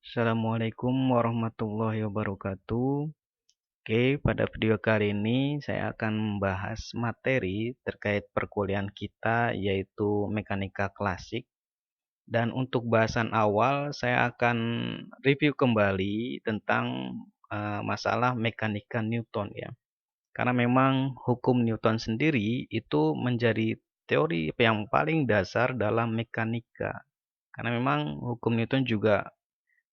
Assalamualaikum warahmatullahi wabarakatuh. Oke, pada video kali ini saya akan membahas materi terkait perkuliahan kita yaitu mekanika klasik. Dan untuk bahasan awal saya akan review kembali tentang masalah mekanika Newton ya. Karena memang hukum Newton sendiri itu menjadi teori yang paling dasar dalam mekanika. Karena memang hukum Newton juga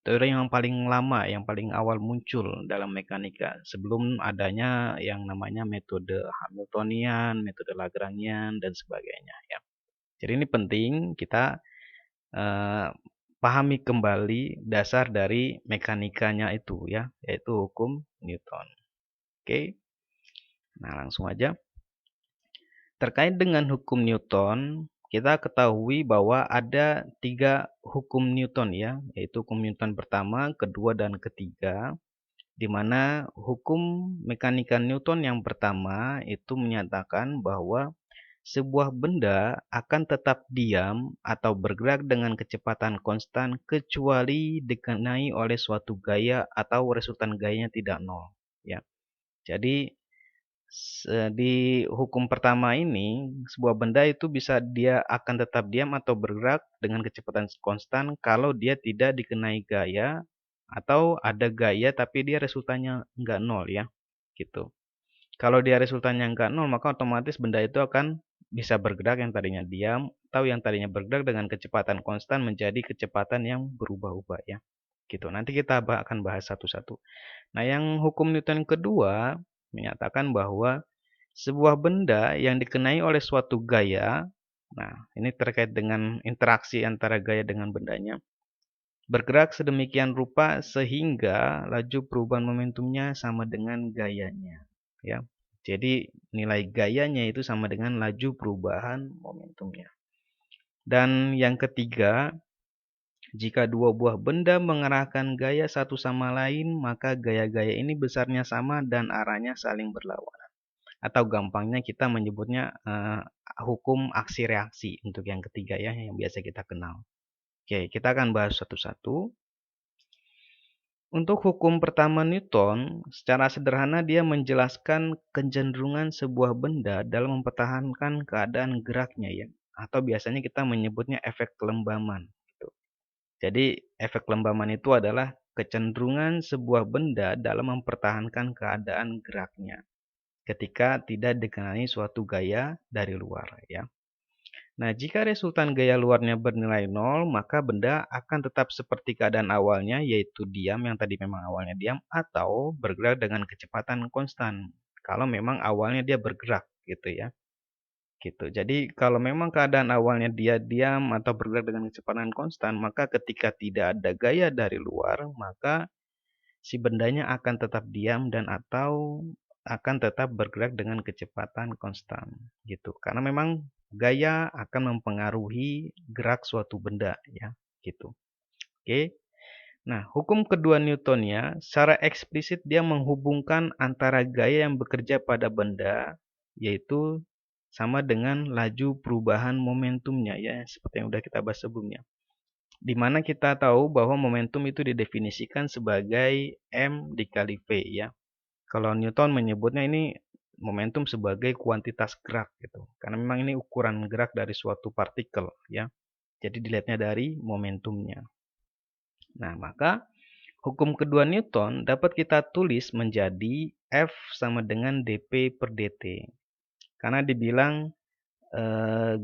teori yang paling lama, yang paling awal muncul dalam mekanika sebelum adanya yang namanya metode Hamiltonian, metode Lagrangian, dan sebagainya ya. Jadi ini penting kita eh, pahami kembali dasar dari mekanikanya itu ya, yaitu hukum Newton. Oke, nah langsung aja. Terkait dengan hukum Newton, kita ketahui bahwa ada 3 hukum Newton ya, yaitu hukum Newton pertama, kedua, dan ketiga. Di mana hukum mekanika Newton yang pertama itu menyatakan bahwa sebuah benda akan tetap diam atau bergerak dengan kecepatan konstan kecuali dikenai oleh suatu gaya atau resultan gayanya tidak nol. Ya, jadi di hukum pertama ini sebuah benda itu bisa dia akan tetap diam atau bergerak dengan kecepatan konstan kalau dia tidak dikenai gaya atau ada gaya tapi dia resultannya nggak nol ya, gitu. Kalau dia resultannya nggak nol, maka otomatis benda itu akan bisa bergerak yang tadinya diam atau yang tadinya bergerak dengan kecepatan konstan menjadi kecepatan yang berubah-ubah ya. Gitu. Nanti kita akan bahas satu-satu. Nah, yang hukum Newton kedua menyatakan bahwa sebuah benda yang dikenai oleh suatu gaya, nah ini terkait dengan interaksi antara gaya dengan bendanya, bergerak sedemikian rupa sehingga laju perubahan momentumnya sama dengan gayanya. Ya, jadi nilai gayanya itu sama dengan laju perubahan momentumnya. Dan yang ketiga, jika dua buah benda mengerahkan gaya satu sama lain, maka gaya-gaya ini besarnya sama dan arahnya saling berlawanan. Atau gampangnya kita menyebutnya hukum aksi reaksi untuk yang ketiga ya, yang biasa kita kenal. Oke, kita akan bahas satu-satu. Untuk hukum pertama Newton, secara sederhana dia menjelaskan kecenderungan sebuah benda dalam mempertahankan keadaan geraknya ya. Atau biasanya kita menyebutnya efek kelembaman. Gitu. Jadi efek kelembaman itu adalah kecenderungan sebuah benda dalam mempertahankan keadaan geraknya ketika tidak dikenai suatu gaya dari luar ya. Nah, jika resultan gaya luarnya bernilai nol, maka benda akan tetap seperti keadaan awalnya, yaitu diam yang tadi memang awalnya diam, atau bergerak dengan kecepatan konstan. Kalau memang awalnya dia bergerak, gitu ya. Gitu. Jadi, kalau memang keadaan awalnya dia diam atau bergerak dengan kecepatan konstan, maka ketika tidak ada gaya dari luar, maka si bendanya akan tetap diam dan atau akan tetap bergerak dengan kecepatan konstan gitu. Karena memang gaya akan mempengaruhi gerak suatu benda ya, gitu. Oke. Nah, hukum kedua Newtonnya secara eksplisit dia menghubungkan antara gaya yang bekerja pada benda yaitu sama dengan laju perubahan momentumnya ya, seperti yang sudah kita bahas sebelumnya. Di mana kita tahu bahwa momentum itu didefinisikan sebagai M dikali V ya. Kalau Newton menyebutnya ini momentum sebagai kuantitas gerak gitu. Karena memang ini ukuran gerak dari suatu partikel ya. Jadi dilihatnya dari momentumnya. Nah, maka hukum kedua Newton dapat kita tulis menjadi F sama dengan dP per dt. Karena dibilang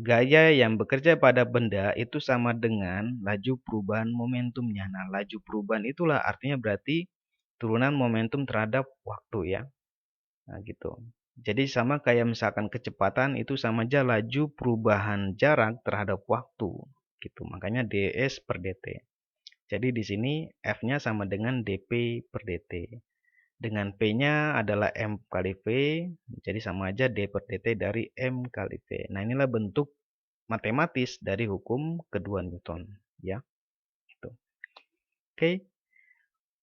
gaya yang bekerja pada benda itu sama dengan laju perubahan momentumnya. Nah, laju perubahan itulah artinya berarti turunan momentum terhadap waktu ya. Nah, gitu. Jadi sama kayak misalkan kecepatan itu sama aja laju perubahan jarak terhadap waktu. Gitu. Makanya ds per dt. Jadi di sini F-nya sama dengan dP per dt. Dengan P-nya adalah M kali V, jadi sama aja D per dt dari M kali V. Nah, inilah bentuk matematis dari hukum kedua Newton. Ya, gitu. Oke.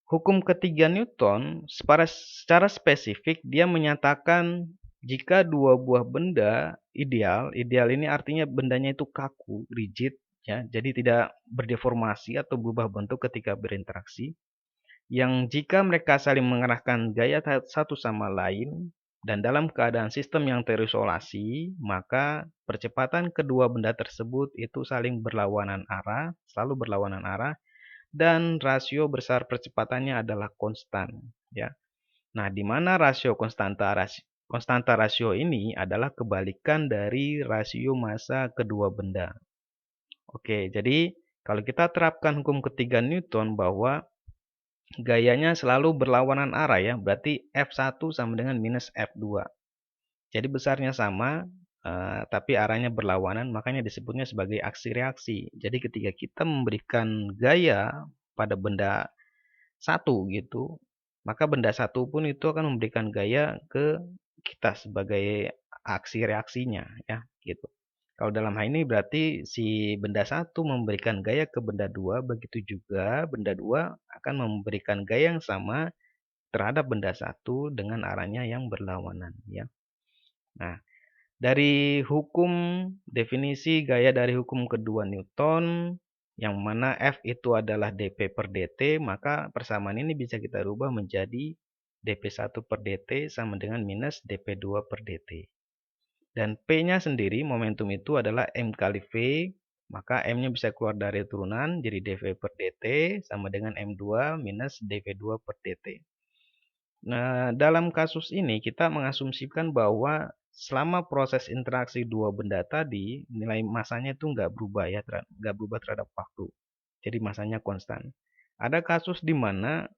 Hukum ketiga Newton, secara spesifik dia menyatakan jika dua buah benda ideal ini artinya bendanya itu kaku, rigid, ya. Jadi tidak berdeformasi atau berubah bentuk ketika berinteraksi. Yang jika mereka saling mengerahkan gaya satu sama lain dan dalam keadaan sistem yang terisolasi, maka percepatan kedua benda tersebut itu saling berlawanan arah, selalu berlawanan arah, dan rasio besar percepatannya adalah konstan, ya. Nah, di mana rasio konstanta rasio ini adalah kebalikan dari rasio massa kedua benda. Oke, jadi kalau kita terapkan hukum ketiga Newton bahwa gayanya selalu berlawanan arah ya, berarti F1 sama dengan minus F2. Jadi besarnya sama, tapi arahnya berlawanan, makanya disebutnya sebagai aksi reaksi. Jadi ketika kita memberikan gaya pada benda satu gitu, maka benda satu pun itu akan memberikan gaya ke kita sebagai aksi reaksinya ya, gitu. Kalau dalam hal ini berarti si benda satu memberikan gaya ke benda dua, begitu juga benda dua akan memberikan gaya yang sama terhadap benda satu dengan arahnya yang berlawanan ya. Nah, dari hukum definisi gaya dari hukum kedua Newton yang mana F itu adalah dp per dt, maka persamaan ini bisa kita rubah menjadi dp1 per dt sama dengan minus dp2 per dt. Dan P-nya sendiri, momentum itu adalah M kali V, maka M-nya bisa keluar dari turunan, jadi dV per dt sama dengan M2 minus dV2 per dt. Nah, dalam kasus ini kita mengasumsikan bahwa selama proses interaksi dua benda tadi, nilai masanya itu nggak berubah ya, nggak berubah terhadap waktu. Jadi masanya konstan. Ada kasus di mana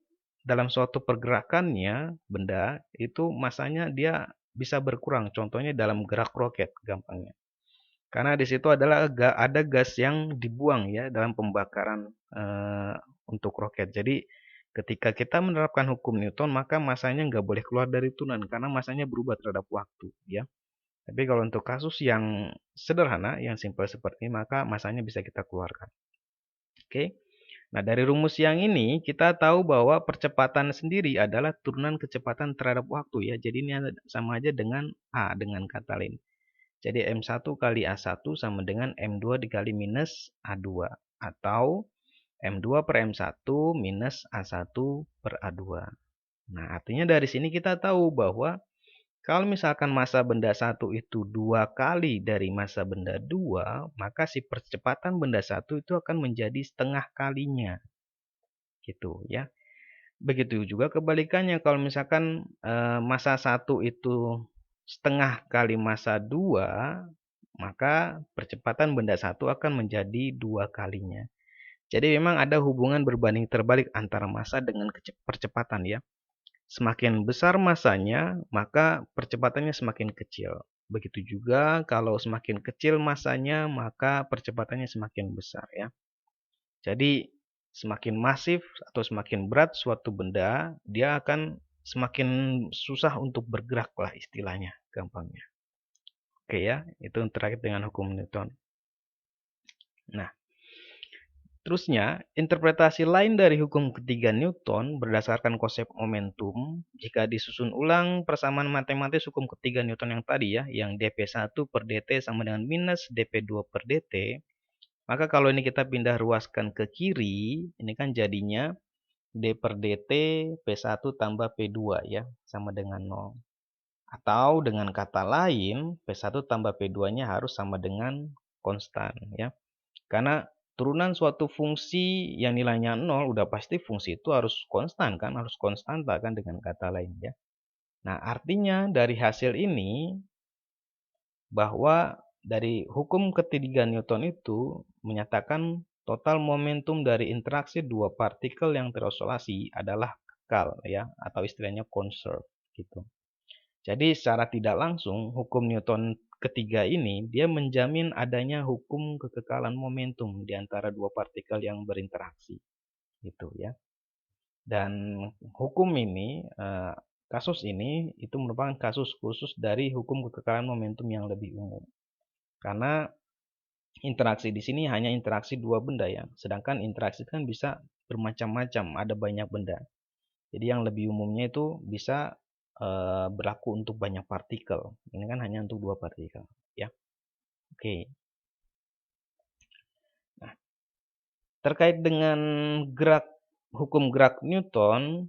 dalam suatu pergerakannya benda itu masanya dia bisa berkurang. Contohnya dalam gerak roket gampangnya. Karena di situ adalah ada gas yang dibuang ya dalam pembakaran untuk roket. Jadi ketika kita menerapkan hukum Newton maka masanya nggak boleh keluar dari turunan karena masanya berubah terhadap waktu ya. Tapi kalau untuk kasus yang sederhana, yang simpel seperti ini, maka masanya bisa kita keluarkan. Oke. Nah, dari rumus yang ini kita tahu bahwa percepatan sendiri adalah turunan kecepatan terhadap waktu ya. Jadi ini sama aja dengan A dengan kata lain. Jadi M1 kali A1 sama dengan M2 dikali minus A2. Atau M2 per M1 minus A1 per A2. Nah, artinya dari sini kita tahu bahwa kalau misalkan massa benda satu itu 2 kali dari massa benda 2, maka si percepatan benda satu itu akan menjadi setengah kalinya. Gitu ya. Begitu juga kebalikannya kalau misalkan massa 1 itu setengah kali massa 2, maka percepatan benda satu akan menjadi 2 kalinya. Jadi memang ada hubungan berbanding terbalik antara massa dengan percepatan ya. Semakin besar massanya, maka percepatannya semakin kecil. Begitu juga kalau semakin kecil massanya, maka percepatannya semakin besar ya. Jadi semakin masif atau semakin berat suatu benda, dia akan semakin susah untuk bergerak lah istilahnya, gampangnya. Oke ya, itu terkait dengan hukum Newton. Nah, terusnya, interpretasi lain dari hukum ketiga Newton berdasarkan konsep momentum, jika disusun ulang persamaan matematis hukum ketiga Newton yang tadi ya, yang dp1 per dt sama dengan minus dp2 per dt, maka kalau ini kita pindah ruaskan ke kiri, ini kan jadinya d per dt p1 tambah p2 ya, sama dengan 0. Atau dengan kata lain, p1 tambah p2-nya harus sama dengan konstan ya. Karena turunan suatu fungsi yang nilainya 0 udah pasti fungsi itu harus konstan kan, harus konstanta kan dengan kata lain ya. Nah, artinya dari hasil ini bahwa dari hukum ketiga Newton itu menyatakan total momentum dari interaksi dua partikel yang terisolasi adalah kekal ya, atau istilahnya conserve gitu. Jadi secara tidak langsung hukum Newton ketiga ini dia menjamin adanya hukum kekekalan momentum di antara dua partikel yang berinteraksi gitu ya. Dan hukum ini kasus ini itu merupakan kasus khusus dari hukum kekekalan momentum yang lebih umum. Karena interaksi di sini hanya interaksi dua benda ya. Sedangkan interaksi kan bisa bermacam-macam, ada banyak benda. Jadi yang lebih umumnya itu bisa berlaku untuk banyak partikel. Ini kan hanya untuk dua partikel, ya. Oke. Terkait dengan hukum gerak Newton,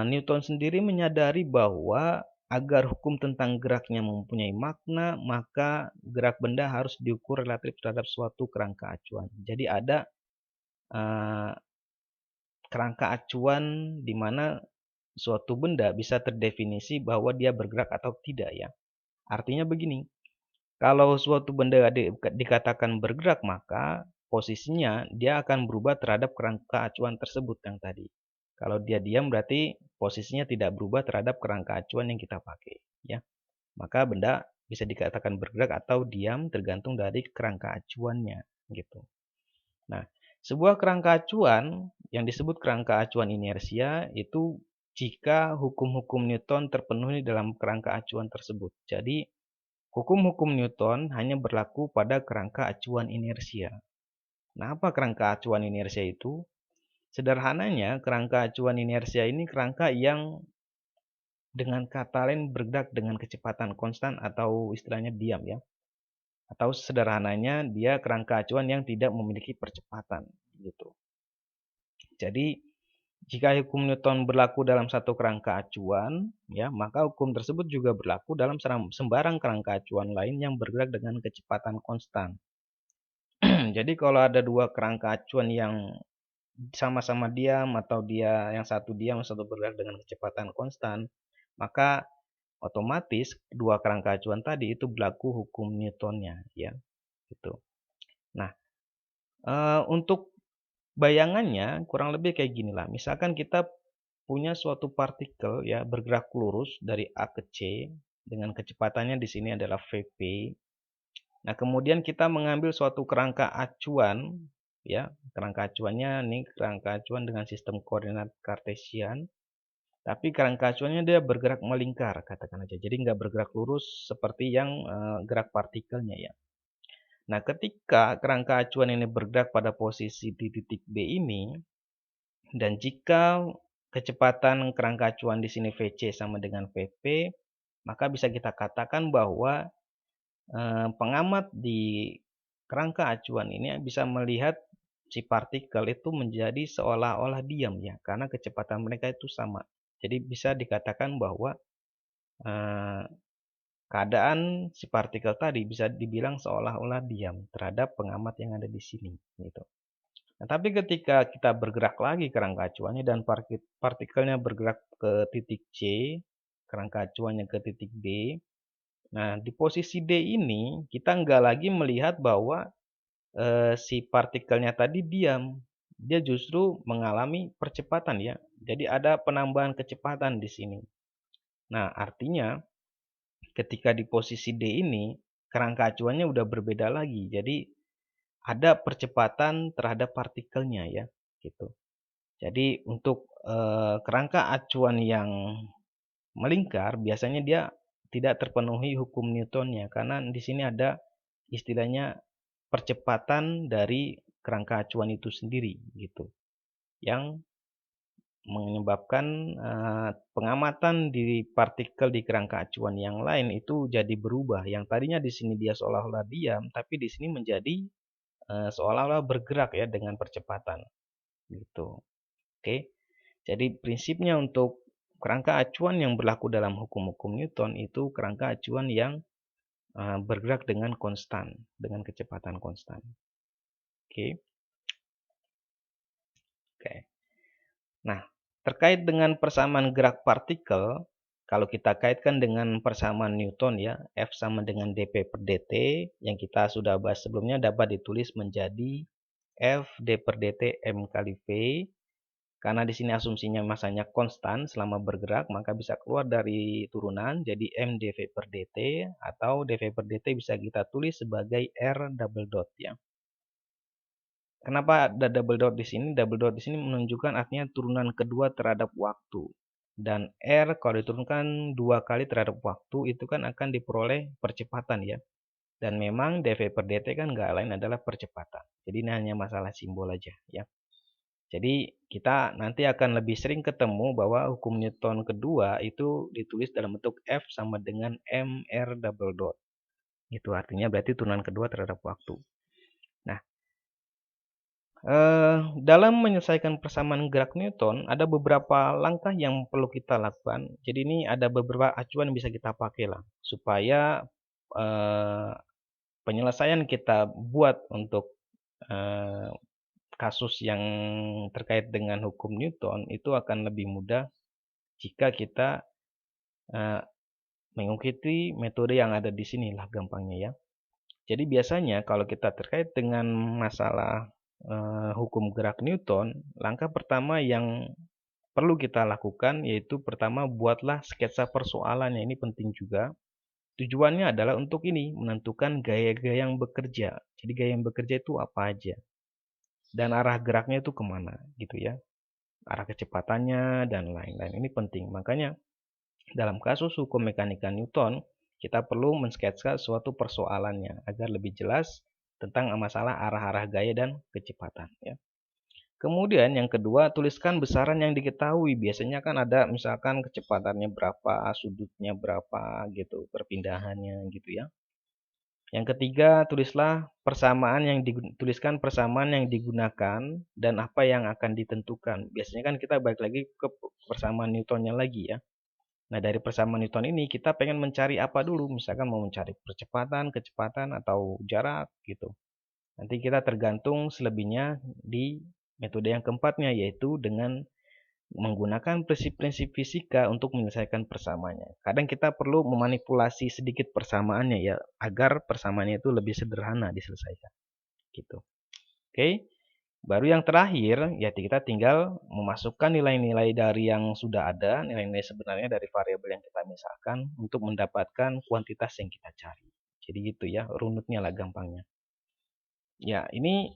Newton sendiri menyadari bahwa agar hukum tentang geraknya mempunyai makna, maka gerak benda harus diukur relatif terhadap suatu kerangka acuan. Jadi ada eh, kerangka acuan di mana suatu benda bisa terdefinisi bahwa dia bergerak atau tidak ya. Artinya begini, kalau suatu benda dikatakan bergerak, maka posisinya dia akan berubah terhadap kerangka acuan tersebut yang tadi. Kalau dia diam berarti posisinya tidak berubah terhadap kerangka acuan yang kita pakai, ya. Maka benda bisa dikatakan bergerak atau diam tergantung dari kerangka acuannya, gitu. Nah, sebuah kerangka acuan yang disebut kerangka acuan inersia itu jika hukum-hukum Newton terpenuhi dalam kerangka acuan tersebut. Jadi, hukum-hukum Newton hanya berlaku pada kerangka acuan inersia. Nah, apa kerangka acuan inersia itu? Sederhananya, kerangka acuan inersia ini kerangka yang dengan kata lain bergerak dengan kecepatan konstan atau istilahnya diam ya. Atau sederhananya dia kerangka acuan yang tidak memiliki percepatan gitu. Jadi jika hukum Newton berlaku dalam satu kerangka acuan, ya, maka hukum tersebut juga berlaku dalam sembarang kerangka acuan lain yang bergerak dengan kecepatan konstan. Jadi kalau ada dua kerangka acuan yang sama-sama diam atau dia yang satu diam, yang satu bergerak dengan kecepatan konstan, maka otomatis dua kerangka acuan tadi itu berlaku hukum Newtonnya, ya, gitu. Nah, untuk bayangannya kurang lebih kayak gini lah. Misalkan kita punya suatu partikel ya bergerak lurus dari A ke C dengan kecepatannya di sini adalah Vp. Nah, kemudian kita mengambil suatu kerangka acuan ya, kerangka acuannya ini kerangka acuan dengan sistem koordinat kartesian, tapi kerangka acuannya dia bergerak melingkar katakan aja. Jadi nggak bergerak lurus seperti yang gerak partikelnya ya. Nah, ketika kerangka acuan ini bergerak pada posisi di titik B ini, dan jika kecepatan kerangka acuan di sini Vc sama dengan Vp, maka bisa kita katakan bahwa pengamat di kerangka acuan ini bisa melihat si partikel itu menjadi seolah-olah diam ya, karena kecepatan mereka itu sama. Jadi bisa dikatakan bahwa eh, keadaan si partikel tadi bisa dibilang seolah-olah diam terhadap pengamat yang ada di sini gitu. Nah, tapi ketika kita bergerak lagi kerangka acuannya dan partikelnya bergerak ke titik C, kerangka acuannya ke titik D. Nah, di posisi D ini kita nggak lagi melihat bahwa si partikelnya tadi diam. Dia justru mengalami percepatan ya. Jadi ada penambahan kecepatan di sini. Nah, artinya ketika di posisi D ini kerangka acuannya udah berbeda lagi. Jadi ada percepatan terhadap partikelnya ya, gitu. Jadi untuk kerangka acuan yang melingkar biasanya dia tidak terpenuhi hukum Newtonnya karena di sini ada istilahnya percepatan dari kerangka acuan itu sendiri gitu. Yang menyebabkan pengamatan di partikel di kerangka acuan yang lain itu jadi berubah. Yang tadinya di sini dia seolah-olah diam, tapi di sini menjadi seolah-olah bergerak ya dengan percepatan gitu. Oke. Jadi prinsipnya untuk kerangka acuan yang berlaku dalam hukum-hukum Newton itu kerangka acuan yang bergerak dengan konstan, dengan kecepatan konstan. Oke. Oke. Nah, terkait dengan persamaan gerak partikel, kalau kita kaitkan dengan persamaan Newton ya, F sama dengan dP per dt, yang kita sudah bahas sebelumnya dapat ditulis menjadi F d per dt M kali V. Karena di sini asumsinya masanya konstan selama bergerak, maka bisa keluar dari turunan jadi M dV per dt atau dV per dt bisa kita tulis sebagai R double dot ya. Kenapa ada double dot di sini? Double dot di sini menunjukkan artinya turunan kedua terhadap waktu. Dan R kalau diturunkan dua kali terhadap waktu itu kan akan diperoleh percepatan ya. Dan memang dV per dt kan nggak lain adalah percepatan. Jadi ini hanya masalah simbol aja ya. Jadi kita nanti akan lebih sering ketemu bahwa hukum Newton kedua itu ditulis dalam bentuk F sama dengan mR double dot. Itu artinya berarti turunan kedua terhadap waktu. Nah, Dalam menyelesaikan persamaan gerak Newton, ada beberapa langkah yang perlu kita lakukan. Jadi ini ada beberapa acuan yang bisa kita pakai lah, supaya eh, penyelesaian kita buat untuk eh, kasus yang terkait dengan hukum Newton itu akan lebih mudah jika kita eh, mengikuti metode yang ada di sini lah gampangnya ya. Jadi biasanya kalau kita terkait dengan masalah hukum gerak Newton, langkah pertama yang perlu kita lakukan yaitu pertama buatlah sketsa persoalannya. Ini penting juga. Tujuannya adalah untuk ini menentukan gaya-gaya yang bekerja. Jadi gaya yang bekerja itu apa aja dan arah geraknya itu kemana gitu ya. Arah kecepatannya dan lain-lain. Ini penting. Makanya dalam kasus hukum mekanika Newton, kita perlu mensketsa suatu persoalannya agar lebih jelas tentang masalah arah-arah gaya dan kecepatan. Ya. Kemudian yang kedua, tuliskan besaran yang diketahui. Biasanya kan ada misalkan kecepatannya berapa, sudutnya berapa gitu, perpindahannya gitu ya. Yang ketiga, tuliskan persamaan yang digunakan dan apa yang akan ditentukan. Biasanya kan kita balik lagi ke persamaan Newtonnya lagi ya. Nah, dari persamaan Newton ini kita pengen mencari apa dulu? Misalkan mau mencari percepatan, kecepatan, atau jarak gitu. Nanti kita tergantung selebihnya di metode yang keempatnya, yaitu dengan menggunakan prinsip-prinsip fisika untuk menyelesaikan persamaannya. Kadang kita perlu memanipulasi sedikit persamaannya ya, agar persamaannya itu lebih sederhana diselesaikan. Gitu. Oke. Baru yang terakhir, ya kita tinggal memasukkan nilai-nilai dari yang sudah ada, nilai-nilai sebenarnya dari variabel yang kita misalkan untuk mendapatkan kuantitas yang kita cari. Jadi gitu ya, runutnya lah gampangnya. Ya, ini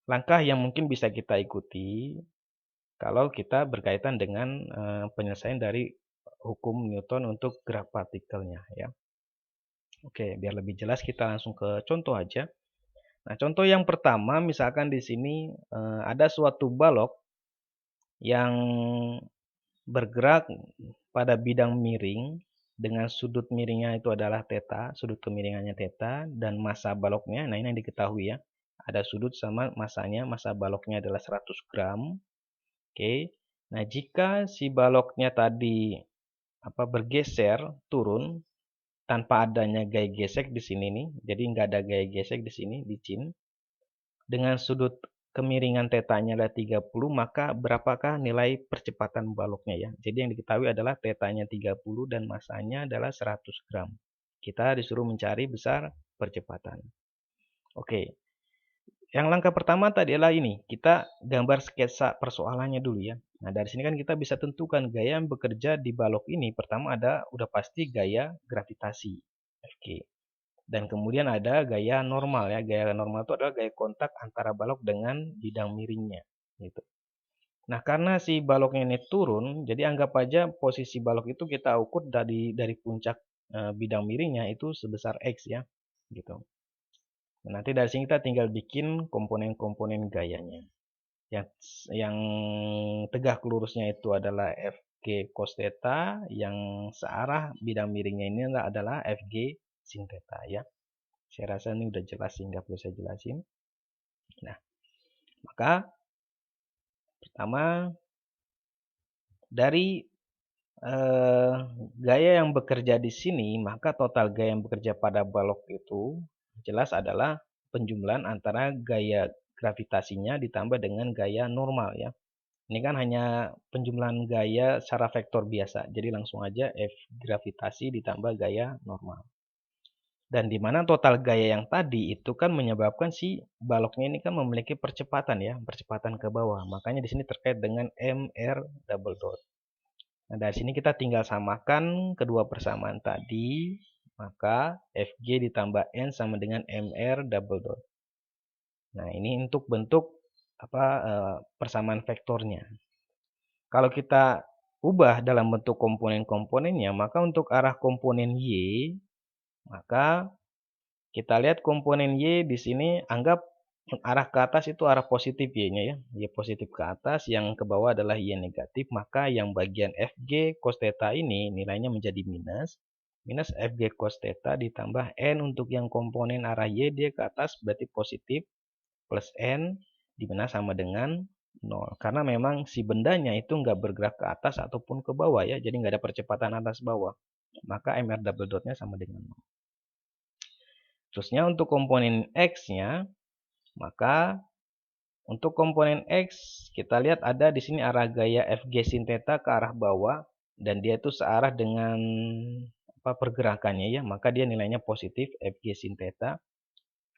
langkah yang mungkin bisa kita ikuti kalau kita berkaitan dengan penyelesaian dari hukum Newton untuk gerak partikelnya ya. Oke, biar lebih jelas kita langsung ke contoh aja. Nah, contoh yang pertama misalkan di sini ada suatu balok yang bergerak pada bidang miring dengan sudut miringnya itu adalah theta, sudut kemiringannya theta dan massa baloknya. Nah, ini yang diketahui ya. Ada sudut sama massanya, massa baloknya adalah 100 gram. Oke. Nah, jika si baloknya tadi bergeser turun tanpa adanya gaya gesek di sini nih. Jadi nggak ada gaya gesek di sini di chin. Dengan sudut kemiringan tetanya adalah 30, maka berapakah nilai percepatan baloknya ya? Jadi yang diketahui adalah tetanya 30 dan massanya adalah 100 gram. Kita disuruh mencari besar percepatan. Oke. Yang langkah pertama tadi adalah ini, kita gambar sketsa persoalannya dulu ya. Nah, dari sini kan kita bisa tentukan gaya yang bekerja di balok ini. Pertama ada udah pasti gaya gravitasi, Fg. Dan kemudian ada gaya normal ya. Gaya normal itu adalah gaya kontak antara balok dengan bidang miringnya gitu. Nah, karena si baloknya ini turun, jadi anggap aja posisi balok itu kita ukur dari puncak bidang miringnya itu sebesar X ya. Gitu. Nah, nanti dari sini kita tinggal bikin komponen-komponen gayanya. Yang tegak lurusnya itu adalah Fg cos theta, yang searah bidang miringnya ini adalah Fg sin theta ya. Saya rasa ini udah jelas sehingga perlu saya jelasin. Nah, maka pertama dari eh, gaya yang bekerja di sini, maka total gaya yang bekerja pada balok itu jelas adalah penjumlahan antara gaya gravitasinya ditambah dengan gaya normal ya. Ini kan hanya penjumlahan gaya secara vektor biasa. Jadi langsung aja F gravitasi ditambah gaya normal. Dan di mana total gaya yang tadi itu kan menyebabkan si baloknya ini kan memiliki percepatan ya, percepatan ke bawah. Makanya di sini terkait dengan mr double dot. Nah, dari sini kita tinggal samakan kedua persamaan tadi, maka Fg ditambah N sama dengan mr double dot. Nah, ini untuk bentuk persamaan vektornya. Kalau kita ubah dalam bentuk komponen-komponennya, maka untuk arah komponen Y, maka kita lihat komponen Y di sini anggap arah ke atas itu arah positif Y-nya ya. Y positif ke atas, yang ke bawah adalah Y negatif, maka yang bagian Fg cos theta ini nilainya menjadi minus. Minus Fg cos theta ditambah N untuk yang komponen arah Y dia ke atas berarti positif. plus N, di mana sama dengan 0. Karena memang si bendanya itu nggak bergerak ke atas ataupun ke bawah ya, jadi nggak ada percepatan atas bawah. Maka MR double dotnya sama dengan 0. Terusnya untuk komponen X-nya, maka untuk komponen X, kita lihat ada di sini arah gaya Fg sin theta ke arah bawah, dan dia itu searah dengan pergerakannya ya, maka dia nilainya positif Fg sin theta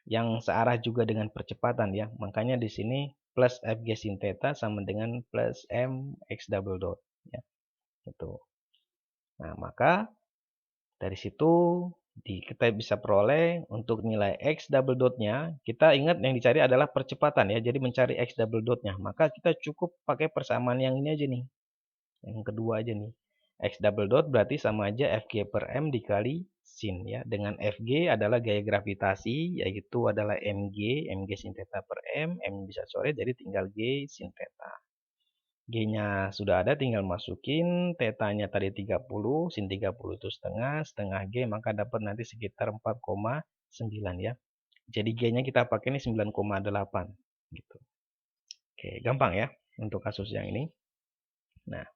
yang searah juga dengan percepatan ya. Makanya di sini plus Fg sin theta sama dengan plus Mx double dot ya. Gitu. Nah, maka dari situ kita bisa peroleh untuk nilai X double dotnya, kita ingat yang dicari adalah percepatan ya, jadi mencari X double dotnya, maka kita cukup pakai persamaan yang ini aja nih, yang kedua aja nih. X double dot berarti sama aja Fg per M dikali sin ya, dengan Fg adalah gaya gravitasi, yaitu adalah Mg sin theta per M bisa coret, jadi tinggal G sin theta. G-nya sudah ada, tinggal masukin, tetanya tadi 30, sin 30 itu setengah G, maka dapat nanti sekitar 4,9 ya. Jadi G-nya kita pakai ini 9,8 gitu. Oke, gampang ya untuk kasus yang ini. Nah,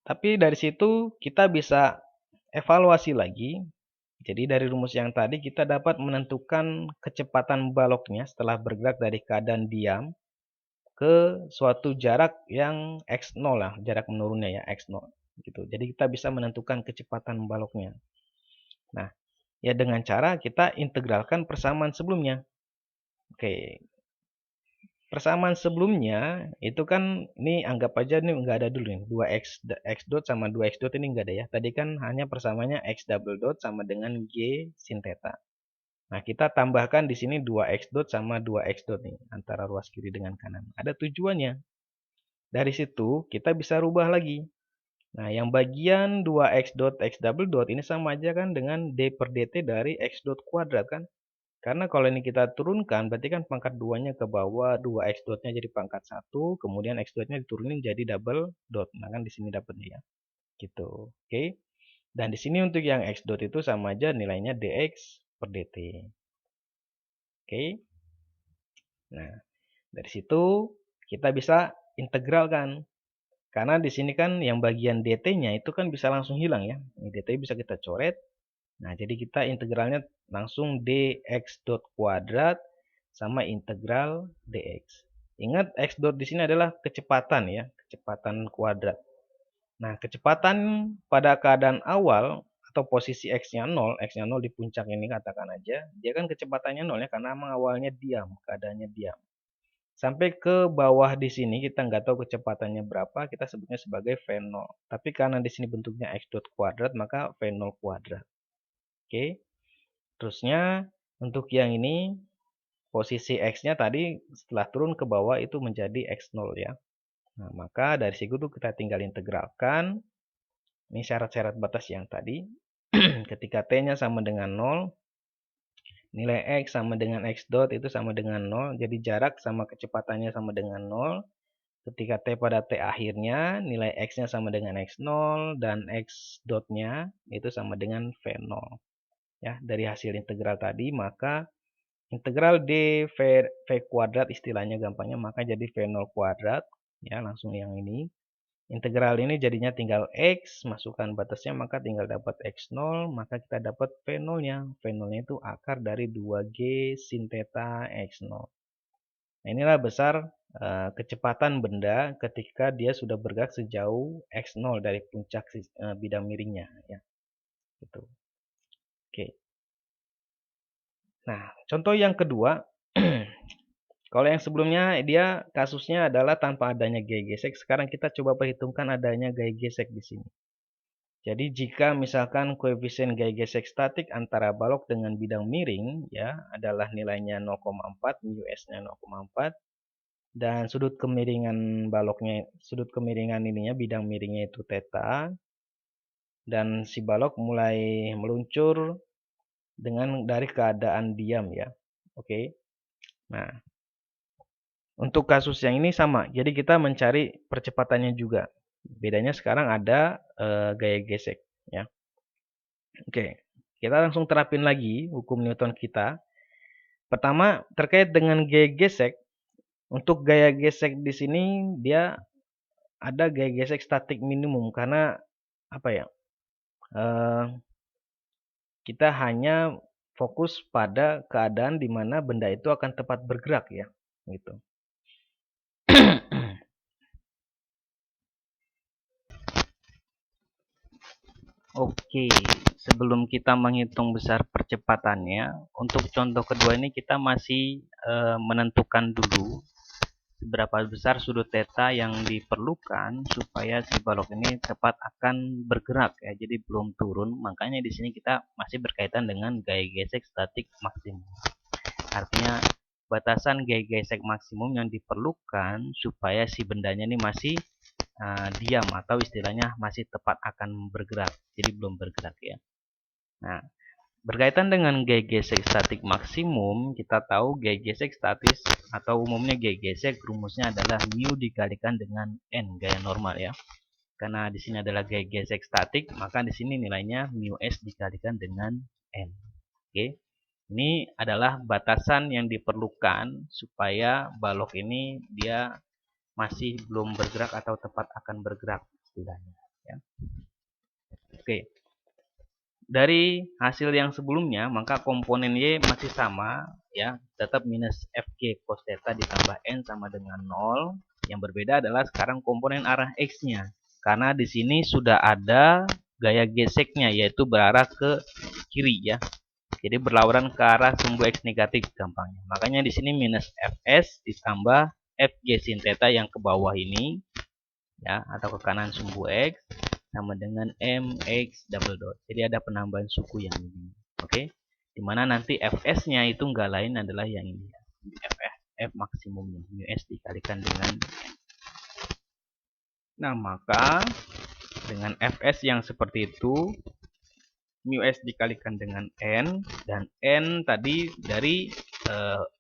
tapi dari situ kita bisa evaluasi lagi. Jadi dari rumus yang tadi kita dapat menentukan kecepatan baloknya setelah bergerak dari keadaan diam ke suatu jarak yang x0 lah, jarak menurunnya ya, x0 gitu. Jadi kita bisa menentukan kecepatan baloknya. Nah, ya dengan cara kita integralkan persamaan sebelumnya. Oke. Persamaan sebelumnya itu kan ini anggap aja nih nggak ada dulu nih. 2x dot sama 2x dot ini nggak ada ya. Tadi kan hanya persamaannya x double dot sama dengan g sin theta. Nah, kita tambahkan di sini 2x dot sama 2x dot nih antara ruas kiri dengan kanan. Ada tujuannya. Dari situ kita bisa rubah lagi. Nah, yang bagian 2x dot x double dot ini sama aja kan dengan d per dt dari x dot kuadrat kan? Karena kalau ini kita turunkan, berarti kan pangkat 2-nya ke bawah, 2x dotnya jadi pangkat 1, kemudian x dotnya diturunin jadi double dot. Nah, kan di sini dapatnya ya. Gitu. Oke. Dan di sini untuk yang x dot itu sama aja nilainya dx per dt. Oke. Nah, dari situ kita bisa integralkan. Karena di sini kan yang bagian dt-nya itu kan bisa langsung hilang ya. Ini dt bisa kita coret. Nah, jadi kita integralnya langsung dx dot kuadrat sama integral dx. Ingat x dot di sini adalah kecepatan ya, kecepatan kuadrat. Nah, kecepatan pada keadaan awal atau posisi x-nya 0, x-nya 0 di puncak ini katakan aja, dia kan kecepatannya 0 ya karena memang awalnya diam, keadaannya diam. Sampai ke bawah di sini kita nggak tahu kecepatannya berapa, kita sebutnya sebagai V0. Tapi karena di sini bentuknya x dot kuadrat, maka V0 kuadrat. Oke. Terusnya untuk yang ini posisi x-nya tadi setelah turun ke bawah itu menjadi x0 ya. Nah, maka dari situ kita tinggal integralkan. Ini syarat-syarat batas yang tadi. Ketika t-nya sama dengan 0, nilai x sama dengan x dot itu sama dengan 0. Jadi jarak sama kecepatannya sama dengan 0. Ketika t pada t akhirnya, nilai x-nya sama dengan x0 dan x dotnya itu sama dengan v0. Ya, dari hasil integral tadi, maka integral d v kuadrat istilahnya gampangnya, maka jadi v0 kuadrat. Ya, langsung yang ini. Integral ini jadinya tinggal x, masukkan batasnya, maka tinggal dapat x0, maka kita dapat v0-nya. V0-nya itu akar dari 2g sin theta x0. Nah, inilah besar kecepatan benda ketika dia sudah bergerak sejauh x0 dari puncak bidang miringnya. Ya. Gitu. Oke. Nah, contoh yang kedua, kalau yang sebelumnya dia kasusnya adalah tanpa adanya gaya gesek, sekarang kita coba perhitungkan adanya gaya gesek di sini. Jadi jika misalkan koefisien gaya gesek statik antara balok dengan bidang miring ya adalah nilainya 0,4, mu s-nya 0,4 dan sudut kemiringan baloknya, sudut kemiringan ininya bidang miringnya itu theta dan si balok mulai meluncur dengan dari keadaan diam ya. Oke. Nah, untuk kasus yang ini sama. Jadi kita mencari percepatannya juga. Bedanya sekarang ada gaya gesek ya. Oke. Kita langsung terapin lagi hukum Newton kita. Pertama, terkait dengan gaya gesek. Untuk gaya gesek di sini dia ada gaya gesek statik minimum karena apa ya? eh, kita hanya fokus pada keadaan di mana benda itu akan tepat bergerak ya, gitu. Oke, sebelum kita menghitung besar percepatannya, untuk contoh kedua ini kita masih menentukan dulu seberapa besar sudut theta yang diperlukan supaya si balok ini tepat akan bergerak ya. Jadi belum turun, makanya di sini kita masih berkaitan dengan gaya gesek statik maksimum. Artinya batasan gaya gesek maksimum yang diperlukan supaya si bendanya ini masih diam atau istilahnya masih tepat akan bergerak. Jadi belum bergerak ya. Nah, berkaitan dengan gaya gesek statik maksimum, kita tahu gaya gesek statis atau umumnya gaya gesek rumusnya adalah mu dikalikan dengan n, gaya normal ya. Karena di sini adalah gaya gesek statik, maka di sini nilainya mu s dikalikan dengan n. Oke. Ini adalah batasan yang diperlukan supaya balok ini dia masih belum bergerak atau tepat akan bergerak istilahnya ya. Oke. Dari hasil yang sebelumnya, maka komponen Y masih sama ya, tetap minus Fg cos theta ditambah N sama dengan 0. Yang berbeda adalah sekarang komponen arah X-nya. Karena di sini sudah ada gaya geseknya yaitu berarah ke kiri ya. Jadi berlawanan ke arah sumbu X negatif gampangnya. Makanya di sini minus Fs ditambah Fg sin theta yang ke bawah ini ya, atau ke kanan sumbu X sama dengan mx double dot. Jadi ada penambahan suku yang ini. Oke. Dimana nanti Fs-nya itu enggak lain adalah yang ini ya. F maksimumnya. Mu S dikalikan dengan N. Nah, maka dengan Fs yang seperti itu, mu S dikalikan dengan N, dan N tadi dari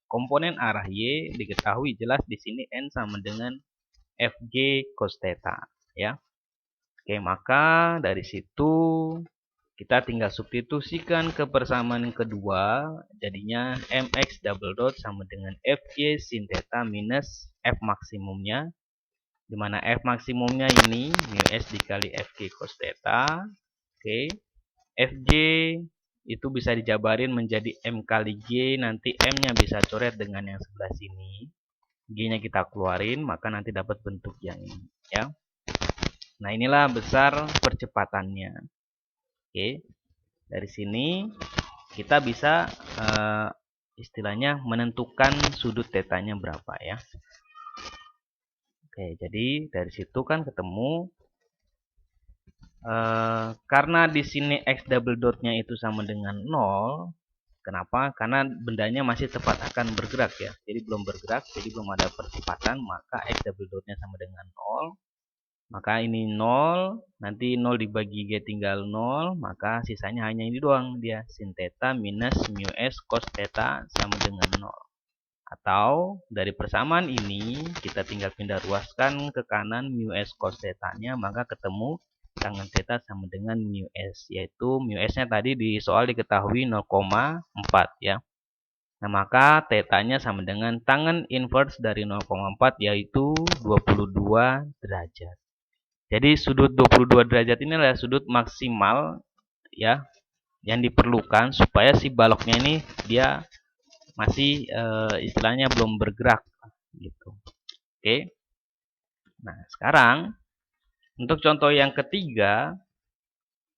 komponen arah Y diketahui jelas di sini N sama dengan Fg cos theta ya. Oke, maka dari situ kita tinggal substitusikan ke persamaan yang kedua, jadinya mx double dot sama dengan fj sin theta minus f maksimumnya, di mana f maksimumnya ini mu s dikali fg cos theta. Oke, fj itu bisa dijabarin menjadi m kali g, nanti m-nya bisa coret dengan yang sebelah sini, g-nya kita keluarin, maka nanti dapat bentuk yang ini ya. Nah, inilah besar percepatannya. Oke, dari sini kita bisa istilahnya menentukan sudut tetanya berapa ya. Oke, jadi dari situ kan ketemu karena di sini x double dotnya itu sama dengan 0. Kenapa? Karena bendanya masih tepat akan bergerak ya. Jadi belum bergerak, jadi belum ada percepatan, maka x double dotnya sama dengan 0. Maka ini 0, nanti 0 dibagi G tinggal 0, maka sisanya hanya ini doang dia, sin theta minus mu S cos theta sama dengan 0. Atau dari persamaan ini kita tinggal pindah ruaskan ke kanan mu S cos theta-nya, maka ketemu tangen theta sama dengan mu S, yaitu mu S-nya tadi di soal diketahui 0,4 ya. Nah, maka theta-nya sama dengan tangen inverse dari 0,4 yaitu 22 derajat. Jadi sudut 22 derajat ini adalah sudut maksimal ya yang diperlukan supaya si baloknya ini dia masih istilahnya belum bergerak gitu. Oke. Nah, sekarang untuk contoh yang ketiga,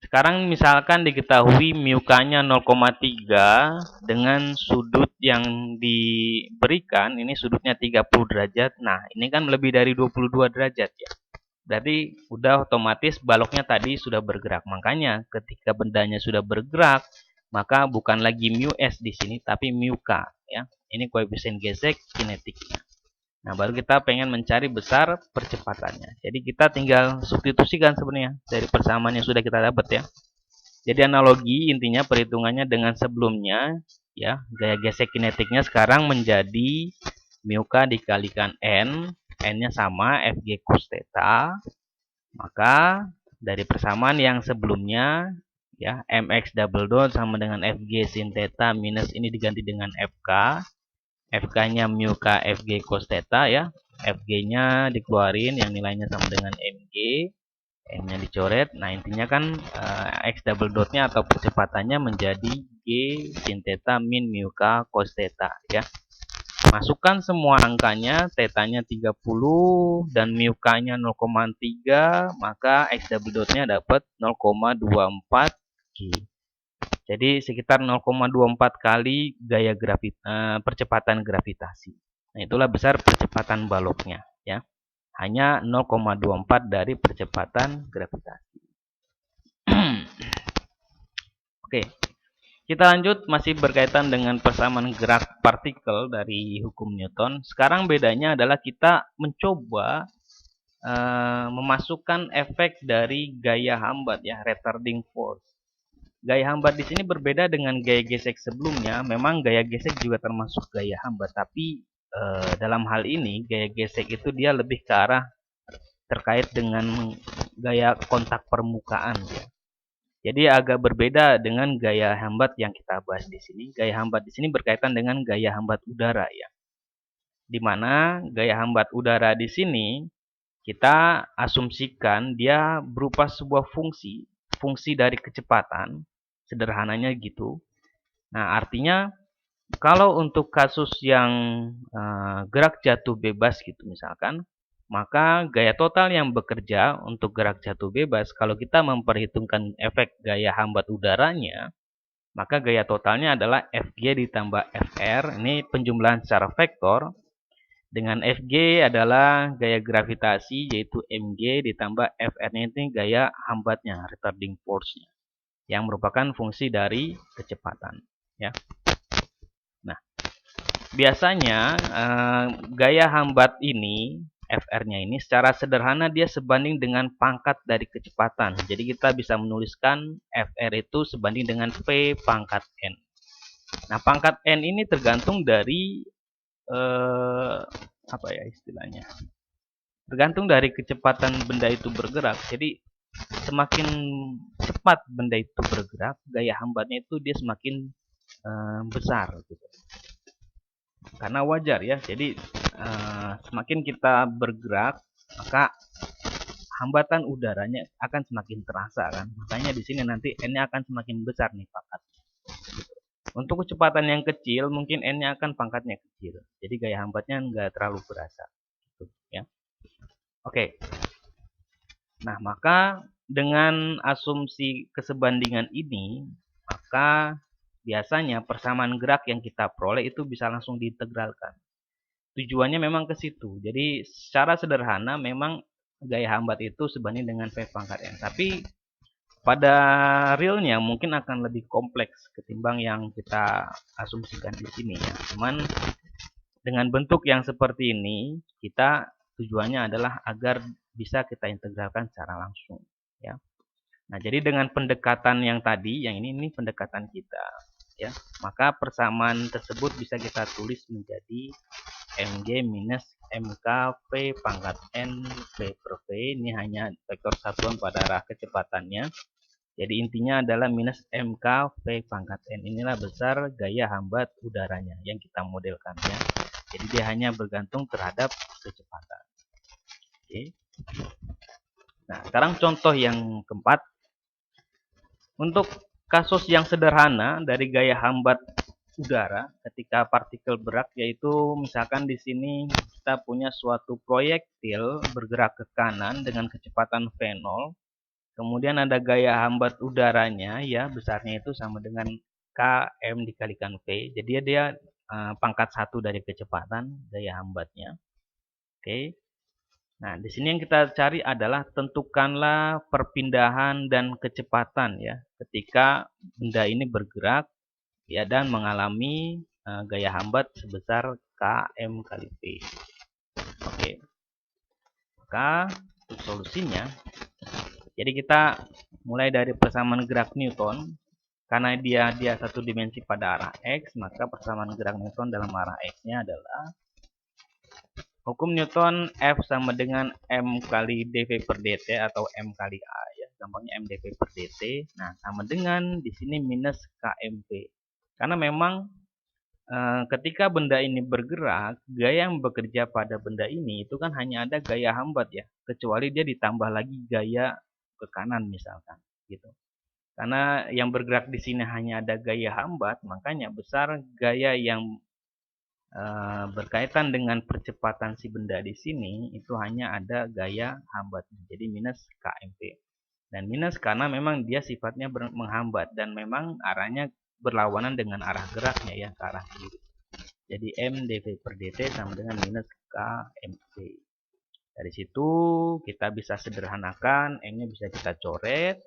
sekarang misalkan diketahui mu-nya 0,3 dengan sudut yang diberikan ini sudutnya 30 derajat. Nah, ini kan lebih dari 22 derajat ya. Berarti udah otomatis baloknya tadi sudah bergerak. Makanya ketika bendanya sudah bergerak, maka bukan lagi mu S di sini tapi mu K ya. Ini koefisien gesek kinetiknya. Nah, baru kita pengen mencari besar percepatannya. Jadi kita tinggal substitusikan sebenarnya dari persamaan yang sudah kita dapat ya. Jadi analogi intinya perhitungannya dengan sebelumnya ya, gaya gesek kinetiknya sekarang menjadi mu K dikalikan N, N-nya sama Fg cos theta, maka dari persamaan yang sebelumnya ya. Mx double dot sama dengan Fg sin theta minus ini diganti dengan Fk. Fk-nya mu K Fg cos theta ya. Fg-nya dikeluarin yang nilainya sama dengan Mg. M-nya dicoret. Nah, intinya kan X double dotnya atau percepatannya menjadi G sin theta min mu K cos theta ya. Masukkan semua angkanya, tetanya 30 dan mu K-nya 0,3, maka X double dotnya dapat 0,24 G. Jadi sekitar 0,24 kali gaya percepatan gravitasi. Nah, itulah besar percepatan baloknya ya. Hanya 0,24 dari percepatan gravitasi. Oke, kita lanjut masih berkaitan dengan persamaan gerak partikel dari hukum Newton. Sekarang bedanya adalah kita mencoba memasukkan efek dari gaya hambat ya, retarding force. Gaya hambat di sini berbeda dengan gaya gesek sebelumnya. Memang gaya gesek juga termasuk gaya hambat, tapi dalam hal ini gaya gesek itu dia lebih ke arah terkait dengan gaya kontak permukaan ya. Jadi agak berbeda dengan gaya hambat yang kita bahas di sini. Gaya hambat di sini berkaitan dengan gaya hambat udara ya. Di mana gaya hambat udara di sini kita asumsikan dia berupa sebuah fungsi dari kecepatan, sederhananya gitu. Nah, artinya kalau untuk kasus yang gerak jatuh bebas gitu misalkan, maka gaya total yang bekerja untuk gerak jatuh bebas, kalau kita memperhitungkan efek gaya hambat udaranya, maka gaya totalnya adalah Fg ditambah Fr. Ini penjumlahan secara vektor. Dengan Fg adalah gaya gravitasi, yaitu Mg ditambah Fr-nya ini gaya hambatnya, retarding force-nya, yang merupakan fungsi dari kecepatan. Ya. Nah, biasanya gaya hambat ini, Fr-nya ini secara sederhana dia sebanding dengan pangkat dari kecepatan. Jadi kita bisa menuliskan Fr itu sebanding dengan V pangkat N. Nah, pangkat N ini tergantung dari apa ya istilahnya? Tergantung dari kecepatan benda itu bergerak. Jadi semakin cepat benda itu bergerak, gaya hambatnya itu dia semakin besar gitu. Karena wajar ya, jadi semakin kita bergerak, maka hambatan udaranya akan semakin terasa kan. Makanya di sini nanti N-nya akan semakin besar nih pangkatnya. Untuk kecepatan yang kecil, mungkin N-nya akan pangkatnya kecil. Jadi gaya hambatnya nggak terlalu berasa. Gitu, ya. Oke. Nah, maka dengan asumsi kesebandingan ini, maka biasanya persamaan gerak yang kita peroleh itu bisa langsung diintegralkan. Tujuannya memang ke situ. Jadi secara sederhana memang gaya hambat itu sebanding dengan V pangkat N. Tapi pada realnya mungkin akan lebih kompleks ketimbang yang kita asumsikan di sini ya. Cuman dengan bentuk yang seperti ini, kita tujuannya adalah agar bisa kita integralkan secara langsung ya. Nah, jadi dengan pendekatan yang tadi, yang ini pendekatan kita ya, maka persamaan tersebut bisa kita tulis menjadi Mg minus Mk V pangkat N V per V. Ini hanya vektor satuan pada arah kecepatannya. Jadi intinya adalah minus Mk V pangkat N. Inilah besar gaya hambat udaranya yang kita modelkan ya. Jadi dia hanya bergantung terhadap kecepatan. Oke. Nah, sekarang contoh yang keempat. Untuk kasus yang sederhana dari gaya hambat udara ketika partikel berat, yaitu misalkan di sini kita punya suatu proyektil bergerak ke kanan dengan kecepatan V0, kemudian ada gaya hambat udaranya ya, besarnya itu sama dengan km dikalikan V. Jadi dia pangkat 1 dari kecepatan gaya hambatnya. Oke. Nah, di sini yang kita cari adalah tentukanlah perpindahan dan kecepatan ya ketika benda ini bergerak ya dan mengalami gaya hambat sebesar km kali v. Oke. Maka untuk solusinya, jadi kita mulai dari persamaan gerak Newton. Karena dia satu dimensi pada arah x, maka persamaan gerak Newton dalam arah x-nya adalah hukum Newton F sama dengan M kali dV per dt atau M kali A ya, gampangnya MdV per dt. Nah, sama dengan di sini minus KMP. Karena memang ketika benda ini bergerak, gaya yang bekerja pada benda ini itu kan hanya ada gaya hambat ya, kecuali dia ditambah lagi gaya ke kanan misalkan, gitu. Karena yang bergerak di sini hanya ada gaya hambat, makanya besar gaya yang berkaitan dengan percepatan si benda di sini itu hanya ada gaya hambat. Jadi minus KMP. Dan minus karena memang dia sifatnya menghambat dan memang arahnya berlawanan dengan arah geraknya ya, ke arah kiri. Jadi M dV per dt sama dengan minus KMP. Dari situ kita bisa sederhanakan, M-nya bisa kita coret.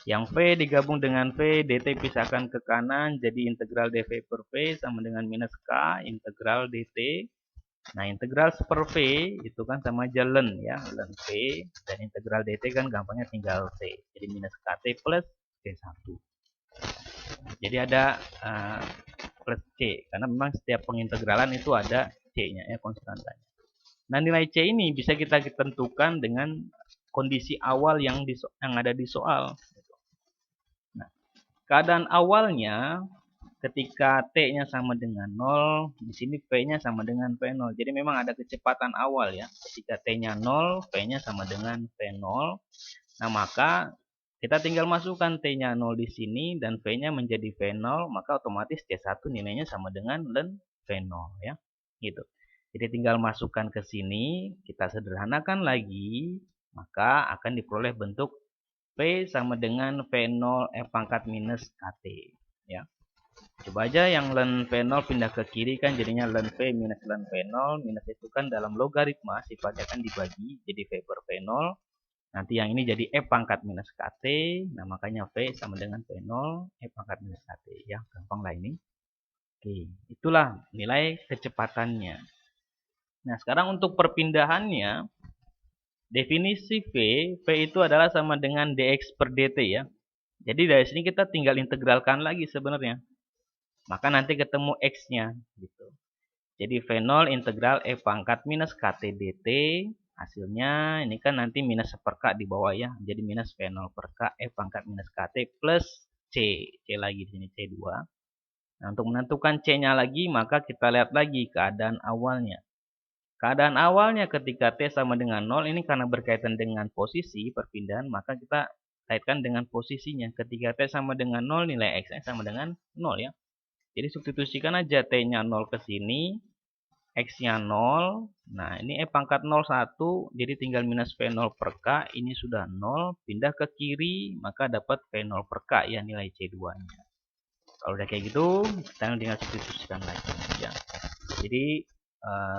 Yang V digabung dengan V, dt pisahkan ke kanan, jadi integral dV per V sama dengan minus K, integral dt. Nah, integral per V itu kan sama aja ln ya, ln V. Dan integral dt kan gampangnya tinggal T. Jadi minus KT plus T1. Jadi ada plus C, karena memang setiap pengintegralan itu ada C-nya ya, konstantanya. Nah, nilai C ini bisa kita tentukan dengan kondisi awal yang ada di soal. Nah, keadaan awalnya ketika T-nya sama dengan 0, di sini V-nya sama dengan V0. Jadi memang ada kecepatan awal ya. Ketika T-nya 0, V-nya sama dengan V0. Nah, maka kita tinggal masukkan T-nya 0 di sini dan V-nya menjadi V0, maka otomatis C1 nilainya sama dengan ln V0 ya. Gitu. Jadi tinggal masukkan ke sini, kita sederhanakan lagi, maka akan diperoleh bentuk V sama dengan V0 E pangkat minus KT ya. Coba aja yang ln V0 pindah ke kiri kan jadinya ln V minus ln V0. Minus itu kan dalam logaritma sifatnya kan dibagi jadi V per V0. Nanti yang ini jadi E pangkat minus KT. Nah, makanya V sama dengan V0 E pangkat minus KT ya. Gampang lah ini. Oke, itulah nilai kecepatannya. Nah, sekarang untuk perpindahannya, definisi V itu adalah sama dengan dx per dt ya. Jadi dari sini kita tinggal integralkan lagi sebenarnya. Maka nanti ketemu x-nya gitu. Jadi V0 integral E pangkat minus KT dt. Hasilnya ini kan nanti minus seperka di bawah ya. Jadi minus V0 per K E pangkat minus KT plus C. C lagi di sini C2. Nah, untuk menentukan C-nya lagi maka kita lihat lagi keadaan awalnya. Keadaan awalnya ketika T sama dengan 0 ini karena berkaitan dengan posisi perpindahan maka kita kaitkan dengan posisinya. Ketika T sama dengan 0 nilai X-nya sama dengan 0 ya. Jadi substitusikan aja T-nya 0 ke sini. X-nya 0. Nah, ini E pangkat 0 1. Jadi tinggal minus V0 per K. Ini sudah 0. Pindah ke kiri. Maka dapat V0 per K ya nilai C2-nya. Kalau udah kayak gitu, kita tinggal substitusikan lagi ya. Jadi,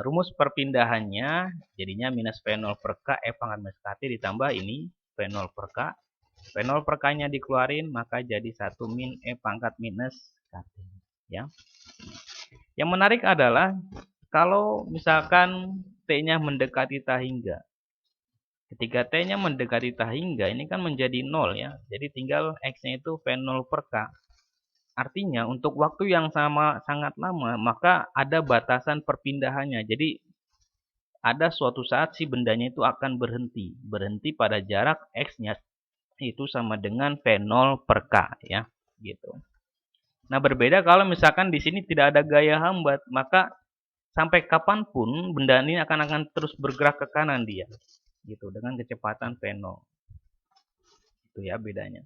rumus perpindahannya jadinya minus V0 per K E pangkat minus KT ditambah ini V0 per K. V0 per K-nya dikeluarin. Maka jadi 1 min E pangkat minus KT. Ya. Yang menarik adalah kalau misalkan T-nya mendekati tahingga. Ketika T-nya mendekati tahingga, ini kan menjadi 0 ya. Jadi tinggal X-nya itu V0 per K. Artinya untuk waktu yang sangat lama, maka ada batasan perpindahannya. Jadi ada suatu saat si bendanya itu akan berhenti. Berhenti pada jarak X-nya itu sama dengan V0 per K ya. Gitu. Nah, berbeda kalau misalkan di sini tidak ada gaya hambat, maka sampai kapanpun benda ini akan terus bergerak ke kanan dia, gitu dengan kecepatan V0. Itu ya bedanya.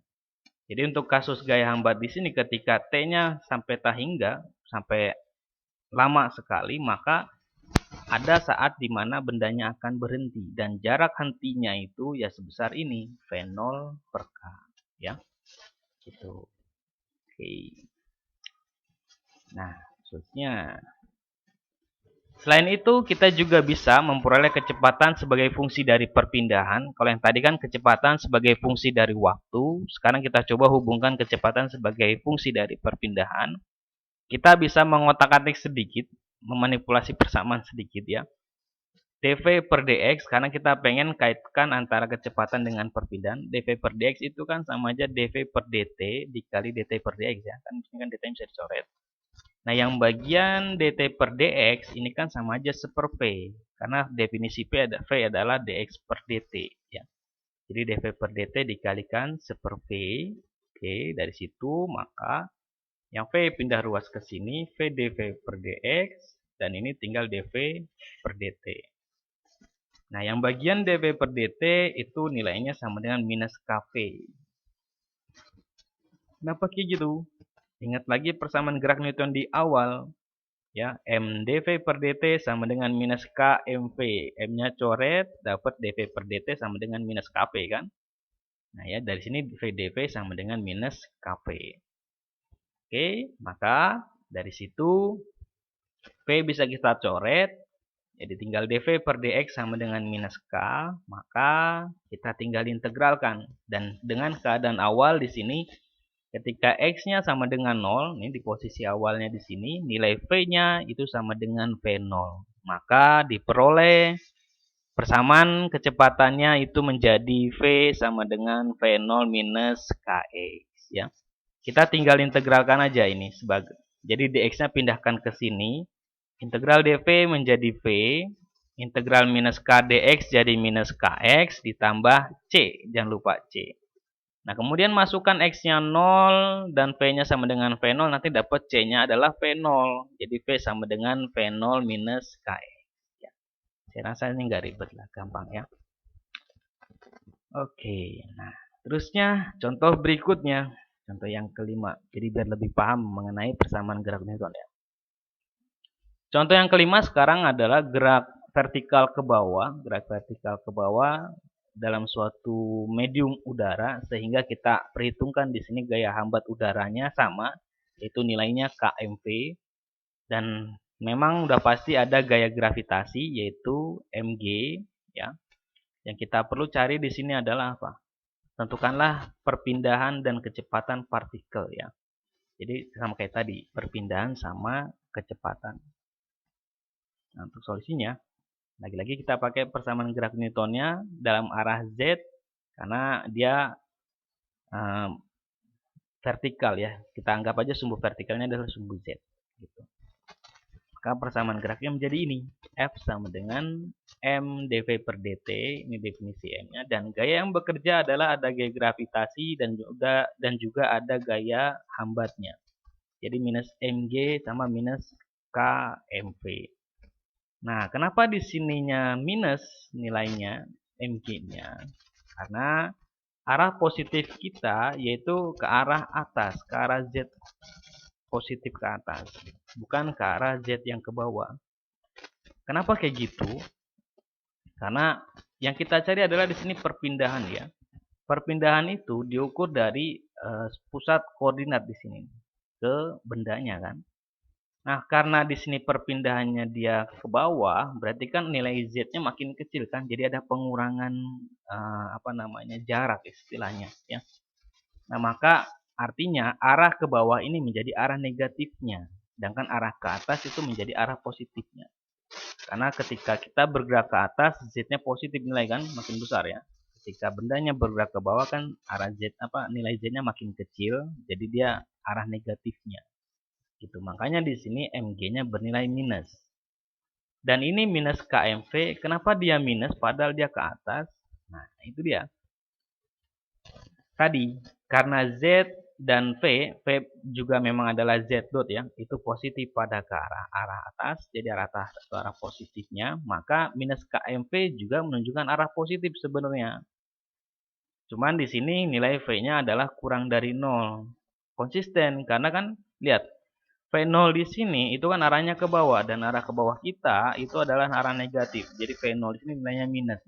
Jadi untuk kasus gaya hambat di sini ketika T-nya sampai tahingga, sampai lama sekali, maka ada saat di mana bendanya akan berhenti dan jarak hentinya itu ya sebesar ini V0 per K ya. Gitu. Oke. Nah, maksudnya selain itu, kita juga bisa memperoleh kecepatan sebagai fungsi dari perpindahan. Kalau yang tadi kan kecepatan sebagai fungsi dari waktu, sekarang kita coba hubungkan kecepatan sebagai fungsi dari perpindahan. Kita bisa mengotak-atik sedikit, memanipulasi persamaan sedikit ya. dv per dx, karena kita pengen kaitkan antara kecepatan dengan perpindahan. dv per dx itu kan sama aja dv per dt dikali dt per dx ya. Kan ini kan dt bisa dicoret. Nah, yang bagian dt per dx ini kan sama aja seper v. Karena definisi v adalah dx per dt. Ya. Jadi dV per dt dikalikan 1/V. Oke, dari situ maka yang V pindah ruas ke sini, V dV per dx, dan ini tinggal dV per dt. Nah, yang bagian dV per dt itu nilainya sama dengan minus kV. Kenapa kayak gitu? Ingat lagi persamaan gerak Newton di awal. Ya, M dV per dt sama dengan minus K mv. M-nya coret, dapat dV per dt sama dengan minus kV kan? Nah ya, dari sini V dV sama dengan minus kV. Oke, maka dari situ V bisa kita coret. Jadi tinggal dV per dx sama dengan minus K, maka kita tinggal integralkan. Dan dengan keadaan awal di sini, ketika X-nya sama dengan 0, ini di posisi awalnya di sini, nilai V-nya itu sama dengan V0. Maka diperoleh persamaan kecepatannya itu menjadi V sama dengan V0 minus Kx. Ya. Kita tinggal integralkan aja ini. Jadi dx-nya pindahkan ke sini. Integral dv menjadi V, integral minus k dx jadi minus kx, ditambah c, jangan lupa c. Nah, kemudian masukkan x-nya 0 dan v-nya sama dengan V0, nanti dapat c-nya adalah V0. Jadi V sama dengan V0 minus kx. Ya. Saya rasa ini nggak ribet lah, gampang ya. Oke, nah terusnya contoh berikutnya, contoh yang kelima. Jadi biar lebih paham mengenai persamaan gerak Newton ya. Contoh yang kelima sekarang adalah gerak vertikal ke bawah dalam suatu medium udara, sehingga kita perhitungkan di sini gaya hambat udaranya sama, yaitu nilainya kmv, dan memang udah pasti ada gaya gravitasi yaitu mg ya. Yang kita perlu cari di sini adalah apa? Tentukanlah perpindahan dan kecepatan partikel ya. Jadi sama kayak tadi, perpindahan sama kecepatan. Nah, untuk solusinya, lagi-lagi kita pakai persamaan gerak Newtonnya dalam arah Z, karena dia vertikal ya. Kita anggap aja sumbu vertikalnya adalah sumbu Z. Gitu. Maka persamaan geraknya menjadi ini. F sama dengan M dV per dt, ini definisi M-nya. Dan gaya yang bekerja adalah ada gaya gravitasi dan juga ada gaya hambatnya. Jadi minus mg sama minus kmv. Nah, kenapa di sininya minus nilainya mg-nya? Karena arah positif kita yaitu ke arah atas, ke arah z positif ke atas, bukan ke arah z yang ke bawah. Kenapa kayak gitu? Karena yang kita cari adalah di sini perpindahan ya. Perpindahan itu diukur dari pusat koordinat di sini ke bendanya kan. Nah, karena di sini perpindahannya dia ke bawah, berarti kan nilai z-nya makin kecil kan. Jadi ada pengurangan jarak istilahnya ya. Nah, maka artinya arah ke bawah ini menjadi arah negatifnya, sedangkan arah ke atas itu menjadi arah positifnya. Karena ketika kita bergerak ke atas, z-nya positif nilai kan, makin besar ya. Ketika bendanya bergerak ke bawah kan nilai z-nya makin kecil, jadi dia arah negatifnya. Gitu. Makanya di sini mg-nya bernilai minus. Dan ini minus kmv, kenapa dia minus padahal dia ke atas? Nah, itu dia. Tadi, karena z dan v juga memang adalah z dot ya, itu positif pada ke arah atas, jadi arah atas itu arah positifnya, maka minus kmv juga menunjukkan arah positif sebenarnya. Cuman di sini nilai v-nya adalah kurang dari 0. Konsisten, karena kan lihat, V0 di sini itu kan arahnya ke bawah, dan arah ke bawah kita itu adalah arah negatif. Jadi V0 di sini nilainya minus.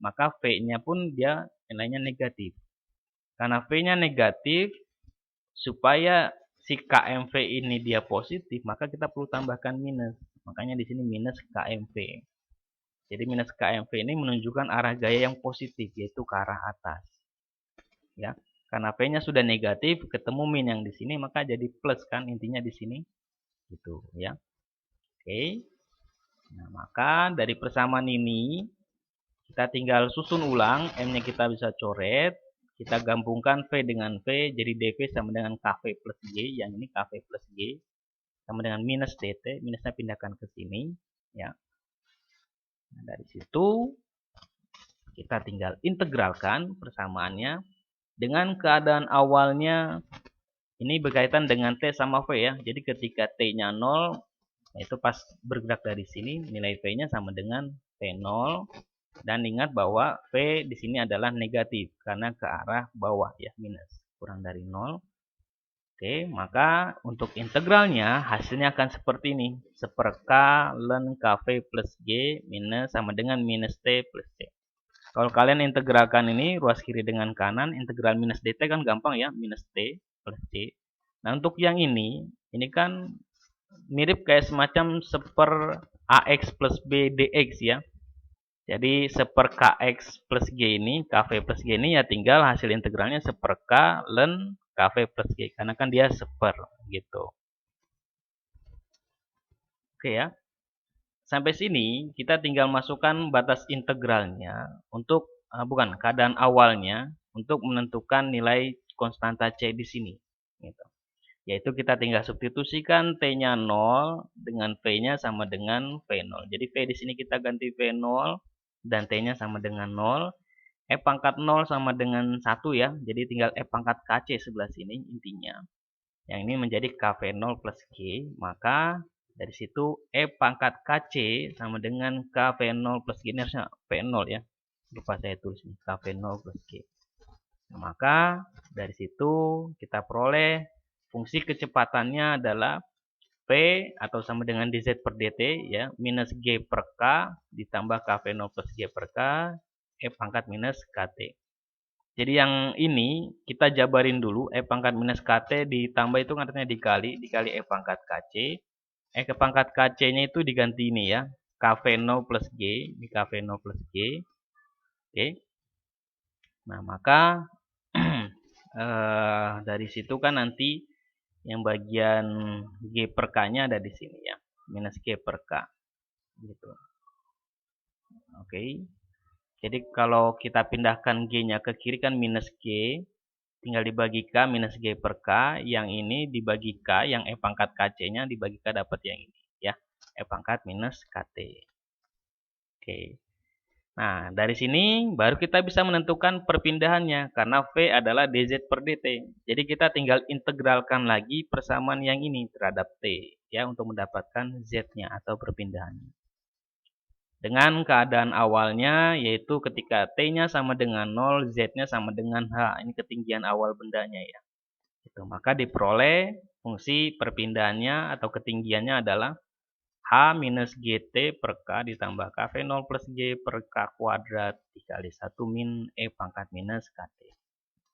Maka V-nya pun dia nilainya negatif. Karena V-nya negatif, supaya si KMV ini dia positif, maka kita perlu tambahkan minus. Makanya di sini minus KMV. Jadi minus KMV ini menunjukkan arah gaya yang positif, yaitu ke arah atas. Ya. Karena V-nya sudah negatif, ketemu min yang di sini, maka jadi plus kan intinya di sini. Gitu ya. Oke. Nah, maka dari persamaan ini kita tinggal susun ulang, M-nya kita bisa coret, kita gabungkan V dengan V, jadi dV sama dengan kV plus G, yang ini kV plus G, sama dengan minus dt, minusnya pindahkan ke sini, ya. Nah, dari situ Kita tinggal integralkan persamaannya dengan keadaan awalnya. Ini berkaitan dengan T sama V ya. Jadi ketika T-nya 0, itu pas bergerak dari sini, nilai V-nya sama dengan V0. Dan ingat bahwa V di sini adalah negatif karena ke arah bawah ya, minus, kurang dari 0. Oke, maka untuk integralnya hasilnya akan seperti ini. 1/K ln KV plus G minus sama dengan minus T plus C. Kalau kalian integralkan ini, ruas kiri dengan kanan, integral minus dt kan gampang ya, minus T plus C. Nah, untuk yang ini kan mirip kayak semacam 1/AX plus B dx ya. Jadi 1/KX plus G ini, KV plus G ini ya tinggal hasil integralnya 1/K ln KV plus G. Karena kan dia 1 gitu. Oke ya. Sampai sini kita tinggal masukkan batas integralnya untuk bukan keadaan awalnya untuk menentukan nilai konstanta C di sini gitu. Yaitu kita tinggal substitusikan T-nya 0 dengan V-nya sama dengan V0. Jadi V di sini kita ganti V0 dan T-nya sama dengan 0. E pangkat 0 sama dengan 1 ya. Jadi tinggal E pangkat KC sebelah sini intinya. Yang ini menjadi KV0 plus G. Maka dari situ E pangkat KC sama dengan KV0 plus G. Ini harusnya V0 ya. Lupa saya tulis ini. KV0 plus G. Nah, maka dari situ kita peroleh fungsi kecepatannya adalah V atau sama dengan dz per dt ya, minus G per K ditambah KV0 plus G per K, E pangkat minus KT. Jadi yang ini kita jabarin dulu, E pangkat minus KT ditambah itu artinya dikali E pangkat KC. E ke pangkat KC-nya itu diganti ini ya, KV0 plus G, ini KV0 plus G. Oke. Nah, maka dari situ kan nanti yang bagian G per K-nya ada di sini ya, minus G per K. Gitu. Oke. Jadi kalau kita pindahkan G-nya ke kiri kan minus G, tinggal dibagi K minus G per K, yang ini dibagi K, yang E pangkat KC-nya dibagi K dapat yang ini ya, E pangkat minus KT. Oke. Nah, dari sini baru kita bisa menentukan perpindahannya karena V adalah dz per dt. Jadi kita tinggal integralkan lagi persamaan yang ini terhadap T ya untuk mendapatkan Z-nya atau perpindahannya. Dengan keadaan awalnya yaitu ketika T-nya sama dengan 0, Z-nya sama dengan H. Ini ketinggian awal bendanya ya. Gitu. Maka diperoleh fungsi perpindahannya atau ketinggiannya adalah H minus GT per K ditambah KV0 plus G per K kuadrat dikali 1 min E pangkat minus KT.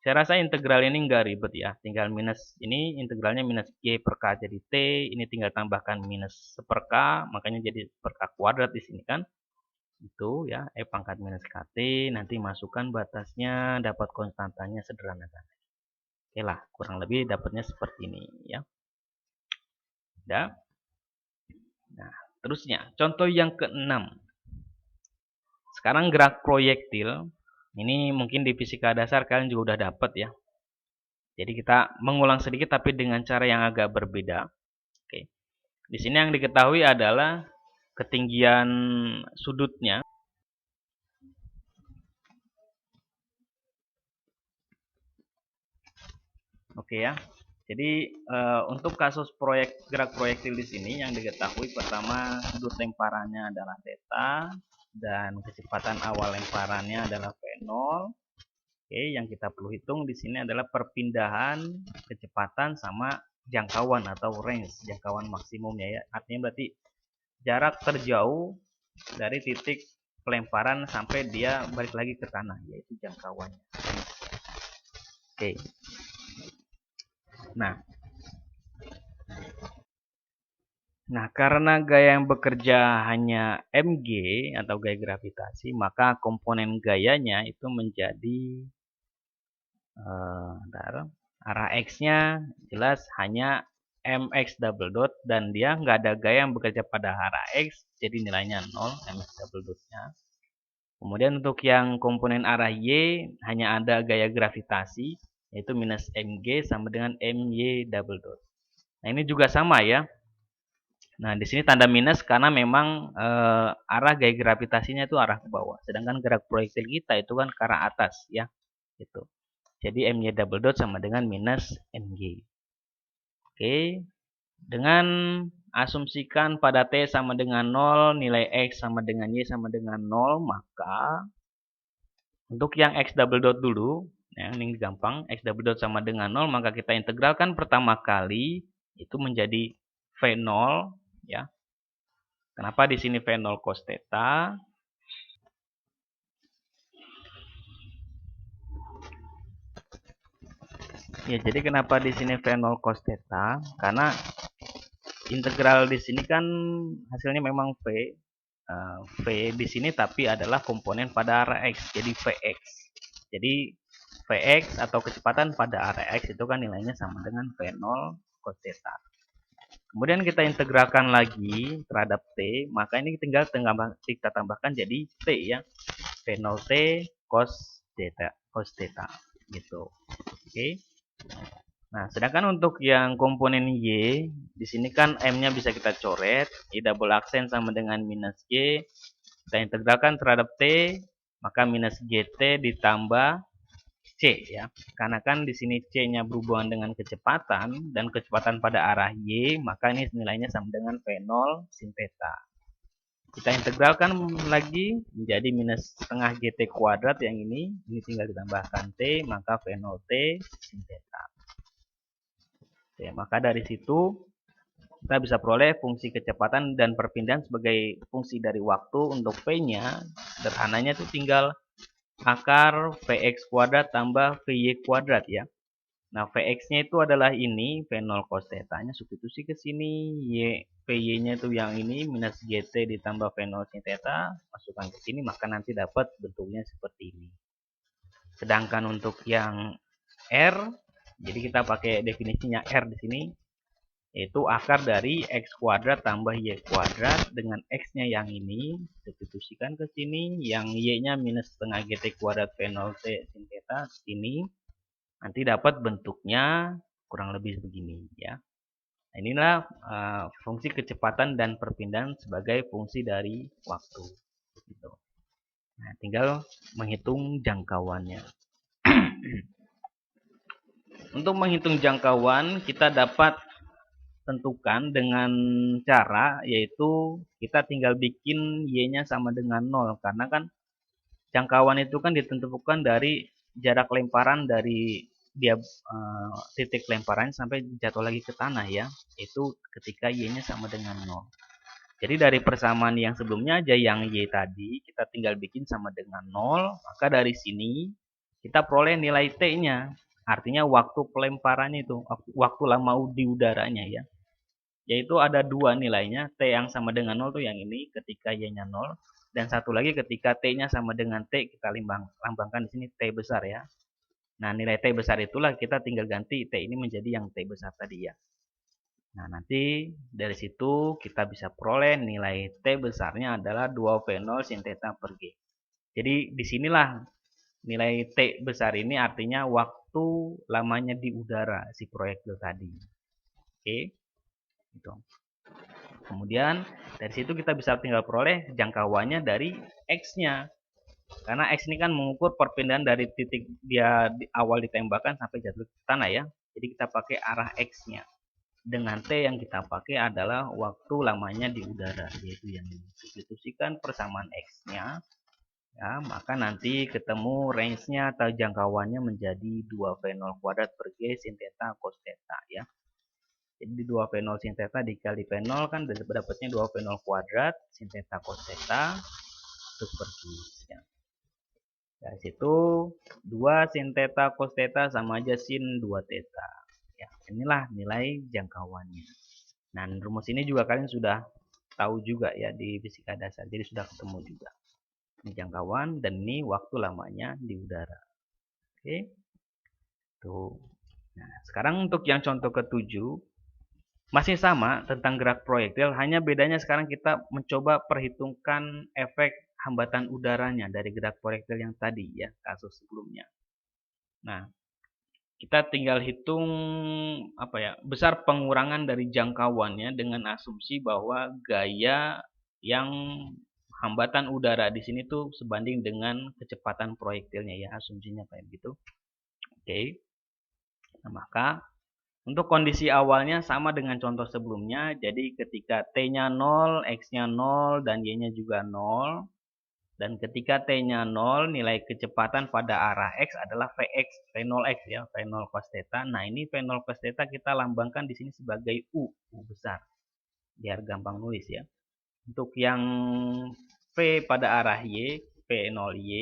Saya rasa integral ini enggak ribet ya. Tinggal minus, ini integralnya minus G per K jadi T. Ini tinggal tambahkan minus 1 per K. Makanya jadi per K kuadrat di sini kan. Itu ya, E pangkat minus KT. Nanti masukkan batasnya, dapat konstantanya sederhana. Oke lah, kurang lebih dapatnya seperti ini ya. Udah. Nah, terusnya, contoh yang ke-6. Sekarang gerak proyektil. Ini mungkin di fisika dasar kalian juga udah dapat ya. Jadi kita mengulang sedikit tapi dengan cara yang agak berbeda. Oke. Di sini yang diketahui adalah ketinggian sudutnya. Oke ya. Jadi untuk kasus gerak proyektil di sini yang diketahui pertama sudut lemparannya adalah theta dan kecepatan awal lemparannya adalah V0. Oke, yang kita perlu hitung di sini adalah perpindahan kecepatan sama jangkauan atau range, jangkauan maksimumnya ya. Artinya berarti jarak terjauh dari titik pelemparan sampai dia balik lagi ke tanah, yaitu jangkauannya. Oke. Nah, karena gaya yang bekerja hanya mg atau gaya gravitasi, maka komponen gayanya itu menjadi arah x-nya jelas hanya mx double dot dan dia nggak ada gaya yang bekerja pada arah x, jadi nilainya 0 mx double dotnya. Kemudian untuk yang komponen arah y hanya ada gaya gravitasi yaitu minus mg sama dengan my double dot. Nah, ini juga sama ya. Nah, di sini tanda minus karena memang arah gaya gravitasinya itu arah ke bawah. Sedangkan gerak proyektil kita itu kan ke arah atas ya. Gitu. Jadi MY double dot sama dengan minus MG. Oke. Dengan asumsikan pada T sama dengan 0, nilai X sama dengan Y sama dengan 0, maka untuk yang X double dot dulu, ya, ini gampang, X double dot sama dengan 0, maka kita integralkan pertama kali, itu menjadi V0, ya. Kenapa di sini V0 cos theta? Ya, jadi kenapa di sini V0 cos theta? Karena integral di sini kan hasilnya memang V. V di sini tapi adalah komponen pada arah X, jadi Vx. Jadi Vx atau kecepatan pada arah X itu kan nilainya sama dengan V0 cos theta. Kemudian kita integralkan lagi terhadap T, maka ini tinggal kita tambahkan jadi T ya. V0T cos theta gitu. Oke. Nah, sedangkan untuk yang komponen Y, di sini kan M-nya bisa kita coret, Y double aksen sama dengan minus G, kita integralkan terhadap T, maka minus GT ditambah C ya. Karena kan di sini C-nya berhubungan dengan kecepatan, dan kecepatan pada arah Y, maka ini nilainya sama dengan V0 sin theta. Kita integralkan lagi menjadi minus setengah GT kuadrat yang ini tinggal ditambahkan T, maka V0T sin theta. Ya, maka dari situ kita bisa peroleh fungsi kecepatan dan perpindahan sebagai fungsi dari waktu. Untuk V-nya, sederhananya itu tinggal akar Vx kuadrat tambah Vy kuadrat ya. Nah, Vx-nya itu adalah ini, V0 cos theta-nya substitusi ke sini, Vy-nya itu yang ini, minus GT ditambah V0 sin theta, masukkan ke sini, maka nanti dapat bentuknya seperti ini. Sedangkan untuk yang R, jadi kita pakai definisinya R di sini, yaitu akar dari X kuadrat tambah Y kuadrat dengan X-nya yang ini, substitusikan ke sini, yang Y-nya minus setengah GT kuadrat V0T sin theta, sini, nanti dapat bentuknya kurang lebih begini ya. Nah, inilah fungsi kecepatan dan perpindahan sebagai fungsi dari waktu. Gitu. Nah, tinggal menghitung jangkauannya. Untuk menghitung jangkauan, kita dapat tentukan dengan cara yaitu kita tinggal bikin Y-nya sama dengan 0. Karena kan jangkauan itu kan ditentukan dari jarak lemparan dari dia titik lemparan sampai jatuh lagi ke tanah ya. Itu ketika Y-nya sama dengan 0. Jadi dari persamaan yang sebelumnya aja yang Y tadi kita tinggal bikin sama dengan 0, maka dari sini kita peroleh nilai T-nya. Artinya waktu pelemparannya itu, waktu lama di udaranya ya. Yaitu ada dua nilainya, T yang sama dengan 0 tuh yang ini ketika Y-nya 0, dan satu lagi ketika T-nya sama dengan T, kita lambangkan di sini T besar ya. Nah, nilai T besar itulah kita tinggal ganti T ini menjadi yang T besar tadi ya. Nah, nanti dari situ kita bisa peroleh nilai T besarnya adalah 2V0 sin theta per G. Jadi disinilah nilai T besar ini artinya waktu lamanya di udara si proyektil tadi. Oke, gitu. Kemudian dari situ kita bisa tinggal peroleh jangkauannya dari X-nya. Karena X ini kan mengukur perpindahan dari titik dia di awal ditembakkan sampai jatuh ke tanah ya. Jadi kita pakai arah X-nya. Dengan T yang kita pakai adalah waktu lamanya di udara, yaitu yang disubstitusikan persamaan X-nya. Ya, maka nanti ketemu range-nya atau jangkauannya menjadi 2V0 kuadrat per G sin theta cos theta ya. Jadi 2V0 sin theta dikali V0 kan dapatnya 2V0 kuadrat sin theta cos theta per G ya. Dari situ 2 sin theta cos theta sama aja sin 2 theta. Ya, inilah nilai jangkauannya. Nah, rumus ini juga kalian sudah tahu juga ya di fisika dasar. Jadi sudah ketemu juga. Ini jangkauan dan ini waktu lamanya di udara. Oke. Tuh. Nah, sekarang untuk yang contoh ketujuh masih sama tentang gerak proyektil, hanya bedanya sekarang kita mencoba perhitungkan efek hambatan udaranya dari gerak proyektil yang tadi ya, kasus sebelumnya. Nah, kita tinggal hitung besar pengurangan dari jangkauannya dengan asumsi bahwa gaya yang hambatan udara di sini tuh sebanding dengan kecepatan proyektilnya ya, asumsinya kayak gitu. Oke. Nah, maka untuk kondisi awalnya sama dengan contoh sebelumnya, jadi ketika T-nya 0, X-nya 0, dan Y-nya juga 0, dan ketika T-nya 0, nilai kecepatan pada arah X adalah Vx, V0x ya, V0 cos theta. Nah, ini V0 cos theta kita lambangkan di sini sebagai U besar, biar gampang nulis ya. Untuk yang V pada arah Y, V0Y,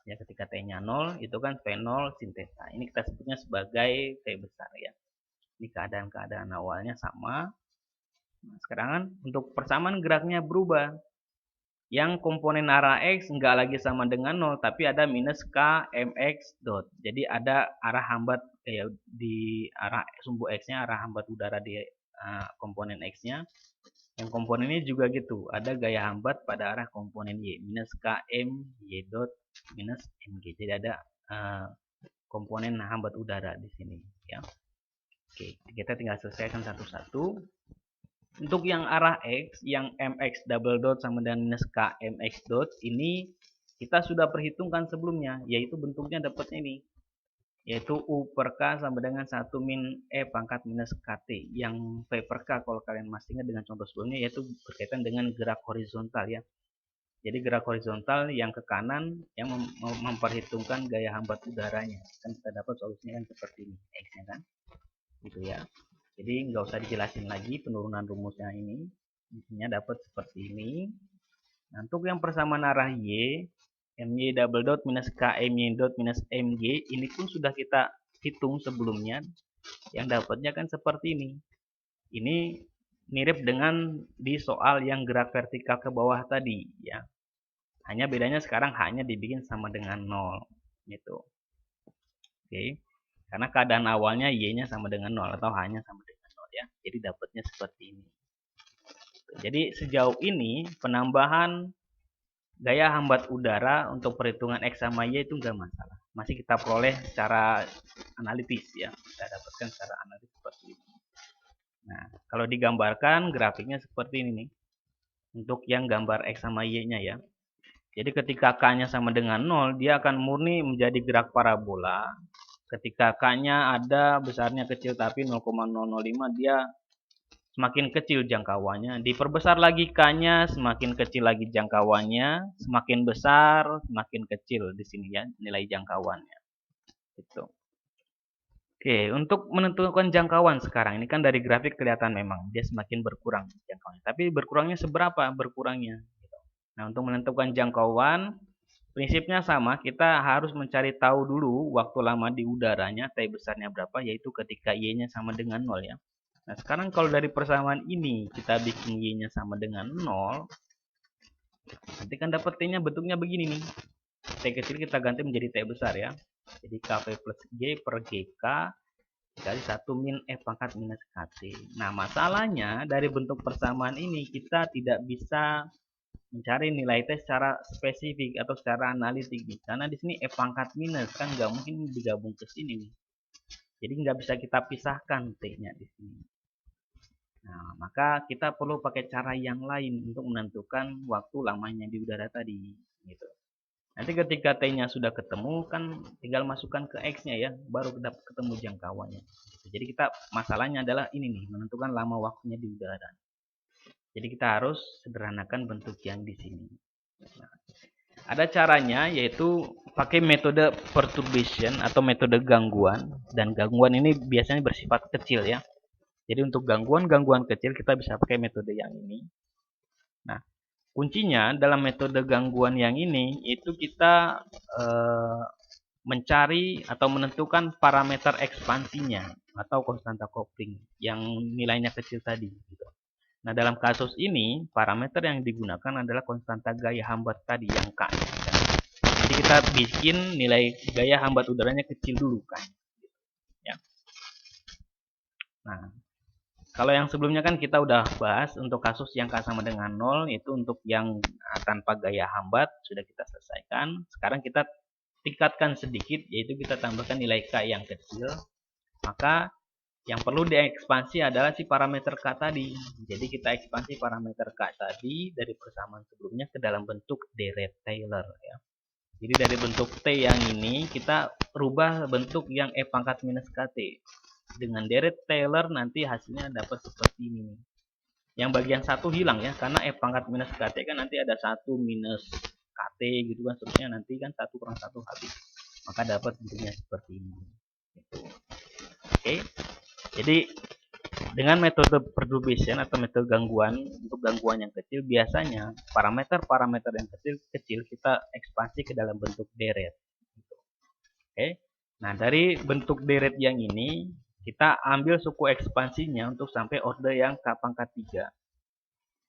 ya ketika T-nya 0, itu kan V0 sin theta. Ini kita sebutnya sebagai V besar ya. Ini keadaan-keadaan awalnya sama. Nah, sekarang kan untuk persamaan geraknya berubah. Yang komponen arah X nggak lagi sama dengan 0, tapi ada minus K mx dot. Jadi ada arah hambat di arah sumbu X-nya, arah hambat udara di komponen X-nya. Yang komponen ini juga gitu, ada gaya hambat pada arah komponen Y, minus Km Y dot minus Mg. Jadi ada komponen hambat udara di sini ya. Oke, kita tinggal selesaikan satu-satu. Untuk yang arah X, yang mx double dot sama dengan minus k mx dot, ini kita sudah perhitungkan sebelumnya, yaitu bentuknya dapatnya ini, yaitu U per K sama dengan 1 min E pangkat minus KT. Yang V per K kalau kalian masih ingat dengan contoh sebelumnya, yaitu berkaitan dengan gerak horizontal ya. Jadi gerak horizontal yang ke kanan yang memperhitungkan gaya hambat udaranya. Kan kita dapat solusinya kan seperti ini, X-nya kan. Gitu ya. Jadi nggak usah dijelasin lagi penurunan rumusnya ini. Intinya dapat seperti ini. Nah, untuk yang persamaan arah Y, MY double dot minus KMY dot minus MG, ini pun sudah kita hitung sebelumnya. Yang dapatnya kan seperti ini. Ini mirip dengan di soal yang gerak vertikal ke bawah tadi ya. Hanya bedanya sekarang hanya dibikin sama dengan 0 gitu. Oke. Karena keadaan awalnya Y-nya sama dengan 0 atau hanya sama dengan 0 ya. Jadi dapatnya seperti ini. Jadi sejauh ini penambahan gaya hambat udara untuk perhitungan X sama Y itu enggak masalah. Masih kita peroleh secara analitis ya. Kita dapatkan secara analitis seperti ini. Nah, kalau digambarkan grafiknya seperti ini nih. Untuk yang gambar X sama Y-nya ya. Jadi ketika K-nya sama dengan 0, dia akan murni menjadi gerak parabola. Ketika K-nya ada besarnya kecil tapi 0,005, dia semakin kecil jangkauannya. Diperbesar lagi K-nya, semakin kecil lagi jangkauannya, semakin besar, semakin kecil di sini ya nilai jangkauannya. Gitu. Oke, untuk menentukan jangkauan sekarang ini kan dari grafik kelihatan memang dia semakin berkurang jangkauannya. Tapi berkurangnya seberapa berkurangnya? Nah, untuk menentukan jangkauan prinsipnya sama, kita harus mencari tahu dulu waktu lama di udaranya, T besarnya berapa, yaitu ketika Y-nya sama dengan 0 ya. Nah, sekarang kalau dari persamaan ini, kita bikin Y-nya sama dengan 0, nanti kan dapat T-nya bentuknya begini nih. T kecil kita ganti menjadi T besar ya. Jadi KV plus G per GK dikali 1 min F pangkat minus KT. Nah, masalahnya dari bentuk persamaan ini, kita tidak bisa mencari nilai T secara spesifik atau secara analitik nih. Karena di sini F pangkat minus kan nggak mungkin digabung ke sini nih. Jadi nggak bisa kita pisahkan T-nya di sini. Nah, maka kita perlu pakai cara yang lain untuk menentukan waktu lamanya di udara tadi. Gitu. Nanti ketika T-nya sudah ketemu kan tinggal masukkan ke X-nya ya, baru ketemu jangkauannya. Jadi kita masalahnya adalah ini nih, menentukan lama waktunya di udara. Jadi kita harus sederhanakan bentuk yang di sini. Nah, ada caranya yaitu pakai metode perturbation atau metode gangguan. Dan gangguan ini biasanya bersifat kecil ya. Jadi untuk gangguan-gangguan kecil kita bisa pakai metode yang ini. Nah, kuncinya dalam metode gangguan yang ini itu kita mencari atau menentukan parameter ekspansinya atau konstanta kopling yang nilainya kecil tadi. Gitu. Nah, dalam kasus ini, parameter yang digunakan adalah konstanta gaya hambat tadi, yang K. Jadi kita bikin nilai gaya hambat udaranya kecil dulu kan. Ya. Nah, kalau yang sebelumnya kan kita udah bahas untuk kasus yang K sama dengan 0, itu untuk yang tanpa gaya hambat, sudah kita selesaikan. Sekarang kita tingkatkan sedikit, yaitu kita tambahkan nilai K yang kecil. Maka yang perlu diekspansi adalah si parameter K tadi. Jadi kita ekspansi parameter K tadi dari persamaan sebelumnya ke dalam bentuk deret Taylor ya. Jadi dari bentuk T yang ini kita rubah bentuk yang E pangkat minus KT. Dengan deret Taylor nanti hasilnya dapat seperti ini. Yang bagian satu hilang ya, karena E pangkat minus KT kan nanti ada 1 minus KT gitu kan, seterusnya nanti kan 1 kurang 1 habis. Maka dapat bentuknya seperti ini. Gitu. Oke. Jadi dengan metode perturbation atau metode gangguan untuk gangguan yang kecil, biasanya parameter-parameter yang kecil kita ekspansi ke dalam bentuk deret. Oke. Nah, dari bentuk deret yang ini kita ambil suku ekspansinya untuk sampai order yang K pangkat 3.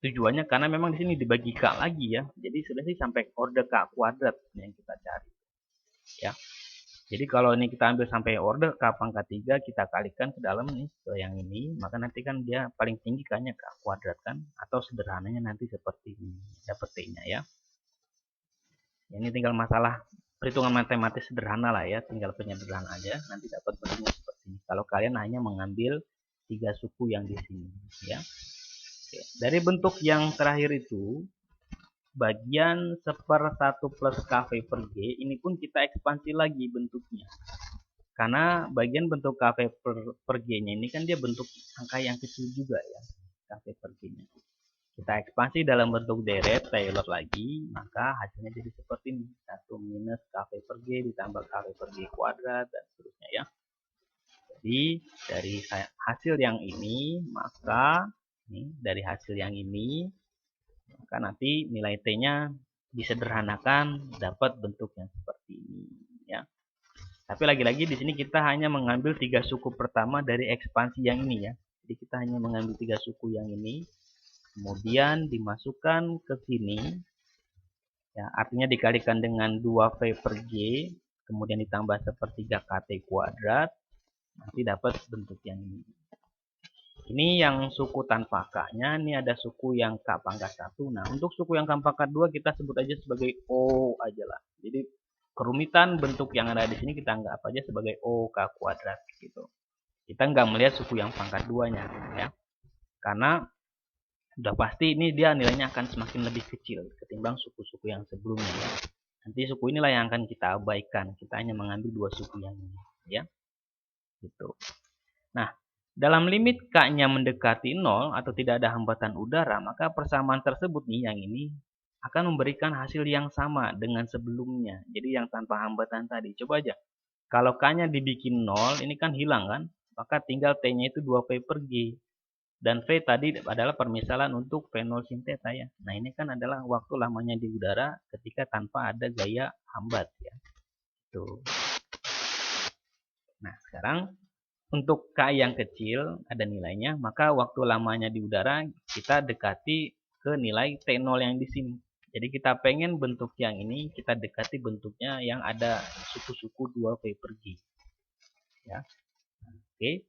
Tujuannya karena memang di sini dibagi K lagi ya. Jadi sebenarnya sampai order K kuadrat yang kita cari. Ya. Jadi kalau ini kita ambil sampai order K pangkat 3, kita kalikan ke dalam nih ke yang ini, maka nanti kan dia paling tinggi K-nya K kuadrat kan, atau sederhananya nanti seperti ini, dapat T-nya ya. Ini tinggal masalah perhitungan matematis sederhana lah ya, tinggal penyederhanaan aja, nanti dapat bentuknya seperti ini. Kalau kalian hanya mengambil 3 suku yang di sini ya. Oke. Dari bentuk yang terakhir itu, bagian 1/1 plus KV per G, ini pun kita ekspansi lagi bentuknya. Karena bagian bentuk KV per G-nya ini kan dia bentuk angka yang kecil juga ya, KV per G-nya. Kita ekspansi dalam bentuk deret Taylor lagi, maka hasilnya jadi seperti ini. 1 minus KV per G ditambah KV per G kuadrat, dan seterusnya ya. Jadi dari hasil yang ini, maka dari hasil yang ini, maka nanti nilai T-nya disederhanakan dapat bentuk yang seperti ini ya. Tapi lagi-lagi di sini kita hanya mengambil 3 suku pertama dari ekspansi yang ini ya. Jadi kita hanya mengambil 3 suku yang ini, kemudian dimasukkan ke sini ya, artinya dikalikan dengan 2V per G, kemudian ditambah sepertiga KT kuadrat, nanti dapat bentuk yang ini. Ini yang suku tanpa K-nya, ini ada suku yang K pangkat 1. Nah, untuk suku yang K pangkat 2 kita sebut aja sebagai O aja lah. Jadi kerumitan bentuk yang ada di sini kita anggap aja sebagai O K kuadrat gitu. Kita nggak melihat suku yang pangkat 2-nya ya. Karena udah pasti ini dia nilainya akan semakin lebih kecil ketimbang suku-suku yang sebelumnya ya. Nanti suku inilah yang akan kita abaikan. Kita hanya mengambil 2 suku yang ini ya. Gitu. Nah, dalam limit K-nya mendekati 0 atau tidak ada hambatan udara, maka persamaan tersebut nih yang ini akan memberikan hasil yang sama dengan sebelumnya. Jadi yang tanpa hambatan tadi. Coba aja. Kalau K-nya dibikin 0, ini kan hilang kan? Maka tinggal T-nya itu 2V per G. Dan V tadi adalah permisalan untuk V0 sin theta ya. Nah, ini kan adalah waktu lamanya di udara ketika tanpa ada gaya hambat ya. Tuh. Nah, sekarang untuk K yang kecil ada nilainya, maka waktu lamanya di udara kita dekati ke nilai T0 yang di sini. Jadi kita pengen bentuk yang ini kita dekati bentuknya yang ada suku-suku 2V per G. Ya. Oke.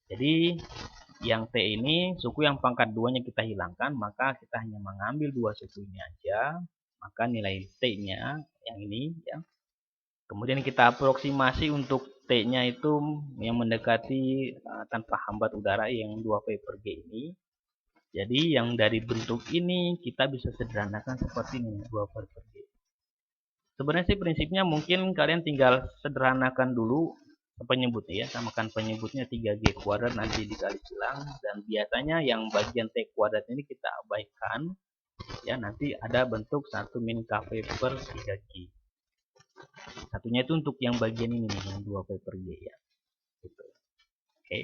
Jadi yang T ini suku yang pangkat 2-nya kita hilangkan, maka kita hanya mengambil 2 suku ini aja, maka nilai T-nya yang ini ya. Kemudian kita aproksimasi untuk T-nya itu yang mendekati tanpa hambat udara yang 2V per G ini. Jadi yang dari bentuk ini kita bisa sederhanakan seperti ini 2V per G. Sebenarnya sih prinsipnya mungkin kalian tinggal sederhanakan dulu penyebutnya ya, samakan penyebutnya 3G kuadrat nanti dikali silang, dan biasanya yang bagian T kuadrat ini kita abaikan ya, nanti ada bentuk 1 min KV per 3G. Satunya itu untuk yang bagian ini nih, yang 2V per G ya. Gitu. Oke.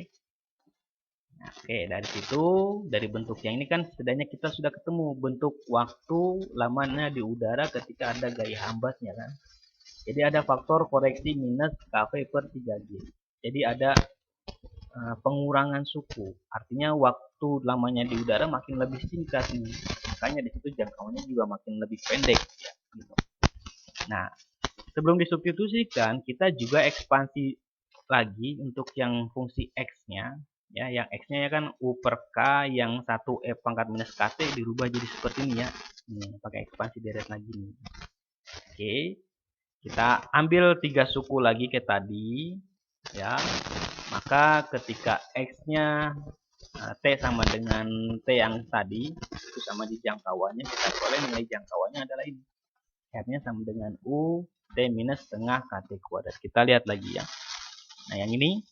Nah, oke, dari situ, dari bentuk yang ini kan setidaknya kita sudah ketemu bentuk waktu lamanya di udara ketika ada gaya hambatnya kan. Jadi ada faktor koreksi minus KV per 3G. Jadi ada pengurangan suku. Artinya waktu lamanya di udara makin lebih singkat nih. Makanya di situ jangkauannya juga makin lebih pendek ya. Gitu. Nah, sebelum disubstitusikan, kita juga ekspansi lagi untuk yang fungsi X-nya. Ya, yang X-nya ya kan U per K yang 1E pangkat minus KT dirubah jadi seperti ini ya. Ini pakai ekspansi deret lagi nih. Oke. Kita ambil 3 suku lagi kayak tadi, ya. Maka ketika X-nya T sama dengan T yang tadi, itu sama di jangkauannya, kita boleh nilai jangkauannya adalah ini. R-nya sama dengan U, T minus setengah KT kuadrat. Kita lihat lagi ya. Nah, yang ini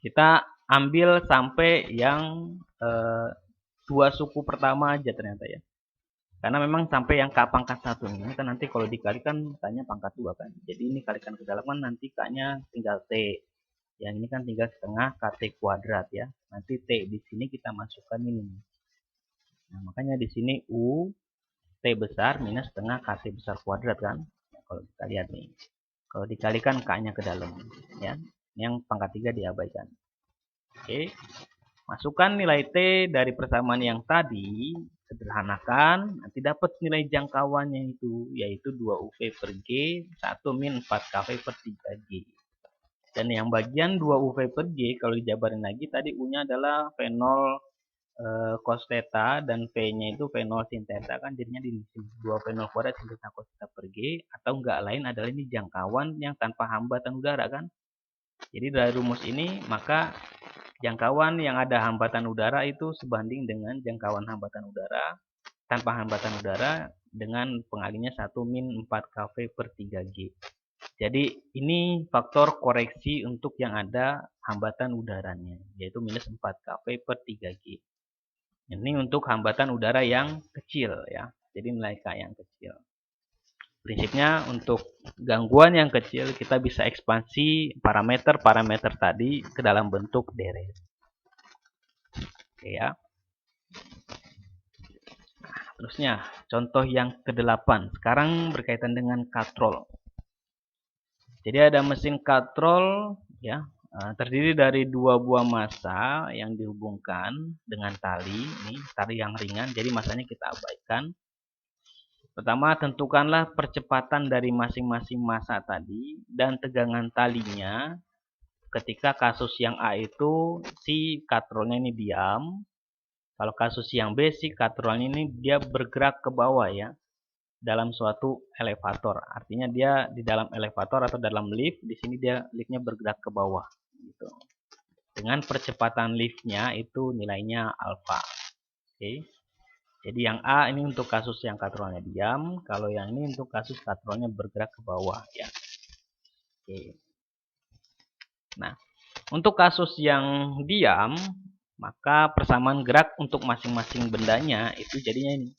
kita ambil sampai yang dua suku pertama aja ternyata ya. Karena memang sampai yang K pangkat 1 ini kan nanti kalau dikalikan K-nya pangkat 2 kan. Jadi ini kalikan ke dalam kan nanti K-nya tinggal T. Yang ini kan tinggal setengah KT kuadrat ya. Nanti T di sini kita masukkan ini. Nah, makanya di sini U T besar minus setengah KT besar kuadrat kan. Nah, kalau kita lihat nih. Kalau dikalikan K-nya ke dalam ya. Yang pangkat 3 diabaikan. Oke. Masukkan nilai T dari persamaan yang tadi, sederhanakan, nanti dapat nilai jangkauannya itu, yaitu 2UV per G, 1 min 4KV per 3G. Dan yang bagian 2UV per G, kalau dijabarin lagi, tadi U-nya adalah V0 cos theta, dan V-nya itu V0 sin theta, kan jadinya di 2 V0 kuadrat sin theta cos theta per G, atau enggak lain adalah ini jangkauan yang tanpa hambatan udara kan. Jadi dari rumus ini, maka jangkauan yang ada hambatan udara itu sebanding dengan jangkauan hambatan udara tanpa hambatan udara dengan pengalinya 1 min 4 kV per 3G. Jadi ini faktor koreksi untuk yang ada hambatan udaranya, yaitu minus 4 kV per 3G. Ini untuk hambatan udara yang kecil ya, jadi nilai K yang kecil. Prinsipnya untuk gangguan yang kecil kita bisa ekspansi parameter-parameter tadi ke dalam bentuk deret. Oke ya. Nah, terusnya contoh yang ke-8. Sekarang berkaitan dengan katrol. Jadi ada mesin katrol ya, terdiri dari 2 buah massa yang dihubungkan dengan tali. Ini tali yang ringan, jadi massanya kita abaikan. Pertama, tentukanlah percepatan dari masing-masing massa tadi dan tegangan talinya ketika kasus yang A itu si katrolnya ini diam. Kalau kasus yang B si katrolnya ini dia bergerak ke bawah ya dalam suatu elevator. Artinya dia di dalam elevator atau dalam lift, di sini dia liftnya bergerak ke bawah gitu. Dengan percepatan liftnya itu nilainya alfa. Oke. Jadi yang A ini untuk kasus yang katrolnya diam, kalau yang ini untuk kasus katrolnya bergerak ke bawah ya. Oke. Nah, untuk kasus yang diam, maka persamaan gerak untuk masing-masing bendanya itu jadinya ini.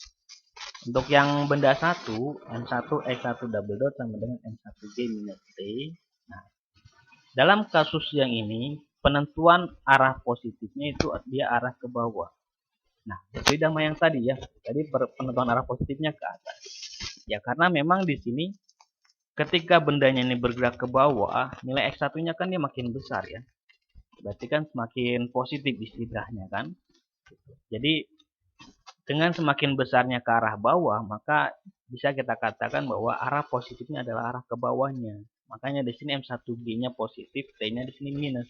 Untuk yang benda 1, M1 X1 double dot sama dengan M1G minus T. Nah, dalam kasus yang ini, penentuan arah positifnya itu dia arah ke bawah. Nah, beda sama yang tadi ya. Tadi penentuan arah positifnya ke atas. Ya, karena memang di sini ketika bendanya ini bergerak ke bawah, nilai X1-nya kan dia makin besar ya. Berarti kan semakin positif istilahnya kan. Jadi dengan semakin besarnya ke arah bawah, maka bisa kita katakan bahwa arah positifnya adalah arah ke bawahnya. Makanya di sini M1G-nya positif, T-nya di sini minus.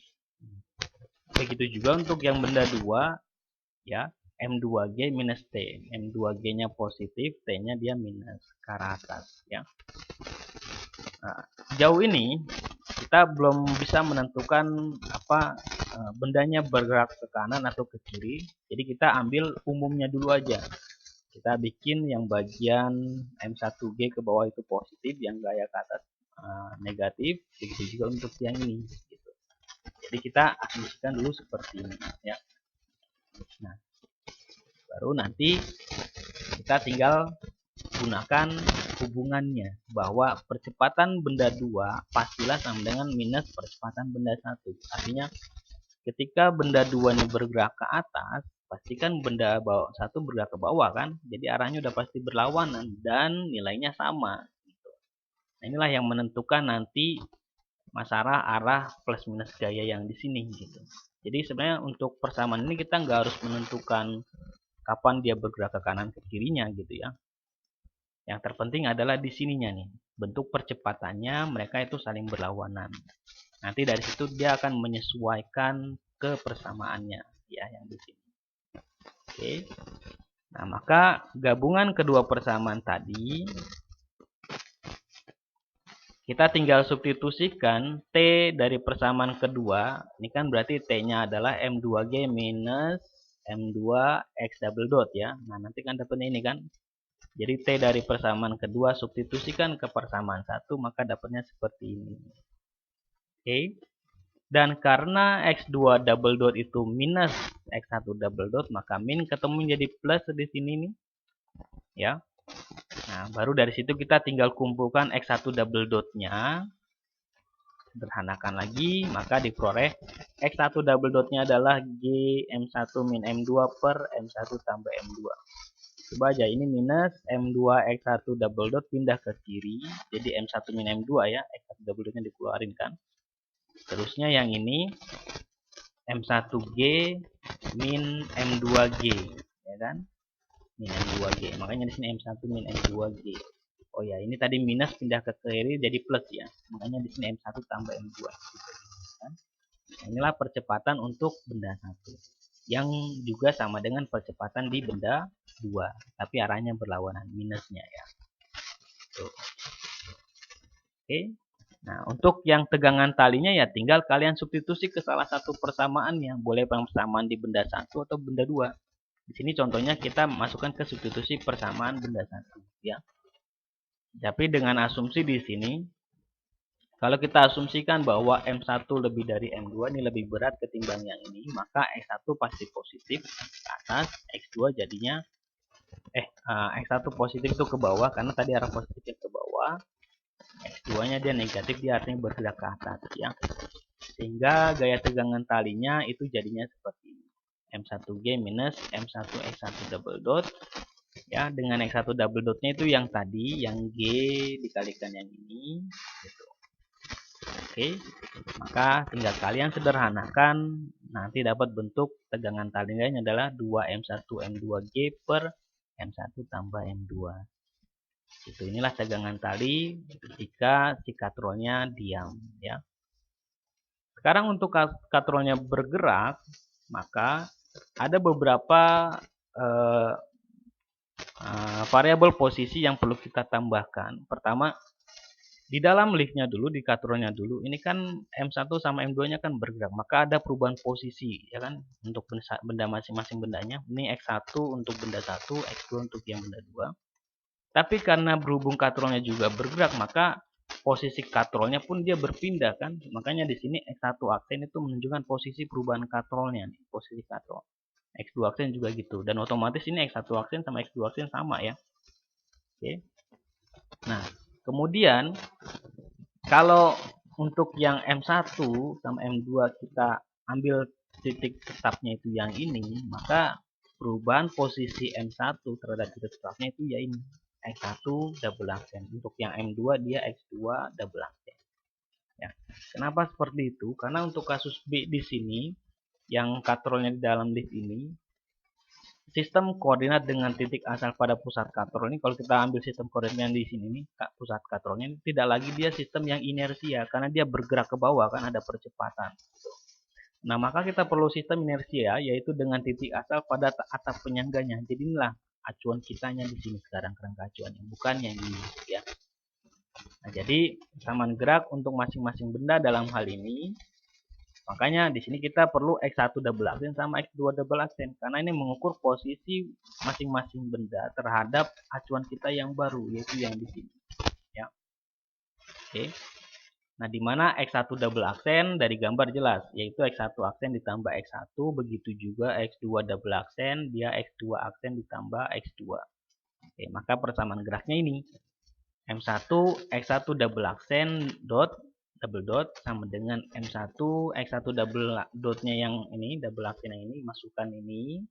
Begitu juga untuk yang benda 2 ya. M2G minus T. M2G-nya positif, T-nya dia minus ke arah atas ya. Nah, jauh ini kita belum bisa menentukan apa bendanya bergerak ke kanan atau ke kiri. Jadi kita ambil umumnya dulu aja. Kita bikin yang bagian M1G ke bawah itu positif, yang gaya ke atas negatif. Begitu juga untuk yang ini. Gitu. Jadi kita asumsikan dulu seperti ini ya. Nah, baru nanti kita tinggal gunakan hubungannya bahwa percepatan benda 2 pastilah sama dengan minus percepatan benda 1. Artinya ketika benda 2 ini bergerak ke atas, pastikan benda 1 bergerak ke bawah kan. Jadi arahnya udah pasti berlawanan dan nilainya sama gitu. Nah, inilah yang menentukan nanti masalah arah plus minus gaya yang di sini gitu. Jadi sebenarnya untuk persamaan ini kita nggak harus menentukan kapan dia bergerak ke kanan ke kirinya gitu ya. Yang terpenting adalah di sininya nih, bentuk percepatannya mereka itu saling berlawanan. Nanti dari situ dia akan menyesuaikan ke persamaannya ya yang di sini. Oke. Nah, maka gabungan kedua persamaan tadi kita tinggal substitusikan T dari persamaan kedua. Ini kan berarti T-nya adalah M2G minus M2X double dot ya. Nah, nanti kan dapatnya ini kan. Jadi T dari persamaan kedua substitusikan ke persamaan satu, maka dapatnya seperti ini. Oke. Dan karena X2 double dot itu minus X1 double dot, maka min ketemu jadi plus di sini nih. Ya. Nah, baru dari situ kita tinggal kumpulkan X1 double dot-nya. Sederhanakan lagi, maka diperoleh X1 double dot-nya adalah G M1 min M2 per M1 tambah M2. Coba aja, ini minus M2 X1 double dot pindah ke kiri, jadi M1 min M2 ya, X1 double dot-nya dikeluarin kan. Terusnya yang ini M1G min M2G, ya kan? Min M2G. Makanya di sini M1 min M2G. Oh ya, ini tadi minus pindah ke kiri jadi plus ya. Makanya di sini M1 tambah M2. Nah, inilah percepatan untuk benda 1. Yang juga sama dengan percepatan di benda 2, tapi arahnya berlawanan, minusnya ya. Tuh. Oke. Nah, untuk yang tegangan talinya ya tinggal kalian substitusi ke salah satu persamaannya. Boleh persamaan di benda 1 atau benda 2. Di sini contohnya kita masukkan ke substitusi persamaan benda 1 ya. Tapi dengan asumsi di sini, kalau kita asumsikan bahwa M1 lebih dari M2 ini lebih berat ketimbang yang ini, maka X1 pasti positif ke atas, X2 jadinya X1 positif itu ke bawah karena tadi arah positifnya ke bawah. X2-nya dia negatif, dia artinya bergerak ke atas ya. Sehingga gaya tegangan talinya itu jadinya seperti ini. M1G minus M1X1 double dot. Ya, dengan X1 double dotnya itu yang tadi, yang G dikalikan yang ini gitu. Oke. Maka tinggal kalian sederhanakan, nanti dapat bentuk tegangan talinya adalah 2M1 M2G per M1 tambah M2. Itu inilah tegangan tali ketika si katrolnya diam ya. Sekarang untuk katrolnya bergerak, maka ada beberapa variabel posisi yang perlu kita tambahkan. Pertama, di dalam liftnya dulu, di katrolnya dulu, ini kan M1 sama M2-nya kan bergerak, maka ada perubahan posisi ya kan untuk benda masing-masing bendanya. Ini X1 untuk benda 1, X2 untuk yang benda 2. Tapi karena berhubung katrolnya juga bergerak, maka posisi katrolnya pun dia berpindah kan. Makanya di sini X1 aksen itu menunjukkan posisi perubahan katrolnya nih, posisi katrol. X2 aksen juga gitu. Dan otomatis ini X1 aksen sama X2 aksen sama ya. Oke. Nah, kemudian kalau untuk yang M1 sama M2 kita ambil titik tetapnya itu yang ini, maka perubahan posisi M1 terhadap titik tetapnya itu ya ini. X1 double aksen. Untuk yang M2 dia X2 double aksen. Ya. Kenapa seperti itu? Karena untuk kasus B di sini yang katrolnya di dalam lift ini, sistem koordinat dengan titik asal pada pusat katrol ini, kalau kita ambil sistem koordinat yang di sini nih, pusat katrolnya ini tidak lagi dia sistem yang inersia karena dia bergerak ke bawah kan ada percepatan. Nah, maka kita perlu sistem inersia yaitu dengan titik asal pada atap penyangganya. Jadi inilah acuan kitanya di sini sekarang, kerangka acuannya, bukan yang ini ya. Nah, jadi persamaan gerak untuk masing-masing benda dalam hal ini, makanya di sini kita perlu X1 double aksen sama X2 double aksen karena ini mengukur posisi masing-masing benda terhadap acuan kita yang baru yaitu yang di sini ya. Oke. Nah, di mana X1 double aksen dari gambar jelas, yaitu X1 aksen ditambah X1, begitu juga X2 double aksen, dia X2 aksen ditambah X2. Oke, maka persamaan geraknya ini. M1, X1 double aksen double dot sama dengan M1, X1 double dotnya yang ini, double aksen yang ini, masukkan ini.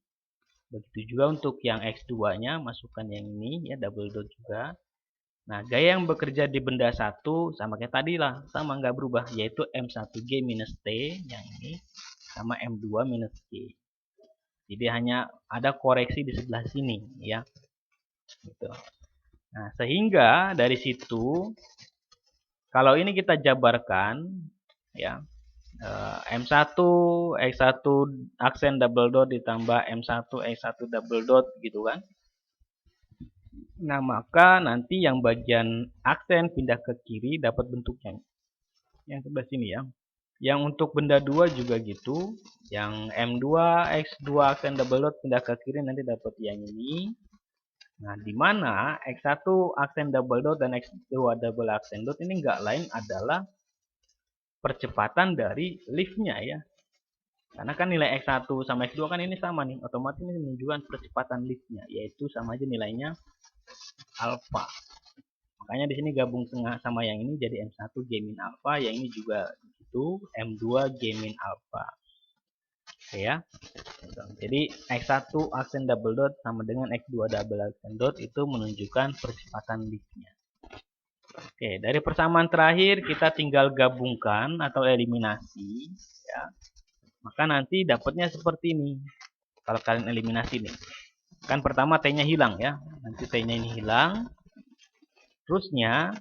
Begitu juga untuk yang X2-nya, masukkan yang ini, ya double dot juga. Nah, gaya yang bekerja di benda 1 sama kayak tadi lah, sama nggak berubah, yaitu M1G minus T yang ini sama M2 minus G. Jadi hanya ada koreksi di sebelah sini ya. Gitu. Nah, sehingga dari situ kalau ini kita jabarkan ya, M1 X1 aksen double dot ditambah M1 X1 double dot gitu kan. Nah, maka nanti yang bagian aksen pindah ke kiri dapat bentuknya. Yang sebelah sini ya. Yang untuk benda 2 juga gitu. Yang M2, X2 aksen double dot pindah ke kiri nanti dapat yang ini. Nah, di mana X1 aksen double dot dan X2 double aksen dot ini nggak lain adalah percepatan dari liftnya ya. Karena kan nilai X1 sama X2 kan ini sama nih. Otomatis ini menunjukkan percepatan liftnya. Yaitu sama aja nilainya alpha. Makanya di sini gabung tengah sama yang ini jadi M1 G min alpha, yang ini juga itu M2 G min alpha. Oke ya. Jadi X1 aksen double dot sama dengan X2 double aksen dot itu menunjukkan percepatan liftnya. Oke, dari persamaan terakhir kita tinggal gabungkan atau eliminasi ya. Maka nanti dapatnya seperti ini. Kalau kalian eliminasi nih. Kan pertama T-nya hilang ya. Nanti T-nya ini hilang. Terusnya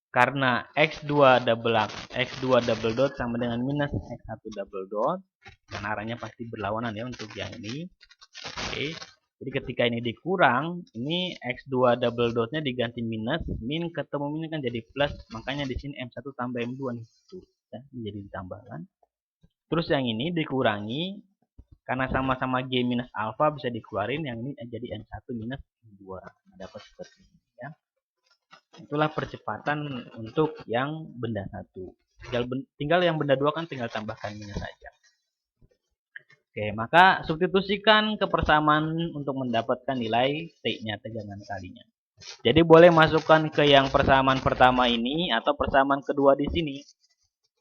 karena X2 double dot sama dengan minus X1 double dot, dan arahnya pasti berlawanan ya untuk yang ini. Oke. Jadi ketika ini dikurang, ini X2 double dotnya diganti minus, min ketemu min kan jadi plus, makanya di sini M1 tambah M2 nih. Tuh, ya, menjadi ditambahkan. Terus yang ini dikurangi, karena sama-sama G minus alpha bisa dikeluarin, yang ini jadi M1 minus M2. Nah, dapat seperti ini ya. Itulah percepatan untuk yang benda 1. Tinggal yang benda 2 kan tinggal tambahkan minus saja. Oke, maka substitusikan kepersamaan untuk mendapatkan nilai T-nya, tegangan kalinya. Jadi boleh masukkan ke yang persamaan pertama ini atau persamaan kedua di sini.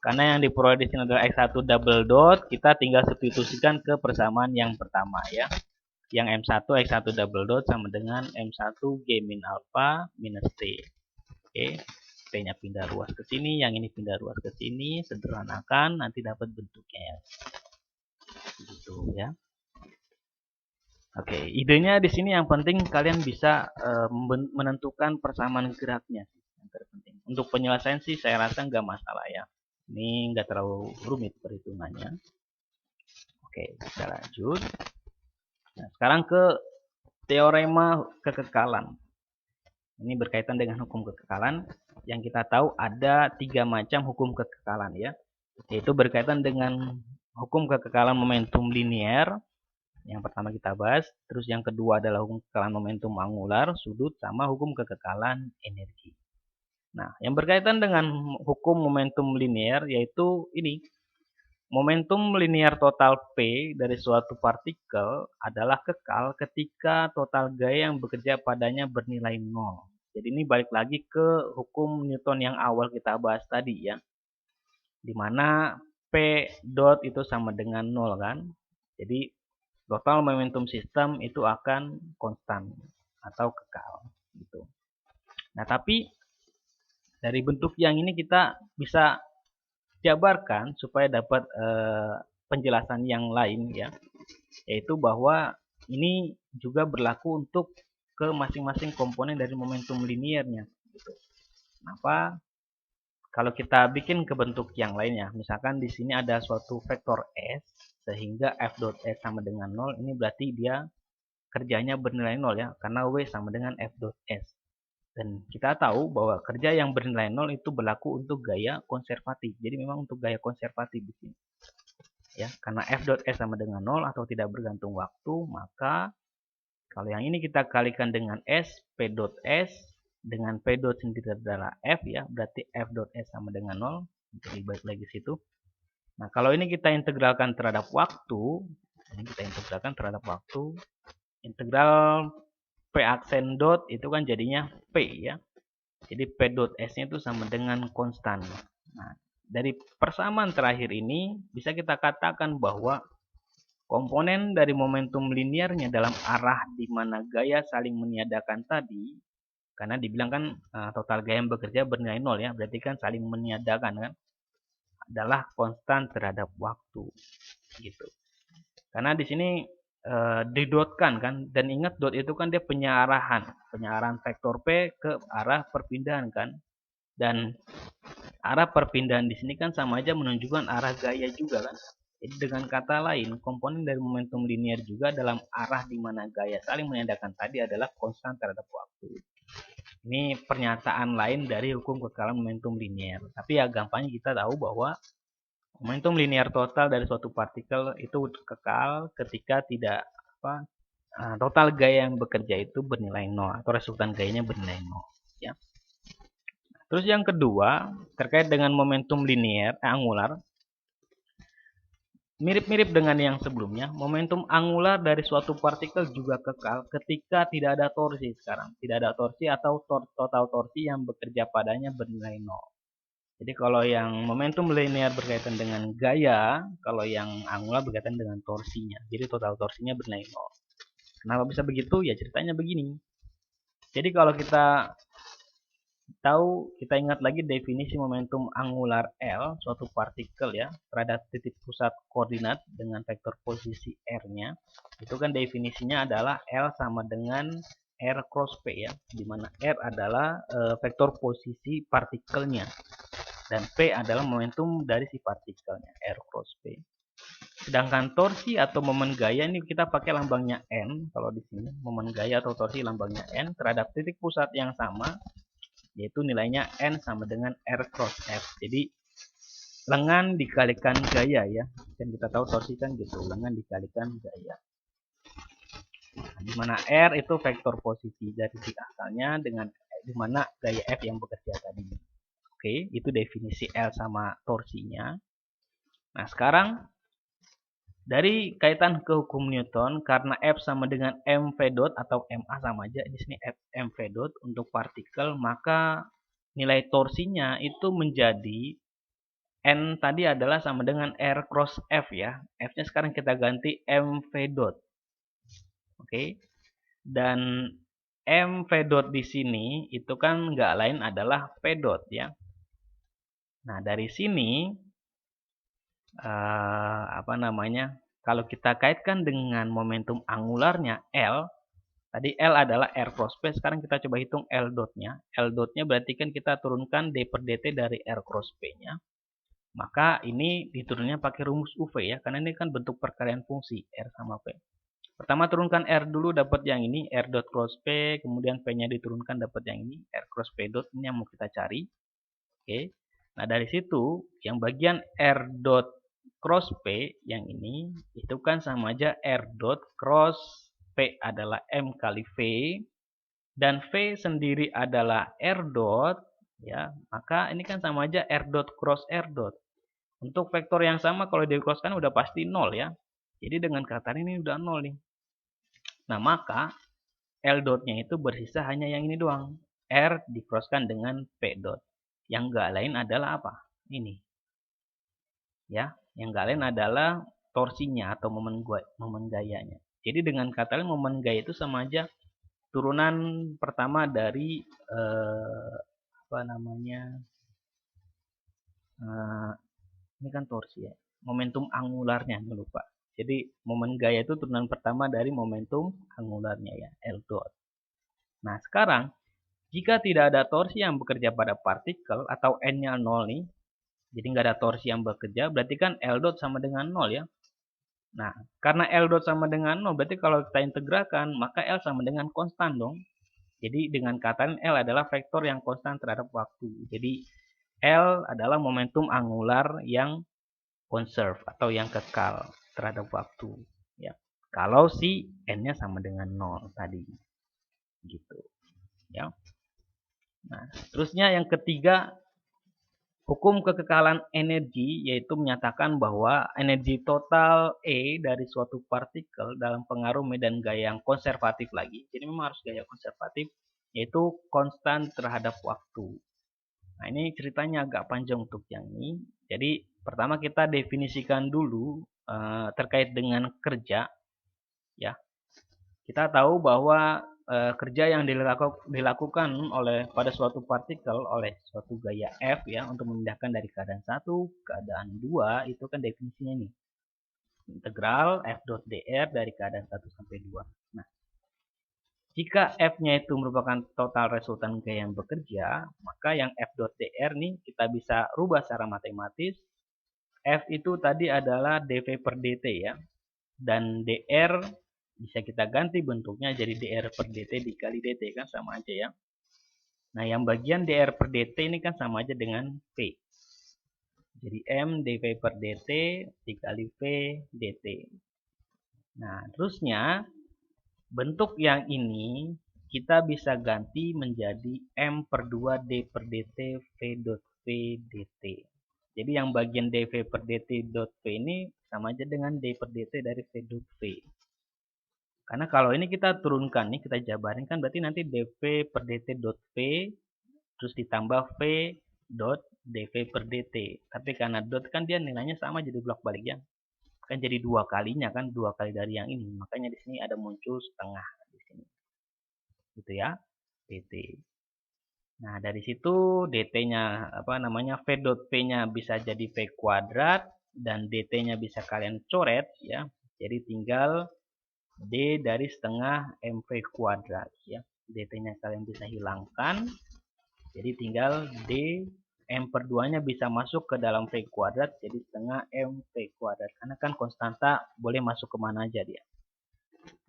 Karena yang diperoleh di sini adalah X1 double dot, kita tinggal substitusikan ke persamaan yang pertama ya. Yang M1 X1 double dot sama dengan M1 G min alpha minus T. Oke, T-nya pindah ruas ke sini, yang ini pindah ruas ke sini, sederhanakan nanti dapat bentuknya ya. Gitu ya. Oke, idenya di sini yang penting kalian bisa menentukan persamaan geraknya yang terpenting. Untuk penyelesaian sih saya rasa nggak masalah ya. Ini nggak terlalu rumit perhitungannya. Oke, kita lanjut. Nah, sekarang ke teorema kekekalan. Ini berkaitan dengan hukum kekekalan. Yang kita tahu ada 3 macam hukum kekekalan ya. Yaitu berkaitan dengan hukum kekekalan momentum linear. Yang pertama kita bahas. Terus yang kedua adalah hukum kekekalan momentum angular, sudut, sama hukum kekekalan energi. Nah, yang berkaitan dengan hukum momentum linear yaitu ini. Momentum linear total P dari suatu partikel adalah kekal ketika total gaya yang bekerja padanya bernilai 0. Jadi ini balik lagi ke hukum Newton yang awal kita bahas tadi ya. Dimana P dot itu sama dengan 0 kan. Jadi total momentum sistem itu akan konstan atau kekal gitu. Nah, tapi dari bentuk yang ini kita bisa jabarkan supaya dapat penjelasan yang lain ya, yaitu bahwa ini juga berlaku untuk ke masing-masing komponen dari momentum linearnya gitu. Kenapa? Kalau kita bikin ke bentuk yang lainnya, misalkan di sini ada suatu vektor S sehingga f dot S sama dengan 0, ini berarti dia kerjanya bernilai 0 ya, karena W sama dengan f dot S. Dan kita tahu bahwa kerja yang bernilai 0 itu berlaku untuk gaya konservatif. Jadi memang untuk gaya konservatif di sini. Ya, karena f dot S sama dengan 0 atau tidak bergantung waktu, maka kalau yang ini kita kalikan dengan S, P dot S dengan P dot sendiri adalah F ya, berarti f dot S sama dengan 0. Jadi balik lagi situ. Nah, kalau ini kita integralkan terhadap waktu, integral P aksen dot itu kan jadinya P ya. Jadi P dot S-nya itu sama dengan konstan. Nah, dari persamaan terakhir ini bisa kita katakan bahwa komponen dari momentum linearnya dalam arah di mana gaya saling meniadakan tadi, karena dibilang kan total gaya yang bekerja bernilai 0 ya, berarti kan saling meniadakan kan, adalah konstan terhadap waktu gitu. Karena di sini didotkan kan, dan ingat dot itu kan dia penyarahan vektor P ke arah perpindahan kan, dan arah perpindahan di sini kan sama aja menunjukkan arah gaya juga kan. Jadi dengan kata lain, komponen dari momentum linear juga dalam arah di mana gaya saling menandakan tadi adalah konstan terhadap waktu. Ini pernyataan lain dari hukum kekekalan momentum linear. Tapi ya gampangnya kita tahu bahwa momentum linear total dari suatu partikel itu kekal ketika tidak total gaya yang bekerja itu bernilai 0 atau resultan gayanya bernilai 0 ya. Terus yang kedua terkait dengan momentum linear angular, mirip-mirip dengan yang sebelumnya, momentum angular dari suatu partikel juga kekal ketika tidak ada torsi sekarang. Tidak ada torsi atau total torsi yang bekerja padanya bernilai 0. Jadi kalau yang momentum linear berkaitan dengan gaya, kalau yang angular berkaitan dengan torsinya. Jadi total torsinya bernilai 0. Kenapa bisa begitu? Ya ceritanya begini. Jadi kalau kita kita ingat lagi definisi momentum angular L, suatu partikel ya, terhadap titik pusat koordinat dengan vektor posisi R-nya. Itu kan definisinya adalah L sama dengan R cross P ya, di mana R adalah vektor posisi partikelnya dan P adalah momentum dari si partikelnya, R cross P. Sedangkan torsi atau momen gaya ini kita pakai lambangnya N. Kalau di sini momen gaya atau torsi lambangnya N terhadap titik pusat yang sama, yaitu nilainya N sama dengan R cross F. Jadi lengan dikalikan gaya ya. Dan kita tahu torsi kan gitu, lengan dikalikan gaya. Nah, di mana R itu vektor posisi dari titik asalnya dengan di mana gaya F yang bekerja tadi. Oke, itu definisi L sama torsinya. Nah, sekarang dari kaitan ke hukum Newton, karena F sama dengan mv dot atau ma sama aja, di sini F mv dot untuk partikel, maka nilai torsinya itu menjadi N tadi adalah sama dengan R cross F ya. F-nya sekarang kita ganti mv dot. Oke. Dan mv dot di sini itu kan nggak lain adalah P dot ya. Nah, dari sini kalau kita kaitkan dengan momentum angularnya L, tadi L adalah R cross P, sekarang kita coba hitung L dot-nya. L dot-nya berarti kan kita turunkan D per dt dari R cross P-nya. Maka ini diturunnya pakai rumus UV ya, karena ini kan bentuk perkalian fungsi R sama P. Pertama turunkan R dulu dapat yang ini, R dot cross P, kemudian P-nya diturunkan dapat yang ini, R cross P dot, ini yang mau kita cari. Oke. Nah, dari situ yang bagian R dot cross P yang ini itu kan sama aja R dot cross P adalah M kali V dan V sendiri adalah R dot ya, maka ini kan sama aja R dot cross R dot. Untuk vektor yang sama kalau di-crosskan udah pasti 0 ya. Jadi dengan kata ini udah 0 nih. Nah, maka L dot-nya itu bersisa hanya yang ini doang. R di-crosskan dengan P dot. Yang enggak lain adalah apa? Ini. Ya, yang enggak lain adalah torsinya atau momen gayanya. Jadi dengan kata lain momen gaya itu sama aja turunan pertama dari ini kan torsi ya. Momentum angularnya, jangan lupa. Jadi momen gaya itu turunan pertama dari momentum angularnya ya, L dot. Nah, sekarang jika tidak ada torsi yang bekerja pada partikel atau N-nya 0 nih, jadi nggak ada torsi yang bekerja, berarti kan L dot sama dengan 0 ya. Nah, karena L dot sama dengan 0, berarti kalau kita integralkan, maka L sama dengan konstan dong. Jadi dengan kata L adalah vektor yang konstan terhadap waktu. Jadi L adalah momentum angular yang conserve atau yang kekal terhadap waktu. Ya. Kalau si N-nya sama dengan 0 tadi. Gitu. Ya. Nah, terusnya yang ketiga, hukum kekekalan energi yaitu menyatakan bahwa energi total E dari suatu partikel dalam pengaruh medan gaya yang konservatif lagi. Jadi memang harus gaya konservatif yaitu konstan terhadap waktu. Nah, ini ceritanya agak panjang untuk yang ini. Jadi pertama kita definisikan dulu terkait dengan kerja ya. Kita tahu bahwa kerja yang dilakukan pada suatu partikel oleh suatu gaya F ya untuk memindahkan dari keadaan 1 ke keadaan 2 itu kan definisinya ini. Integral F dot dr dari keadaan 1 sampai 2. Nah, jika F-nya itu merupakan total resultan gaya yang bekerja, maka yang F dot dr nih kita bisa rubah secara matematis F itu tadi adalah dV per dt ya. Dan dr bisa kita ganti bentuknya jadi dr per dt dikali dt, kan sama aja ya. Nah, yang bagian dr per dt ini kan sama aja dengan V. Jadi M dV per dt dikali V dt. Nah, terusnya bentuk yang ini kita bisa ganti menjadi M per 2 D per dt V dot V dt. Jadi yang bagian dV per dt dot V ini sama aja dengan D per dt dari V dot V. Karena kalau ini kita turunkan nih, kita jabarin kan berarti nanti dV per dt dot V terus ditambah V dot dV per dt. Tapi karena dot kan dia nilainya sama jadi bolak balik ya. Kan jadi dua kalinya kan, dua kali dari yang ini. Makanya di sini ada muncul setengah di sini. Gitu ya, dt. Nah, dari situ dt-nya V dot v-nya bisa jadi v kuadrat dan dt-nya bisa kalian coret ya. Jadi tinggal d dari setengah mv kuadrat ya. dt-nya kalian bisa hilangkan. Jadi tinggal d m per 2-nya bisa masuk ke dalam v kuadrat jadi setengah mv kuadrat. Karena kan konstanta boleh masuk kemana aja dia.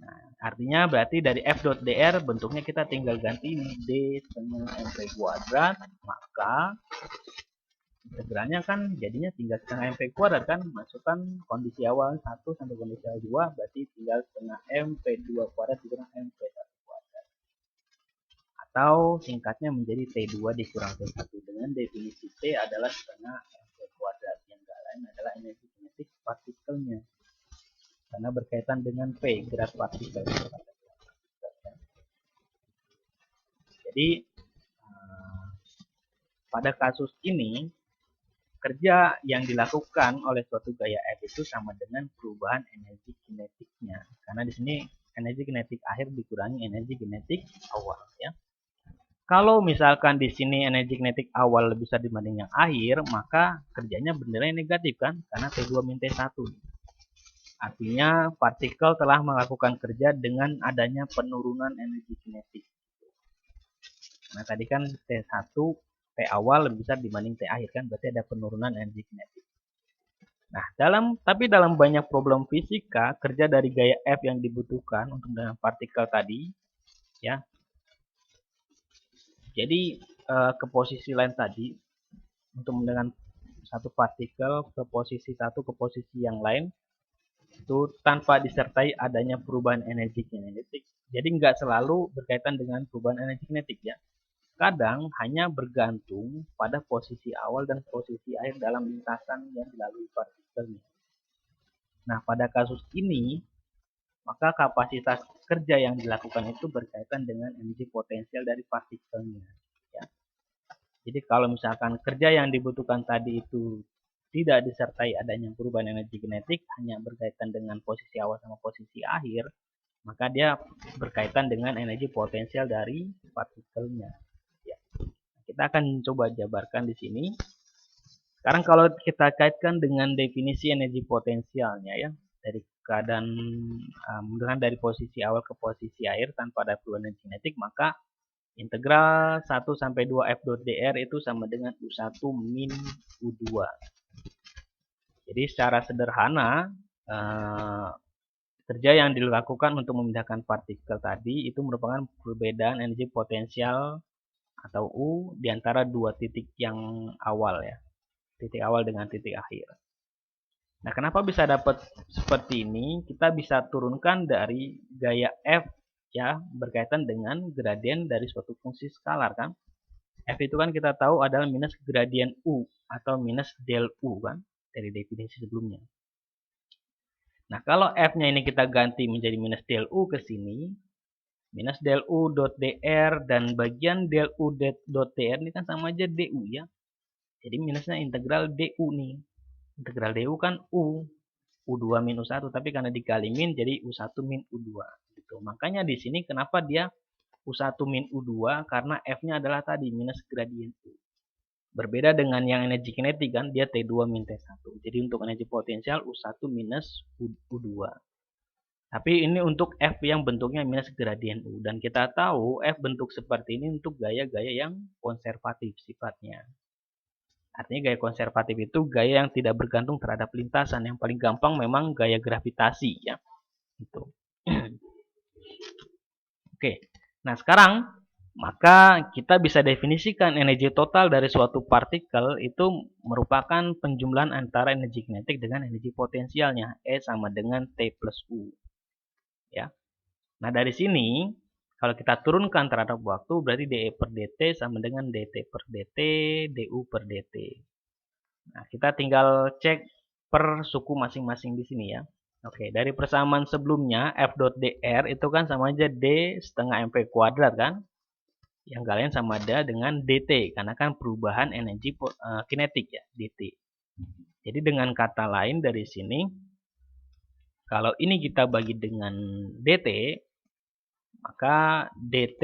Nah, artinya berarti dari f dot dr bentuknya kita tinggal ganti d setengah mv kuadrat, maka integralnya kan jadinya tinggal setengah mv kuadrat kan, masukkan kondisi awal 1 sampai kondisi awal 2, berarti tinggal setengah mv 2 kuadrat dikurang mv 1 kuadrat. Atau singkatnya menjadi T2 dikurang T1 dengan definisi T adalah setengah mv kuadrat, yang gak lain adalah energi kinetik partikelnya. Karena berkaitan dengan P, gerak partikel. Jadi pada kasus ini kerja yang dilakukan oleh suatu gaya F itu sama dengan perubahan energi kinetiknya. Karena di sini energi kinetik akhir dikurangi energi kinetik awal ya. Kalau misalkan di sini energi kinetik awal lebih besar dibanding yang akhir, maka kerjanya benernya negatif kan? Karena T2 min T1. Artinya partikel telah melakukan kerja dengan adanya penurunan energi kinetik. Nah, tadi kan T1 T awal lebih besar dibanding T akhir kan, berarti ada penurunan energi kinetik. Nah, tapi dalam banyak problem fisika, kerja dari gaya F yang dibutuhkan untuk dengan partikel tadi ya. Jadi ke posisi lain tadi untuk dengan satu partikel ke posisi satu ke posisi yang lain itu tanpa disertai adanya perubahan energi kinetik. Jadi nggak selalu berkaitan dengan perubahan energi kinetik ya. Kadang hanya bergantung pada posisi awal dan posisi akhir dalam lintasan yang dilalui partikelnya. Nah, pada kasus ini, maka kapasitas kerja yang dilakukan itu berkaitan dengan energi potensial dari partikelnya. Ya. Jadi kalau misalkan kerja yang dibutuhkan tadi itu tidak disertai adanya perubahan energi kinetik, hanya berkaitan dengan posisi awal sama posisi akhir, maka dia berkaitan dengan energi potensial dari partikelnya. Ya. Kita akan coba jabarkan di sini. Sekarang kalau kita kaitkan dengan definisi energi potensialnya ya, dari keadaan dari posisi awal ke posisi akhir tanpa ada perubahan energi kinetik, maka integral 1 sampai 2 f dot dr itu sama dengan U1 min U2. Jadi secara sederhana kerja yang dilakukan untuk memindahkan partikel tadi itu merupakan perbedaan energi potensial atau U di antara dua titik yang awal ya. Titik awal dengan titik akhir. Nah, kenapa bisa dapat seperti ini? Kita bisa turunkan dari gaya F ya berkaitan dengan gradien dari suatu fungsi skalar kan. F itu kan kita tahu adalah minus gradien U atau minus del U kan dari definisi sebelumnya. Nah, kalau F-nya ini kita ganti menjadi minus del U ke sini, minus del U dot dr dan bagian del U dot dr ini kan sama aja du ya. Jadi minusnya integral du nih. Integral du kan U. U2 min U1, tapi karena dikali min jadi U1 min U2 gitu. Makanya di sini kenapa dia U1 min U2 karena F-nya adalah tadi minus gradien U. Berbeda dengan yang energi kinetik kan, dia T2 min T1. Jadi untuk energi potensial U1 minus U2. Tapi ini untuk F yang bentuknya minus gradien U. Dan kita tahu F bentuk seperti ini untuk gaya-gaya yang konservatif sifatnya. Artinya gaya konservatif itu gaya yang tidak bergantung terhadap lintasan. Yang paling gampang memang gaya gravitasi ya. Gitu. Oke. Nah, sekarang maka kita bisa definisikan energi total dari suatu partikel itu merupakan penjumlahan antara energi kinetik dengan energi potensialnya. E sama dengan T plus U. Ya. Nah, dari sini kalau kita turunkan terhadap waktu berarti dE per dt sama dengan dt per dt, du per dt. Nah, kita tinggal cek per suku masing-masing di sini ya. Oke, dari persamaan sebelumnya F dot dr itu kan sama aja D setengah mv kuadrat kan? Yang kalian sama ada dengan dt karena kan perubahan energi kinetik ya, dt. Jadi dengan kata lain dari sini kalau ini kita bagi dengan dt, maka dt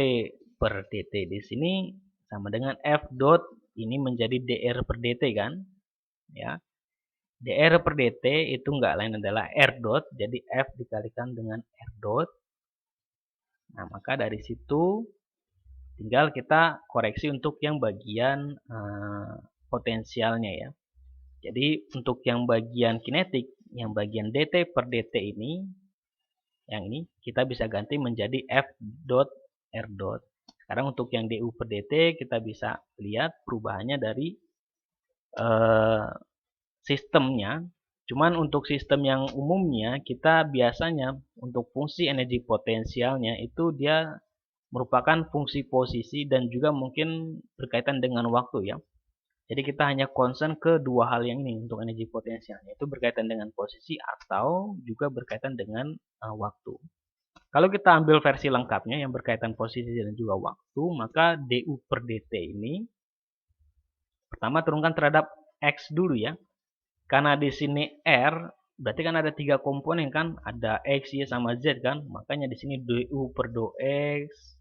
per dt di sini sama dengan F dot ini menjadi dr per dt kan? Ya. dr per dt itu enggak lain adalah r dot, jadi F dikalikan dengan r dot. Nah, maka dari situ tinggal kita koreksi untuk yang bagian potensialnya ya. Jadi untuk yang bagian kinetik, yang bagian dt per dt ini, yang ini kita bisa ganti menjadi F dot r dot. Sekarang untuk yang du per dt kita bisa lihat perubahannya dari sistemnya. Cuman untuk sistem yang umumnya kita biasanya untuk fungsi energi potensialnya itu dia merupakan fungsi posisi dan juga mungkin berkaitan dengan waktu ya. Jadi kita hanya concern ke dua hal yang ini untuk energi potensialnya, itu berkaitan dengan posisi atau juga berkaitan dengan waktu. Kalau kita ambil versi lengkapnya yang berkaitan posisi dan juga waktu, maka du per dt ini pertama turunkan terhadap x dulu ya. Karena di sini R berarti kan ada tiga komponen kan, ada X, Y sama Z kan. Makanya di sini du per do X,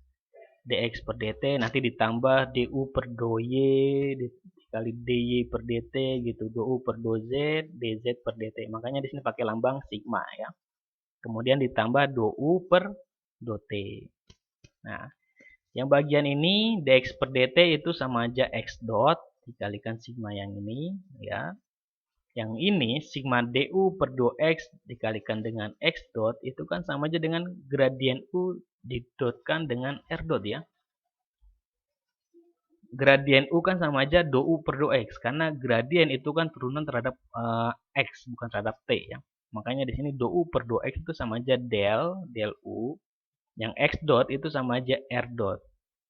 dx per dt nanti ditambah du per do Y dikali dy per dt gitu, do per do Z, dz per dt. Makanya di sini pakai lambang sigma ya. Kemudian ditambah do per do t. Nah, yang bagian ini dx per dt itu sama aja x dot dikalikan sigma yang ini ya. Yang ini sigma du per do x dikalikan dengan x dot itu kan sama aja dengan gradien u didotkan dengan r dot ya. Gradien u kan sama aja do u per do x karena gradien itu kan turunan terhadap x bukan terhadap t ya. Makanya di sini do u per do x itu sama aja del u. Yang x dot itu sama aja r dot.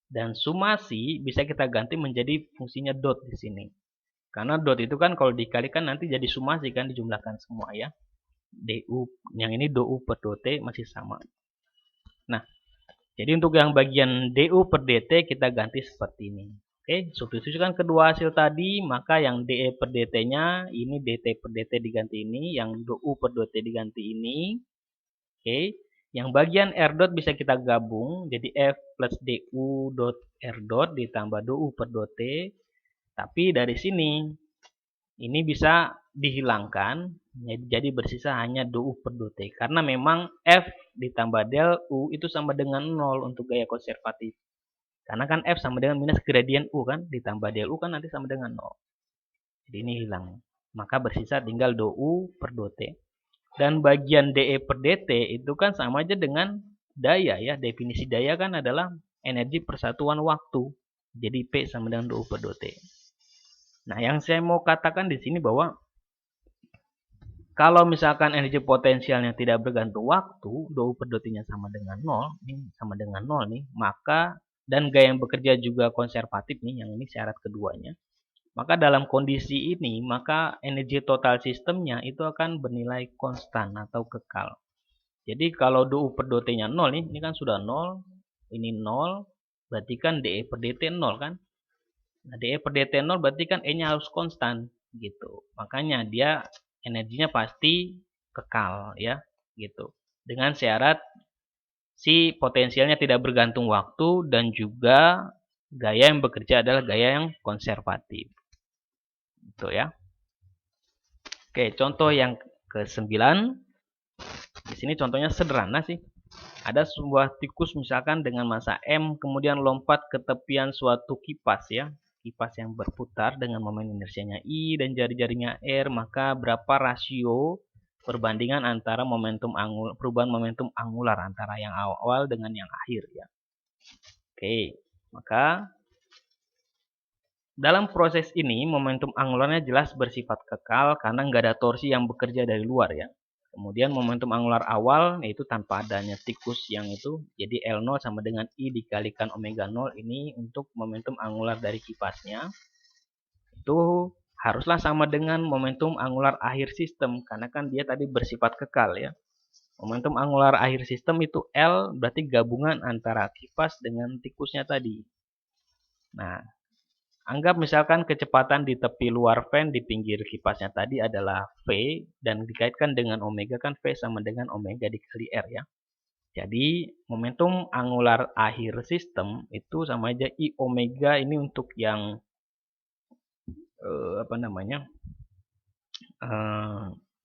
Dan sumasi bisa kita ganti menjadi fungsinya dot di sini. Karena dot itu kan kalau dikalikan nanti jadi sumasi kan, dijumlahkan semua ya. Du yang ini do u per do t masih sama. Nah, jadi untuk yang bagian du per dt kita ganti seperti ini. Oke, substitusikan kedua hasil tadi, maka yang de per dt-nya ini dt per dt diganti ini, yang do u per do t diganti ini. Oke, yang bagian r dot bisa kita gabung jadi f plus du dot r dot ditambah do u per do t. Tapi dari sini ini bisa dihilangkan jadi bersisa hanya do u per do t karena memang f ditambah del u itu sama dengan 0 untuk gaya konservatif. Karena kan f sama dengan minus gradien u kan, ditambah del u kan nanti sama dengan 0. Jadi ini hilang. Maka bersisa tinggal do u per do t. Dan bagian de per dt itu kan sama aja dengan daya ya. Definisi daya kan adalah energi persatuan waktu. Jadi P sama dengan do u per do t. Nah, yang saya mau katakan di sini bahwa kalau misalkan energi potensialnya tidak bergantung waktu, do U per do T-nya sama dengan 0, ini sama dengan 0 nih, maka dan gaya yang bekerja juga konservatif nih, yang ini syarat keduanya. Maka dalam kondisi ini, maka energi total sistemnya itu akan bernilai konstan atau kekal. Jadi kalau do U per do T-nya 0 nih, ini kan sudah 0, ini 0, berarti kan dE per dt 0 kan? Nah, dE per dt 0 berarti kan E-nya harus konstan gitu. Makanya dia energinya pasti kekal ya gitu. Dengan syarat si potensialnya tidak bergantung waktu dan juga gaya yang bekerja adalah gaya yang konservatif. Itu ya. Oke, contoh yang ke-9. Di sini contohnya sederhana sih. Ada sebuah tikus misalkan dengan massa M kemudian lompat ke tepian suatu kipas ya. kipas yang berputar dengan momen inersianya I dan jari-jarinya R, maka berapa rasio perbandingan antara perubahan momentum angular antara yang awal dengan yang akhir ya. Oke, maka dalam proses ini momentum angularnya jelas bersifat kekal karena nggak ada torsi yang bekerja dari luar ya. Kemudian momentum angular awal yaitu tanpa adanya tikus yang itu, jadi L0 sama dengan I dikalikan omega 0 ini untuk momentum angular dari kipasnya. Itu haruslah sama dengan momentum angular akhir sistem karena kan dia tadi bersifat kekal ya. Momentum angular akhir sistem itu L berarti gabungan antara kipas dengan tikusnya tadi. Nah, anggap misalkan kecepatan di tepi luar fan di pinggir kipasnya tadi adalah V dan dikaitkan dengan omega kan V sama dengan omega dikali R ya. Jadi momentum angular akhir sistem itu sama aja I omega ini untuk yang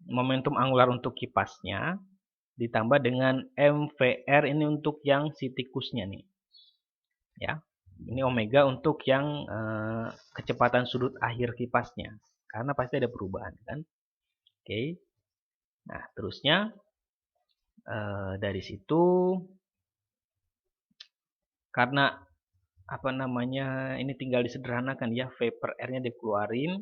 momentum angular untuk kipasnya ditambah dengan MVR ini untuk yang si tikusnya nih. Ya. Ini omega untuk yang kecepatan sudut akhir kipasnya. Karena pasti ada perubahan kan. Oke. Nah, terusnya dari situ karena ini tinggal disederhanakan ya, V per R-nya dikeluarin.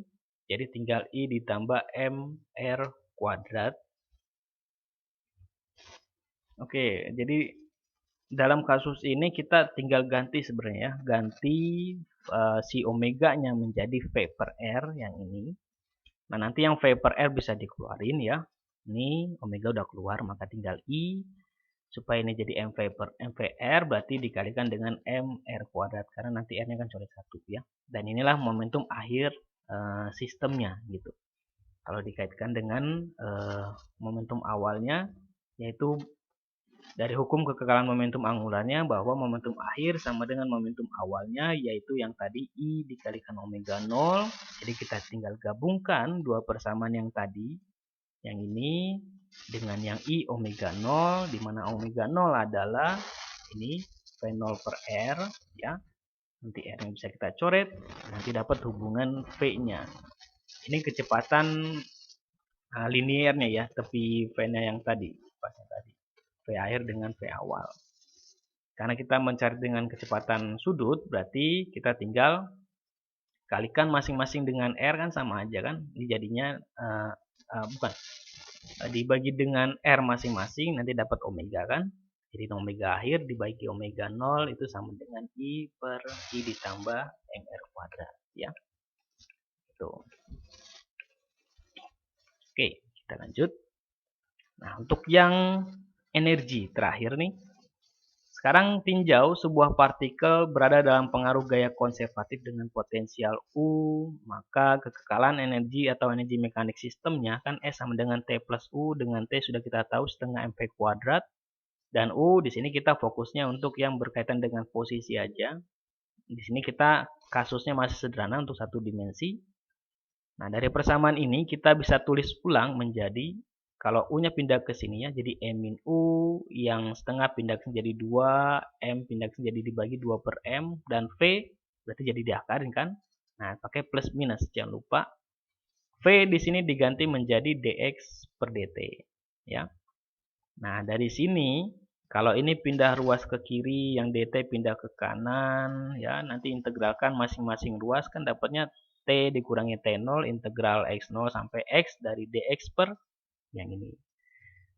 Jadi tinggal I ditambah MR kuadrat. Oke, jadi dalam kasus ini kita tinggal ganti sebenarnya, ganti si omega-nya menjadi V per R yang ini. Nah, nanti yang V per R bisa dikeluarin ya. Ini omega udah keluar, maka tinggal I. Supaya ini jadi MVR berarti dikalikan dengan MR kuadrat. Karena nanti R-nya kan coret 1 ya. Dan inilah momentum akhir sistemnya gitu. Kalau dikaitkan dengan momentum awalnya, yaitu dari hukum kekekalan momentum angularnya bahwa momentum akhir sama dengan momentum awalnya, yaitu yang tadi I dikalikan omega 0. Jadi kita tinggal gabungkan dua persamaan yang tadi, yang ini dengan yang I omega 0, di mana omega 0 adalah ini V0 per R ya. Nanti R-nya bisa kita coret, nanti dapat hubungan V-nya. Ini kecepatan liniernya ya, tepi V-nya yang tadi, pasnya tadi. V akhir dengan V awal. Karena kita mencari dengan kecepatan sudut, berarti kita tinggal kalikan masing-masing dengan R kan sama aja kan. Ini jadinya dibagi dengan R masing-masing, nanti dapat omega kan. Jadi omega akhir dibagi omega 0 itu sama dengan I per I ditambah MR kuadrat ya. Tuh. Oke, kita lanjut. Nah, untuk yang energi terakhir nih. Sekarang tinjau sebuah partikel berada dalam pengaruh gaya konservatif dengan potensial U, maka kekekalan energi atau energi mekanik sistemnya kan S sama dengan T plus U, dengan T sudah kita tahu setengah MP kuadrat, dan U di sini kita fokusnya untuk yang berkaitan dengan posisi aja. Di sini kita kasusnya masih sederhana untuk satu dimensi. Nah, dari persamaan ini kita bisa tulis ulang menjadi kalau U-nya pindah ke sini ya, jadi M min U, yang setengah pindah ke jadi 2, M pindah ke jadi dibagi 2 per M, dan V berarti jadi diakarin kan. Nah, pakai plus minus, jangan lupa. V di sini diganti menjadi dx per dt. Ya. Nah, dari sini, kalau ini pindah ruas ke kiri, yang dt pindah ke kanan, ya nanti integralkan masing-masing ruas, kan dapatnya T dikurangi T0, integral x0 sampai x dari dx per yang ini.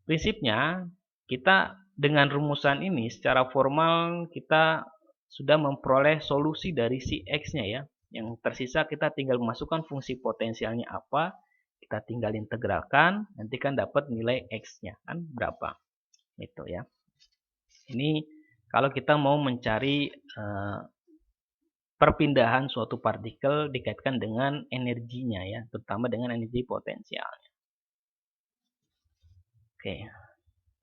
Prinsipnya kita dengan rumusan ini secara formal kita sudah memperoleh solusi dari si x-nya ya. Yang tersisa kita tinggal memasukkan fungsi potensialnya apa, kita tinggal integralkan, nanti kan dapat nilai x-nya kan berapa. Itu ya. Ini kalau kita mau mencari perpindahan suatu partikel dikaitkan dengan energinya ya, terutama dengan energi potensialnya. Oke.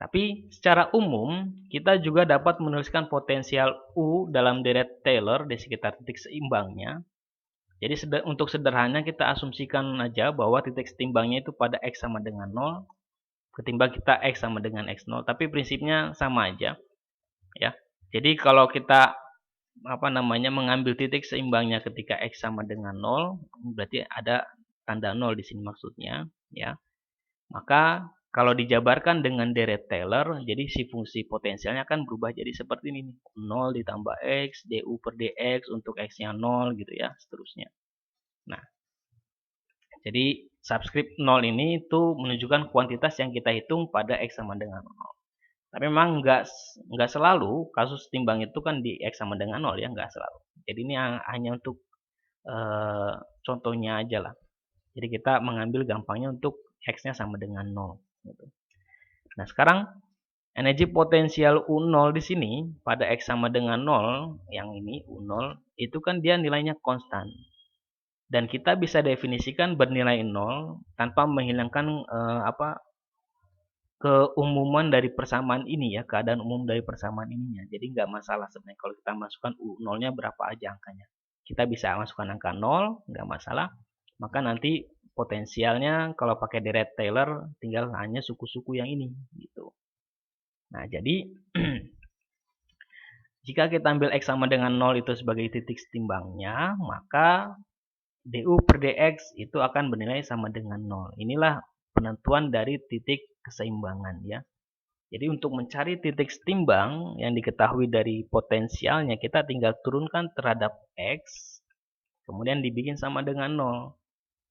Tapi secara umum kita juga dapat menuliskan potensial U dalam deret Taylor di sekitar titik seimbangnya. Jadi untuk sederhana kita asumsikan aja bahwa titik seimbangnya itu pada X sama dengan 0 ketimbang kita X sama dengan X0. Tapi prinsipnya sama aja. Ya. Jadi kalau kita mengambil titik seimbangnya ketika X sama dengan 0, berarti ada tanda 0 di sini maksudnya, ya. Maka kalau dijabarkan dengan deret Taylor, jadi si fungsi potensialnya akan berubah jadi seperti ini nih. 0 ditambah X, du per dx untuk X-nya 0 gitu ya, seterusnya. Nah, jadi subscript 0 ini itu menunjukkan kuantitas yang kita hitung pada X sama dengan 0. Tapi memang nggak selalu kasus timbang itu kan di X sama dengan 0 ya, nggak selalu. Jadi ini hanya untuk contohnya aja lah. Jadi kita mengambil gampangnya untuk X-nya sama dengan 0. Gitu. Nah sekarang energi potensial U0 di sini pada X sama dengan 0, yang ini U0, itu kan dia nilainya konstan. Dan kita bisa definisikan bernilai 0 tanpa menghilangkan keumuman dari persamaan ini ya, keadaan umum dari persamaan ininya. Jadi nggak masalah sebenarnya kalau kita masukkan U0-nya berapa aja angkanya. Kita bisa masukkan angka 0, nggak masalah. Maka nanti potensialnya kalau pakai deret Taylor tinggal hanya suku-suku yang ini gitu. Nah, jadi jika kita ambil X sama dengan 0 itu sebagai titik setimbangnya, maka du per dx itu akan bernilai sama dengan 0. Inilah penentuan dari titik keseimbangan ya. Jadi untuk mencari titik setimbang yang diketahui dari potensialnya, kita tinggal turunkan terhadap X, kemudian dibikin sama dengan 0.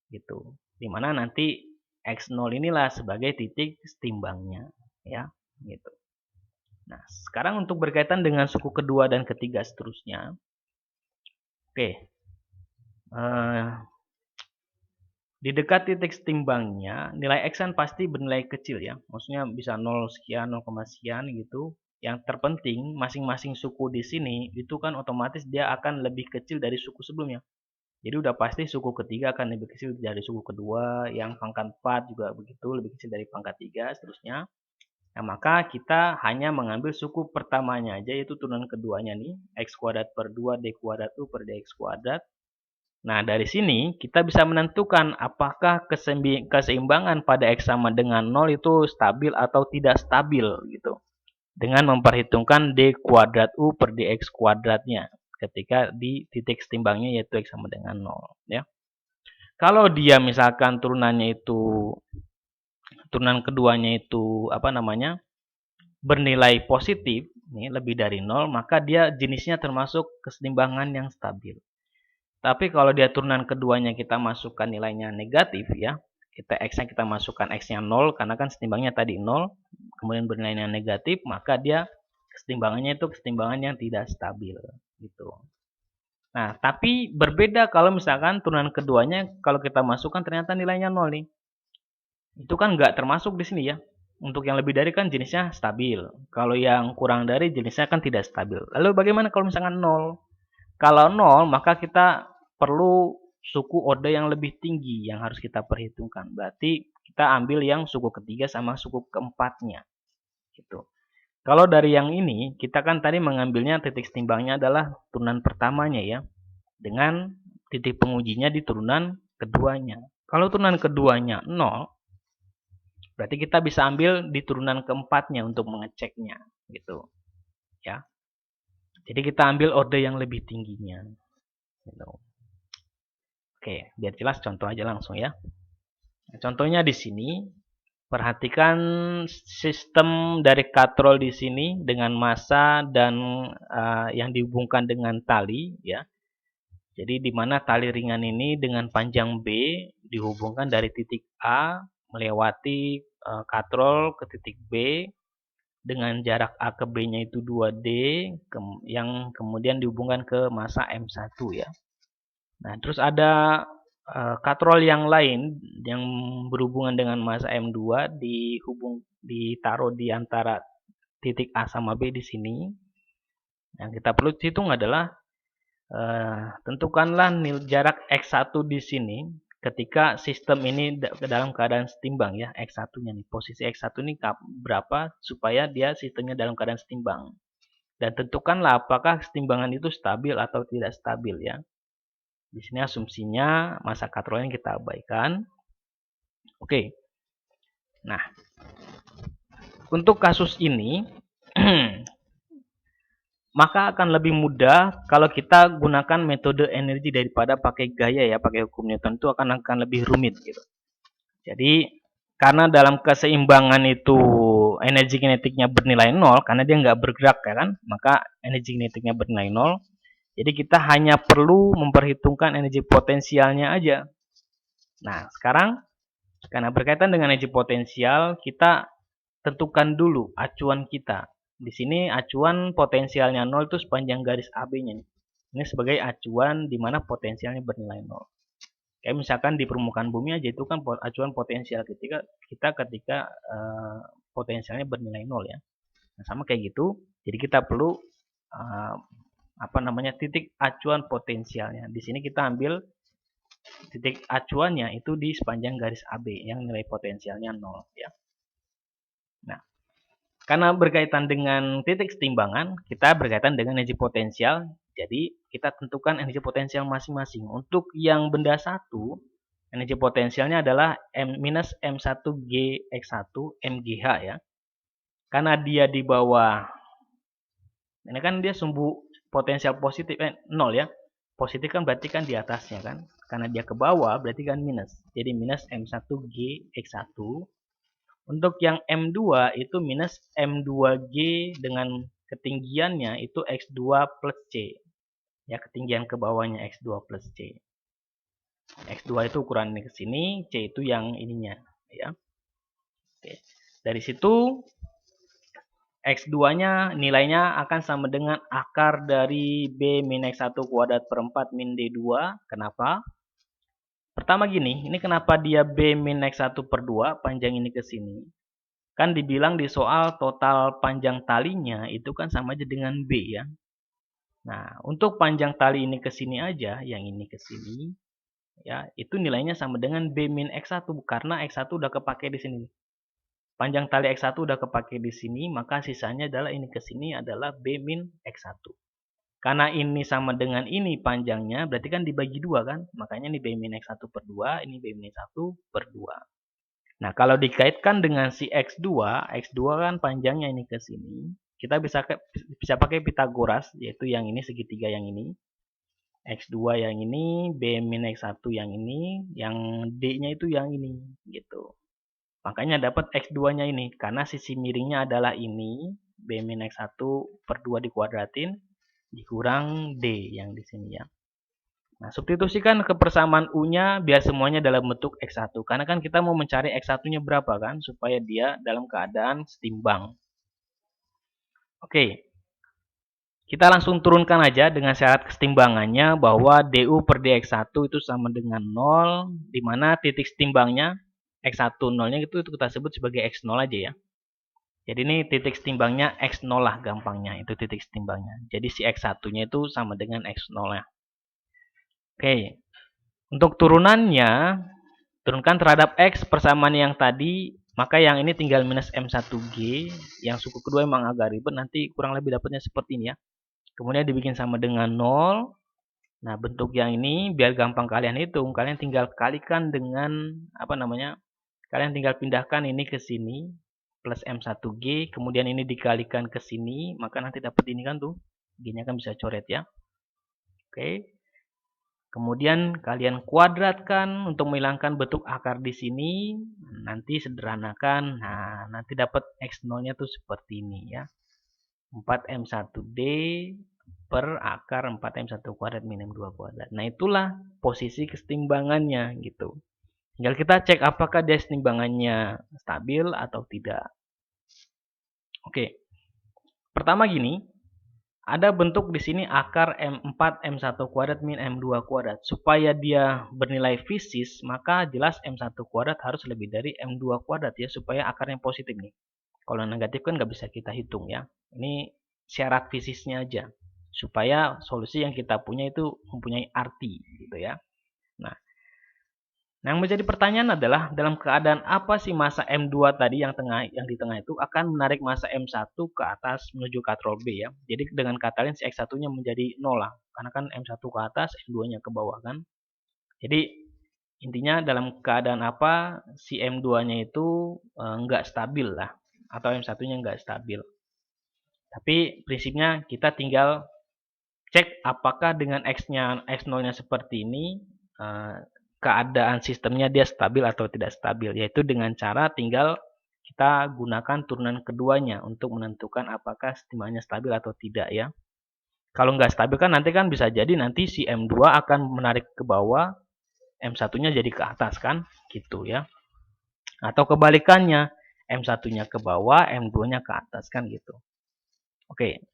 Gitu. Dimana nanti X0 inilah sebagai titik setimbangnya. Ya, gitu. Nah, sekarang untuk berkaitan dengan suku kedua dan ketiga seterusnya. Oke. Di dekat titik setimbangnya, nilai X kan pasti bernilai kecil ya. Maksudnya bisa 0 sekian, 0, sekian gitu. Yang terpenting, masing-masing suku di sini, itu kan otomatis dia akan lebih kecil dari suku sebelumnya. Jadi udah pasti suku ketiga akan lebih kecil dari suku kedua, yang pangkat 4 juga begitu, lebih kecil dari pangkat 3, seterusnya. Nah, maka kita hanya mengambil suku pertamanya aja, yaitu turunan keduanya nih, X kuadrat per 2 D kuadrat U per DX kuadrat. Nah, dari sini kita bisa menentukan apakah keseimbangan pada X sama dengan 0 itu stabil atau tidak stabil gitu. Dengan memperhitungkan D kuadrat U per DX kuadratnya ketika di titik setimbangnya yaitu X sama dengan 0 ya. Kalau dia misalkan turunan keduanya itu bernilai positif nih lebih dari 0, maka dia jenisnya termasuk keseimbangan yang stabil. Tapi kalau dia turunan keduanya kita masukkan nilainya negatif ya, X-nya kita masukkan X-nya 0 karena kan setimbangnya tadi 0, kemudian bernilainya negatif, maka dia keseimbangannya itu keseimbangan yang tidak stabil gitu. Nah, tapi berbeda kalau misalkan turunan keduanya kalau kita masukkan ternyata nilainya 0 nih. Itu kan nggak termasuk di sini ya. Untuk yang lebih dari kan jenisnya stabil. Kalau yang kurang dari jenisnya kan tidak stabil. Lalu bagaimana kalau misalkan 0? Kalau 0 maka kita perlu suku orde yang lebih tinggi yang harus kita perhitungkan. Berarti kita ambil yang suku ketiga sama suku keempatnya. Gitu. Kalau dari yang ini, kita kan tadi mengambilnya titik setimbangnya adalah turunan pertamanya ya. Dengan titik pengujinya di turunan keduanya. Kalau turunan keduanya 0, berarti kita bisa ambil di turunan keempatnya untuk mengeceknya. Gitu. Ya. Jadi kita ambil orde yang lebih tingginya. Gitu. Oke, biar jelas contoh aja langsung ya. Contohnya di sini, perhatikan sistem dari katrol di sini dengan massa dan yang dihubungkan dengan tali ya. Jadi di mana tali ringan ini dengan panjang B dihubungkan dari titik A melewati katrol ke titik B dengan jarak A ke B-nya itu 2D yang kemudian dihubungkan ke massa M1 ya. Nah, terus ada katrol yang lain yang berhubungan dengan massa M2 ditaruh di antara titik A sama B di sini. Yang kita perlu hitung adalah tentukanlah jarak X1 di sini ketika sistem ini dalam keadaan setimbang ya, X1-nya nih. Posisi X1 ini berapa supaya dia sistemnya dalam keadaan setimbang. Dan tentukanlah apakah kesetimbangan itu stabil atau tidak stabil ya. Di sini asumsinya massa katrolnya kita abaikan. Oke. Nah, untuk kasus ini maka akan lebih mudah kalau kita gunakan metode energi daripada pakai gaya ya, pakai hukum Newton itu akan lebih rumit gitu. Jadi karena dalam keseimbangan itu energi kinetiknya bernilai 0 karena dia nggak bergerak ya kan, maka energi kinetiknya bernilai 0. Jadi kita hanya perlu memperhitungkan energi potensialnya aja. Nah, sekarang karena berkaitan dengan energi potensial, kita tentukan dulu acuan kita. Di sini acuan potensialnya 0 itu sepanjang garis AB-nya nih. Ini sebagai acuan di mana potensialnya bernilai 0. Kayak misalkan di permukaan bumi aja itu kan acuan potensial ketika potensialnya bernilai 0 ya. Nah, sama kayak gitu. Jadi kita perlu titik acuan potensialnya. Di sini kita ambil titik acuannya itu di sepanjang garis AB yang nilai potensialnya 0 ya. Nah, karena berkaitan dengan titik setimbangan, kita berkaitan dengan energi potensial. Jadi, kita tentukan energi potensial masing-masing. Untuk yang benda 1, energi potensialnya adalah minus M1G(X1) MGH ya. Karena dia di bawah, ini kan dia sumbu potensial positif 0 ya. Positif kan berarti kan di atasnya kan. Karena dia ke bawah berarti kan minus. Jadi minus M1G(X1). Untuk yang M2 itu minus M2G dengan ketinggiannya itu X2 plus C. Ya, ketinggian ke bawahnya X2 plus C. X2 itu ukuran ini ke sini, C itu yang ininya. Ya. Oke. Dari situ, X2-nya nilainya akan sama dengan akar dari B min X1 kuadrat per 4 min D2. Kenapa? Pertama gini, ini kenapa dia B min X1 per 2, panjang ini ke sini. Kan dibilang di soal total panjang talinya itu kan sama aja dengan B ya. Nah, untuk panjang tali ini ke sini aja, yang ini ke sini, ya, itu nilainya sama dengan B min X1 karena X1 udah kepake di sini. Panjang tali X1 udah kepake di sini, maka sisanya adalah ini ke sini adalah B min X1. Karena ini sama dengan ini panjangnya, berarti kan dibagi 2 kan? Makanya ini B min X1 per 2, ini B min X1 per 2. Nah, kalau dikaitkan dengan si X2, X2 kan panjangnya ini ke sini. Kita bisa pakai Pitagoras, yaitu yang ini segitiga yang ini. X2 yang ini, B min X1 yang ini, yang D-nya itu yang ini, gitu. Makanya dapat X2-nya ini, karena sisi miringnya adalah ini, B min X1 per 2 dikuadratin, dikurang D yang di sini ya. Nah, substitusikan kepersamaan U-nya biar semuanya dalam bentuk X1. Karena kan kita mau mencari X1-nya berapa kan, supaya dia dalam keadaan setimbang. Oke, kita langsung turunkan aja dengan syarat kesetimbangannya bahwa DU per DX1 itu sama dengan 0, di mana titik setimbangnya X1 0-nya itu kita sebut sebagai X0 aja ya. Jadi ini titik setimbangnya X0 lah gampangnya, itu titik setimbangnya. Jadi si X1-nya itu sama dengan X0 ya. Oke. Untuk turunannya, turunkan terhadap X persamaan yang tadi, maka yang ini tinggal minus M1G, yang suku kedua emang agak ribet, nanti kurang lebih dapatnya seperti ini ya. Kemudian dibikin sama dengan 0. Nah, bentuk yang ini biar gampang kalian hitung, kalian tinggal kalikan dengan kalian tinggal pindahkan ini ke sini plus M1G, kemudian ini dikalikan ke sini, maka nanti dapat ini kan tuh. G-nya kan bisa coret ya. Oke. Kemudian kalian kuadratkan untuk menghilangkan bentuk akar di sini. Nanti sederhanakan. Nah, nanti dapat X0-nya tuh seperti ini ya. 4M1D per akar 4M1 kuadrat min M2 kuadrat. Nah, itulah posisi kesetimbangannya gitu. Tinggal kita cek apakah dia setimbangannya stabil atau tidak. Oke. Pertama gini, ada bentuk di sini akar M4 M1 kuadrat min M2 kuadrat. Supaya dia bernilai fisis, maka jelas M1 kuadrat harus lebih dari M2 kuadrat ya, supaya akarnya positif nih. Kalau negatif kan nggak bisa kita hitung ya. Ini syarat fisisnya aja. Supaya solusi yang kita punya itu mempunyai arti gitu ya. Nah, yang menjadi pertanyaan adalah dalam keadaan apa sih massa M2 tadi yang di tengah itu akan menarik massa M1 ke atas menuju katrol B ya. Jadi dengan kata lain si X1-nya menjadi 0 lah. Karena kan M1 ke atas, M2-nya ke bawah kan. Jadi intinya dalam keadaan apa si M2-nya itu nggak stabil lah. Atau M1-nya nggak stabil. Tapi prinsipnya kita tinggal cek apakah dengan X0-nya seperti ini, keadaan sistemnya dia stabil atau tidak stabil. Yaitu dengan cara tinggal kita gunakan turunan keduanya untuk menentukan apakah kesetimbangannya stabil atau tidak ya. Kalau nggak stabil kan nanti kan bisa jadi nanti si M2 akan menarik ke bawah, M1-nya jadi ke atas kan, gitu ya. Atau kebalikannya, M1-nya ke bawah, M2-nya ke atas kan gitu. Oke.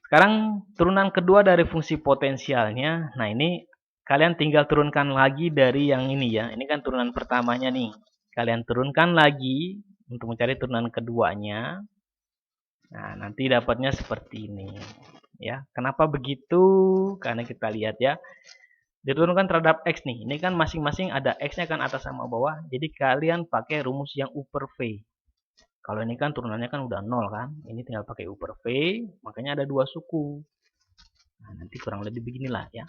Sekarang turunan kedua dari fungsi potensialnya. Nah, ini kalian tinggal turunkan lagi dari yang ini ya. Ini kan turunan pertamanya nih. Kalian turunkan lagi untuk mencari turunan keduanya. Nah, nanti dapatnya seperti ini. Ya, kenapa begitu? Karena kita lihat ya. Diturunkan terhadap X nih. Ini kan masing-masing ada X-nya kan atas sama bawah. Jadi kalian pakai rumus yang U per V. Kalau ini kan turunannya kan udah 0 kan. Ini tinggal pakai U per V. Makanya ada dua suku. Nah, nanti kurang lebih beginilah ya.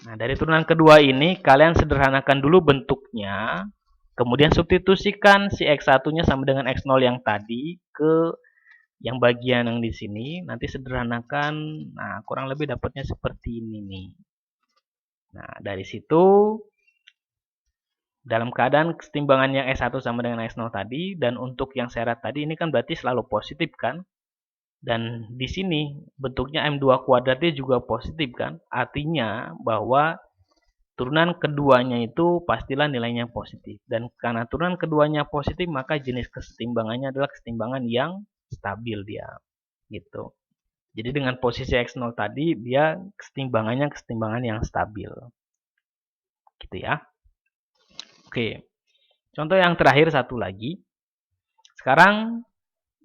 Nah, dari turunan kedua ini kalian sederhanakan dulu bentuknya. Kemudian substitusikan si X1-nya sama dengan X0 yang tadi ke yang bagian yang di sini. Nanti sederhanakan. Nah, kurang lebih dapatnya seperti ini nih. Nah, dari situ dalam keadaan kesetimbangan yang S1 sama dengan S0 tadi, dan untuk yang syarat tadi ini kan berarti selalu positif kan? Dan di sini bentuknya M2 kuadratnya juga positif kan? Artinya bahwa turunan keduanya itu pastilah nilainya positif. Dan karena turunan keduanya positif, maka jenis kesetimbangannya adalah kesetimbangan yang stabil dia. Gitu. Jadi dengan posisi X0 tadi, dia kesetimbangannya kesetimbangan yang stabil. Gitu ya. Oke. Contoh yang terakhir satu lagi. Sekarang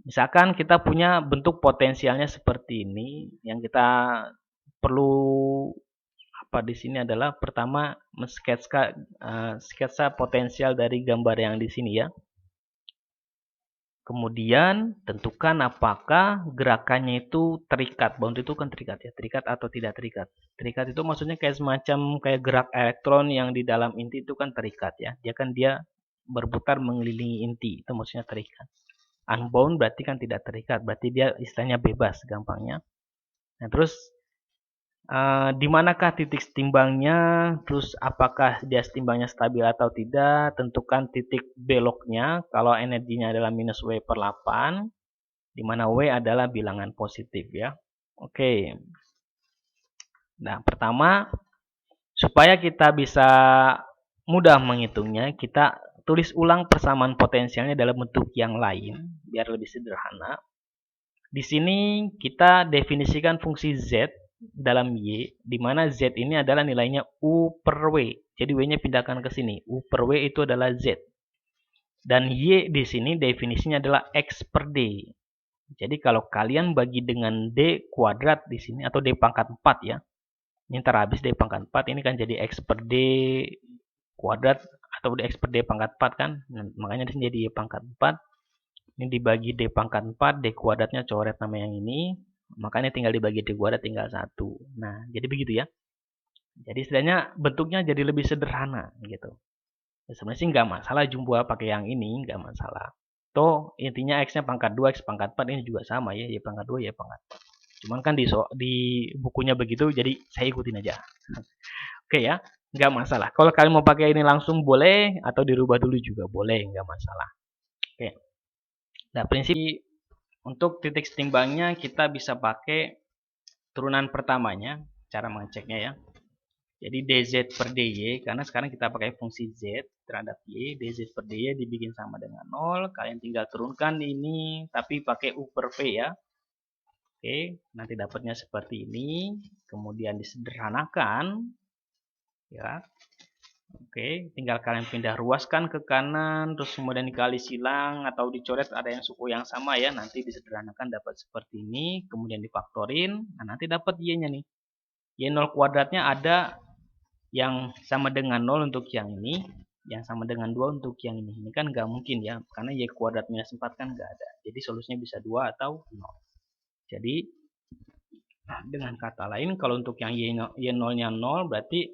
misalkan kita punya bentuk potensialnya seperti ini, yang kita perlu apa di sini adalah pertama sketsa potensial dari gambar yang di sini ya. Kemudian tentukan apakah gerakannya itu terikat. Bound itu kan terikat ya, terikat atau tidak terikat. Terikat itu maksudnya kayak semacam kayak gerak elektron yang di dalam inti itu kan terikat ya. Dia berputar mengelilingi inti, itu maksudnya terikat. Unbound berarti kan tidak terikat, berarti dia istilahnya bebas gampangnya. Nah, terus di manakah titik setimbangnya, terus apakah dia setimbangnya stabil atau tidak, tentukan titik beloknya kalau energinya adalah minus W per 8, di mana W adalah bilangan positif ya. Oke. Nah, pertama, supaya kita bisa mudah menghitungnya, kita tulis ulang persamaan potensialnya dalam bentuk yang lain, biar lebih sederhana. Di sini kita definisikan fungsi Z dalam Y, di mana Z ini adalah nilainya U per W. Jadi W-nya pindahkan ke sini. U per W itu adalah Z. Dan Y di sini definisinya adalah X per D. Jadi kalau kalian bagi dengan D kuadrat di sini, atau D pangkat 4 ya. Ini ntar habis D pangkat 4, ini kan jadi X per D kuadrat, atau X per D pangkat 4 kan. Nah, makanya di sini jadi Y pangkat 4. Ini dibagi D pangkat 4, D kuadratnya coret nama yang ini. Makanya tinggal dibagi D kuadrat tinggal 1. Nah, jadi begitu ya. Jadi istilahnya bentuknya jadi lebih sederhana gitu. Ya, sebenarnya sih nggak masalah jumlah pakai yang ini, nggak masalah. Toh intinya X-nya pangkat 2, X pangkat 4 ini juga sama ya. Y pangkat 2, Y pangkat 4. Cuman kan di bukunya begitu, jadi saya ikutin aja. Oke ya, nggak masalah. Kalau kalian mau pakai ini langsung boleh, atau dirubah dulu juga boleh, nggak masalah. Oke. Nah, prinsip untuk titik setimbangnya kita bisa pakai turunan pertamanya, cara mengeceknya ya. Jadi dz per dy, karena sekarang kita pakai fungsi z terhadap y, dz per dy dibikin sama dengan 0, kalian tinggal turunkan ini, tapi pakai u per v ya. Oke, nanti dapatnya seperti ini, kemudian disederhanakan, ya. Oke, tinggal kalian pindah ruaskan ke kanan, terus kemudian dikali silang atau dicoret ada yang suku yang sama ya. Nanti disederhanakan dapat seperti ini, kemudian difaktorin. Nah, nanti dapat y-nya nih. Y0 kuadratnya ada yang sama dengan 0 untuk yang ini, yang sama dengan 2 untuk yang ini. Ini kan nggak mungkin ya, karena y kuadrat minus 4 kan nggak ada. Jadi solusinya bisa 2 atau 0. Jadi, dengan kata lain, kalau untuk yang y0-nya 0, berarti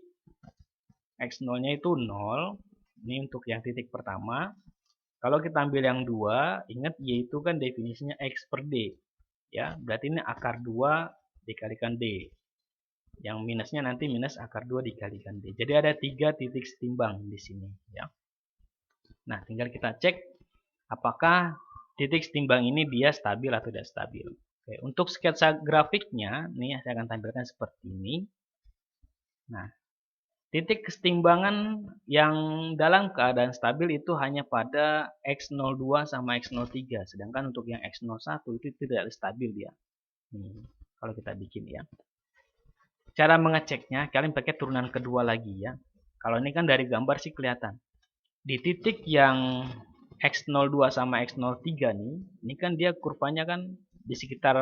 X0-nya itu 0. Ini untuk yang titik pertama. Kalau kita ambil yang 2, ingat Y itu kan definisinya X per D. Ya, berarti ini akar 2 dikalikan D. Yang minusnya nanti minus akar 2 dikalikan D. Jadi ada 3 titik setimbang di sini. Ya. Nah, tinggal kita cek apakah titik setimbang ini dia stabil atau tidak stabil. Oke, untuk sketsa grafiknya, nih saya akan tampilkan seperti ini. Nah, titik kesetimbangan yang dalam keadaan stabil itu hanya pada X02 sama X03. Sedangkan untuk yang X01 itu tidak stabil dia. Nih, kalau kita bikin ya. Cara mengeceknya, kalian pakai turunan kedua lagi ya. Kalau ini kan dari gambar sih kelihatan. Di titik yang X02 sama X03 nih, ini kan dia kurvanya kan di sekitar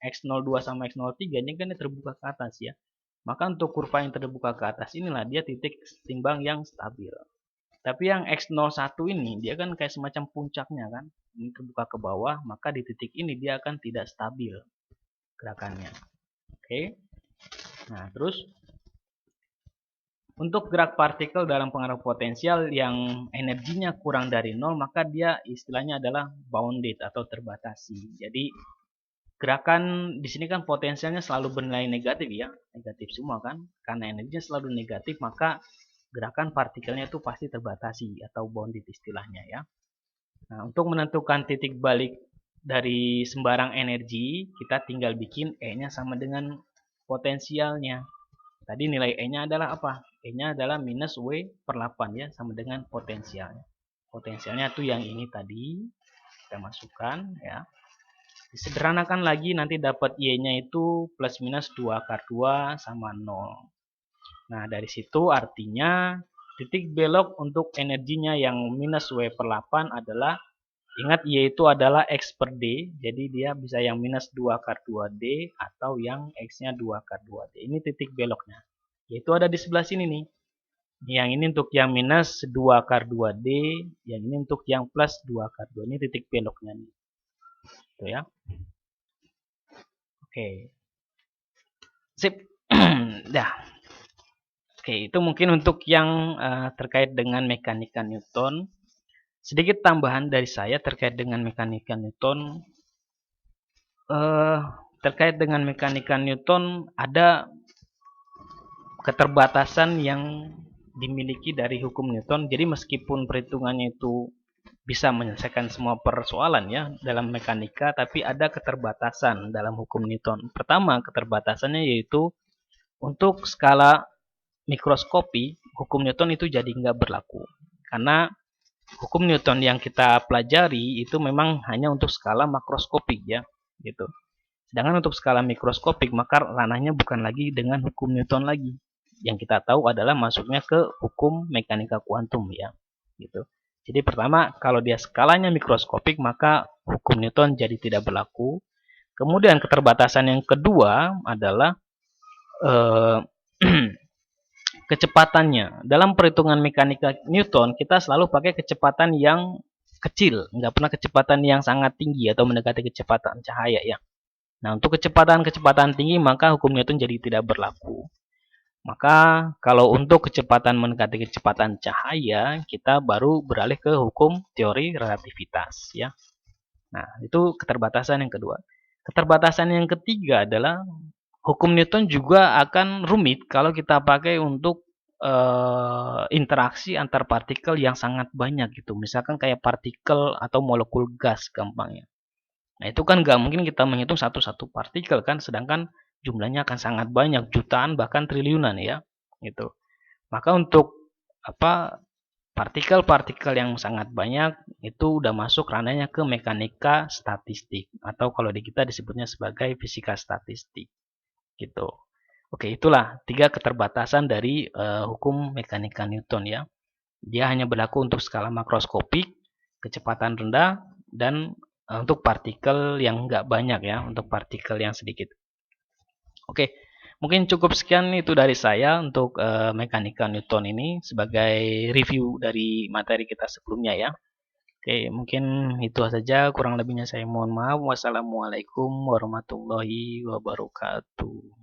X02 sama X03 ini kan dia terbuka ke atas ya. Maka untuk kurva yang terbuka ke atas inilah dia titik setimbang yang stabil. Tapi yang X01 ini dia kan kayak semacam puncaknya kan. Ini terbuka ke bawah, maka di titik ini dia akan tidak stabil gerakannya. Oke. Nah, terus untuk gerak partikel dalam pengaruh potensial yang energinya kurang dari 0, maka dia istilahnya adalah bounded atau terbatasi. Jadi gerakan di sini kan potensialnya selalu bernilai negatif ya, negatif semua kan. Karena energinya selalu negatif, maka gerakan partikelnya itu pasti terbatasi atau bounded istilahnya ya. Nah, untuk menentukan titik balik dari sembarang energi, kita tinggal bikin E-nya sama dengan potensialnya. Tadi nilai E-nya adalah apa? E-nya adalah minus W per 8 ya, sama dengan potensialnya. Potensialnya tuh yang ini tadi, kita masukkan ya. Disederhanakan lagi nanti dapat Y-nya itu plus minus 2 akar 2 sama 0. Nah, dari situ artinya titik belok untuk energinya yang minus W per 8 adalah, ingat Y itu adalah X per D, jadi dia bisa yang minus 2 akar 2D atau yang X-nya 2 akar 2D. Ini titik beloknya. Yaitu ada di sebelah sini nih. Yang ini untuk yang minus 2 akar 2D, yang ini untuk yang plus 2 akar 2. Ini titik beloknya nih. Tuh ya. Oke. Sip. Dah. Oke, itu mungkin untuk yang terkait dengan mekanika Newton. Sedikit tambahan dari saya terkait dengan mekanika Newton. Terkait dengan mekanika Newton ada keterbatasan yang dimiliki dari hukum Newton. Jadi meskipun perhitungannya itu bisa menyelesaikan semua persoalan ya dalam mekanika, tapi ada keterbatasan dalam hukum Newton. Pertama, keterbatasannya yaitu untuk skala mikroskopi, hukum Newton itu jadi nggak berlaku. Karena hukum Newton yang kita pelajari itu memang hanya untuk skala makroskopik ya, gitu. Sedangkan untuk skala mikroskopik maka ranahnya bukan lagi dengan hukum Newton lagi. Yang kita tahu adalah masuknya ke hukum mekanika kuantum ya, gitu. Jadi pertama, kalau dia skalanya mikroskopik maka hukum Newton jadi tidak berlaku. Kemudian keterbatasan yang kedua adalah kecepatannya. Dalam perhitungan mekanika Newton kita selalu pakai kecepatan yang kecil, nggak pernah kecepatan yang sangat tinggi atau mendekati kecepatan cahaya ya. Nah, untuk kecepatan tinggi maka hukum Newton jadi tidak berlaku. Maka kalau untuk kecepatan mendekati kecepatan cahaya, kita baru beralih ke hukum teori relativitas ya. Nah, itu keterbatasan yang kedua. Keterbatasan yang ketiga adalah hukum Newton juga akan rumit kalau kita pakai untuk interaksi antar partikel yang sangat banyak gitu. Misalkan kayak partikel atau molekul gas gampangnya. Nah, itu kan nggak mungkin kita menghitung satu-satu partikel kan, sedangkan jumlahnya akan sangat banyak, jutaan bahkan triliunan ya, gitu. Maka untuk partikel-partikel yang sangat banyak itu udah masuk ranahnya ke mekanika statistik atau kalau di kita disebutnya sebagai fisika statistik, gitu. Oke, itulah 3 keterbatasan dari hukum mekanika Newton ya. Dia hanya berlaku untuk skala makroskopik, kecepatan rendah, dan untuk partikel yang nggak banyak ya, untuk partikel yang sedikit. Oke, mungkin cukup sekian itu dari saya untuk mekanika Newton ini sebagai review dari materi kita sebelumnya ya. Oke, mungkin itu saja. Kurang lebihnya saya mohon maaf. Wassalamualaikum warahmatullahi wabarakatuh.